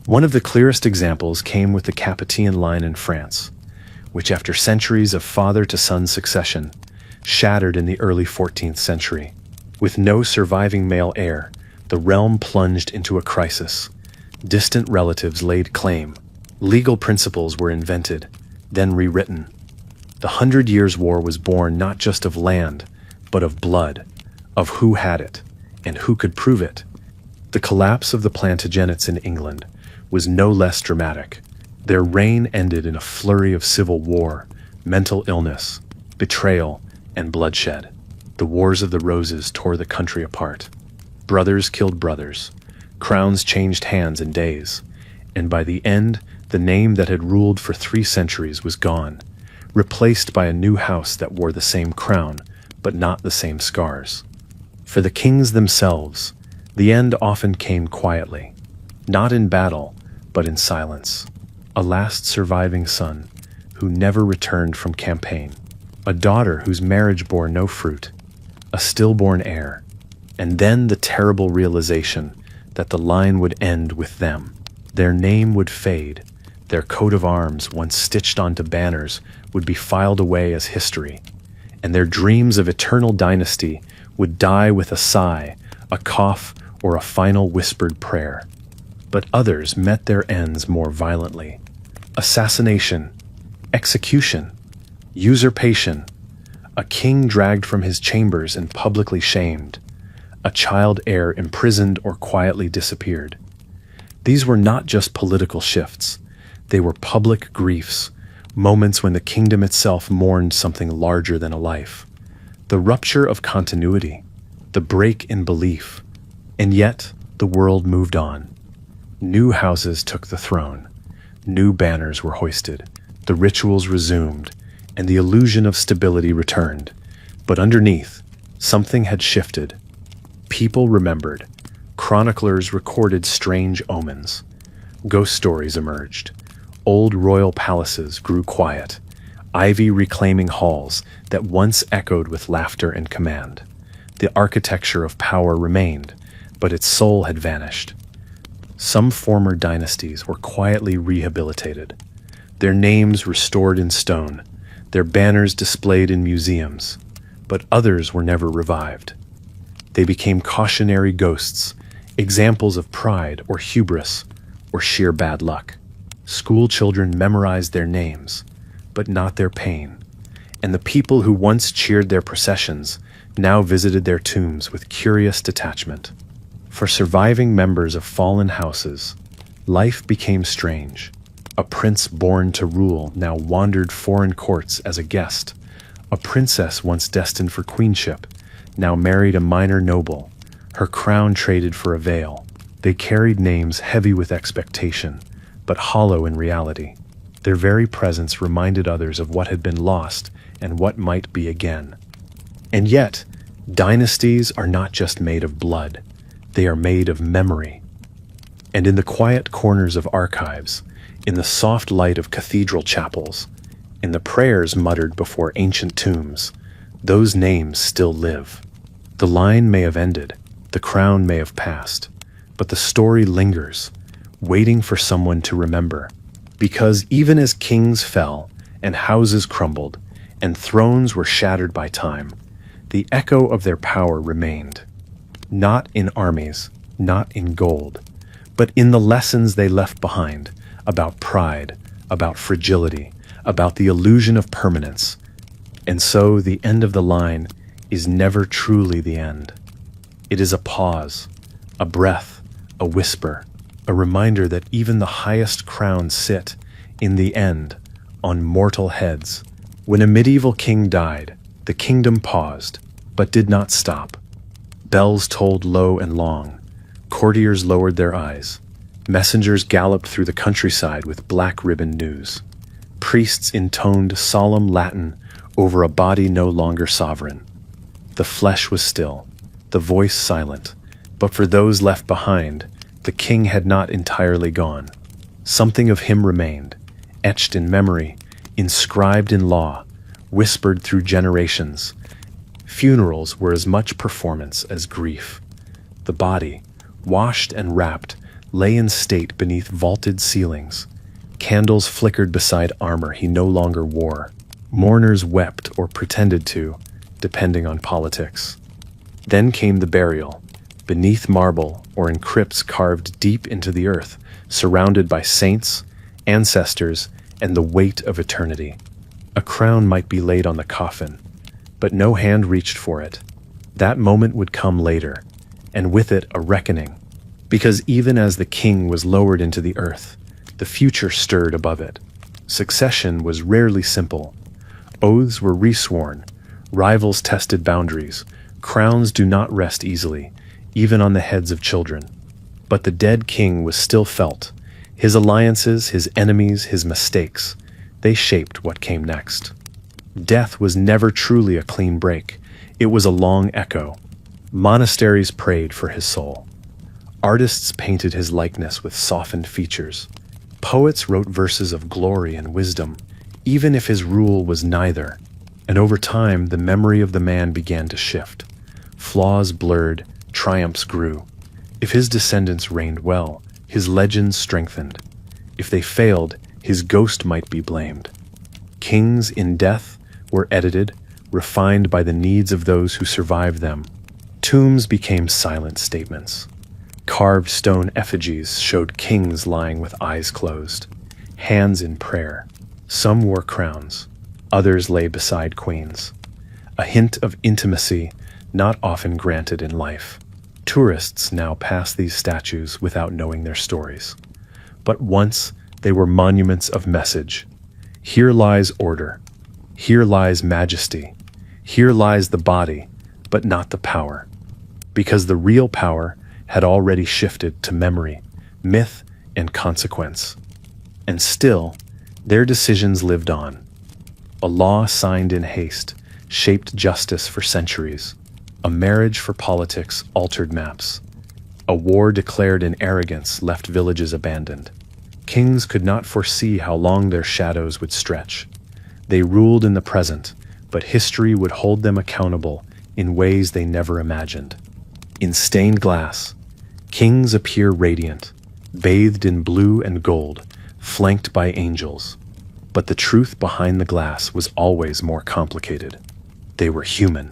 One of the clearest examples came with the Capetian line in France, which after centuries of father-to-son succession, shattered in the early 14th century. With no surviving male heir, The realm plunged into a crisis. Distant relatives laid claim. Legal principles were invented, then rewritten. The 100 Years' War was born not just of land, but of blood, of who had it, and who could prove it. The collapse of the Plantagenets in England was no less dramatic. Their reign ended in a flurry of civil war, mental illness, betrayal, and bloodshed. The Wars of the Roses tore the country apart. Brothers killed brothers. Crowns changed hands in days. And by the end, the name that had ruled for 3 centuries was gone, replaced by a new house that wore the same crown, but not the same scars. For the kings themselves, the end often came quietly, not in battle, but in silence. A last surviving son who never returned from campaign, a daughter whose marriage bore no fruit, a stillborn heir, and then the terrible realization that the line would end with them. Their name would fade, their coat of arms, once stitched onto banners, would be filed away as history, and their dreams of eternal dynasty would die with a sigh, a cough, or a final whispered prayer. But others met their ends more violently. Assassination, execution, usurpation, a king dragged from his chambers and publicly shamed, a child heir imprisoned or quietly disappeared. These were not just political shifts, they were public griefs, moments when the kingdom itself mourned something larger than a life. The rupture of continuity, the break in belief. And yet, the world moved on. New houses took the throne. New banners were hoisted. The rituals resumed, and the illusion of stability returned. But underneath, something had shifted. People remembered. Chroniclers recorded strange omens. Ghost stories emerged. Old royal palaces grew quiet, ivy reclaiming halls that once echoed with laughter and command. The architecture of power remained, but its soul had vanished. Some former dynasties were quietly rehabilitated, their names restored in stone, their banners displayed in museums, but others were never revived. They became cautionary ghosts, examples of pride or hubris or sheer bad luck. School children memorized their names, but not their pain, and the people who once cheered their processions now visited their tombs with curious detachment. For surviving members of fallen houses, life became strange. A prince born to rule now wandered foreign courts as a guest. A princess once destined for queenship now married a minor noble, her crown traded for a veil. They carried names heavy with expectation, but hollow in reality. Their very presence reminded others of what had been lost and what might be again. And yet, dynasties are not just made of blood, they are made of memory. And in the quiet corners of archives, in the soft light of cathedral chapels, in the prayers muttered before ancient tombs, those names still live. The line may have ended, the crown may have passed, but the story lingers, waiting for someone to remember. Because even as kings fell, and houses crumbled, and thrones were shattered by time, the echo of their power remained. Not in armies, not in gold, but in the lessons they left behind about pride, about fragility, about the illusion of permanence. And so the end of the line is never truly the end. It is a pause, a breath, a whisper, a reminder that even the highest crowns sit, in the end, on mortal heads. When a medieval king died, the kingdom paused, but did not stop. Bells tolled low and long. Courtiers lowered their eyes. Messengers galloped through the countryside with black ribbon news. Priests intoned solemn Latin over a body no longer sovereign. The flesh was still, the voice silent, but for those left behind, the king had not entirely gone. Something of him remained, etched in memory, inscribed in law, whispered through generations. Funerals were as much performance as grief. The body, washed and wrapped, lay in state beneath vaulted ceilings. Candles flickered beside armor he no longer wore. Mourners wept or pretended to, depending on politics. Then came the burial, beneath marble or in crypts carved deep into the earth, surrounded by saints, ancestors, and the weight of eternity. A crown might be laid on the coffin, but no hand reached for it. That moment would come later, and with it a reckoning, because even as the king was lowered into the earth, the future stirred above it. Succession was rarely simple. Oaths were resworn, rivals tested boundaries, crowns do not rest easily, even on the heads of children. But the dead king was still felt. His alliances, his enemies, his mistakes, they shaped what came next. Death was never truly a clean break. It was a long echo. Monasteries prayed for his soul. Artists painted his likeness with softened features. Poets wrote verses of glory and wisdom, even if his rule was neither. And over time, the memory of the man began to shift. Flaws blurred, triumphs grew. If his descendants reigned well, his legends strengthened. If they failed, his ghost might be blamed. Kings in death were edited, refined by the needs of those who survived them. Tombs became silent statements. Carved stone effigies showed kings lying with eyes closed, hands in prayer. Some wore crowns, others lay beside queens. A hint of intimacy not often granted in life. Tourists now pass these statues without knowing their stories. But once they were monuments of message. Here lies order. Here lies majesty. Here lies the body, but not the power. Because the real power had already shifted to memory, myth, and consequence. And still, their decisions lived on. A law signed in haste shaped justice for centuries. A marriage for politics altered maps. A war declared in arrogance left villages abandoned. Kings could not foresee how long their shadows would stretch. They ruled in the present, but history would hold them accountable in ways they never imagined. In stained glass, kings appear radiant, bathed in blue and gold, flanked by angels. But the truth behind the glass was always more complicated. They were human.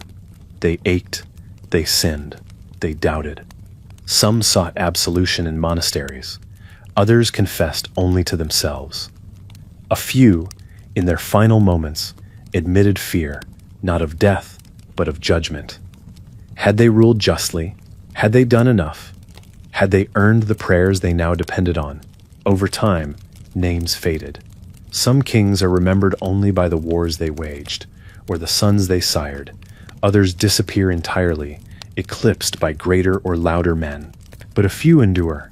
They ached, they sinned, they doubted. Some sought absolution in monasteries. Others confessed only to themselves. A few, in their final moments, admitted fear, not of death, but of judgment. Had they ruled justly? Had they done enough? Had they earned the prayers they now depended on? Over time, names faded. Some kings are remembered only by the wars they waged, or the sons they sired. Others disappear entirely, eclipsed by greater or louder men. But a few endure,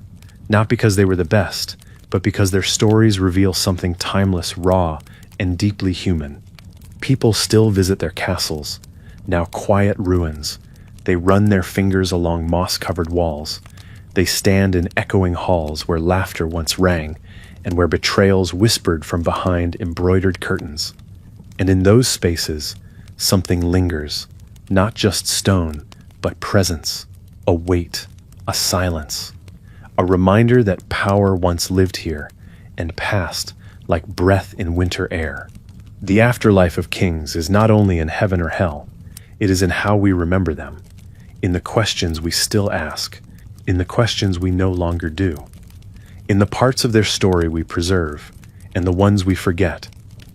not because they were the best, but because their stories reveal something timeless, raw, and deeply human. People still visit their castles, now quiet ruins. They run their fingers along moss-covered walls. They stand in echoing halls where laughter once rang, and where betrayals whispered from behind embroidered curtains. And in those spaces, something lingers, not just stone, but presence, a weight, a silence, a reminder that power once lived here and passed like breath in winter air. The afterlife of kings is not only in heaven or hell, it is in how we remember them, in the questions we still ask, in the questions we no longer do, in the parts of their story we preserve, and the ones we forget.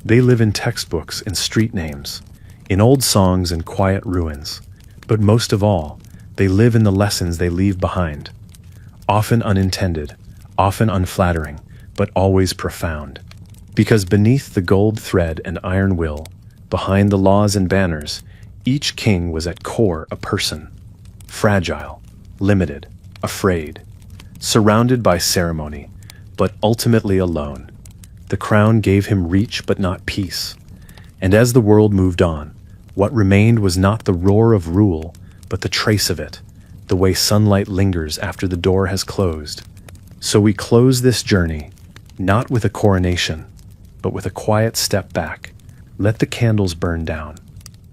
They live in textbooks and street names, in old songs and quiet ruins, but most of all, they live in the lessons they leave behind, often unintended, often unflattering, but always profound. Because beneath the gold thread and iron will, behind the laws and banners, each king was at core a person, fragile, limited, afraid, surrounded by ceremony, but ultimately alone. The crown gave him reach but not peace. And as the world moved on, what remained was not the roar of rule, but the trace of it, the way sunlight lingers after the door has closed. So we close this journey, not with a coronation, but with a quiet step back. Let the candles burn down.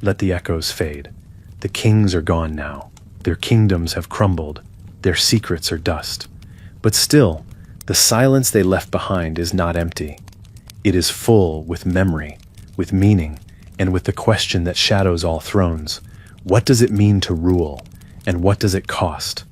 Let the echoes fade. The kings are gone now. Their kingdoms have crumbled. Their secrets are dust. But still, the silence they left behind is not empty. It is full with memory, with meaning, and with the question that shadows all thrones. What does it mean to rule? And what does it cost?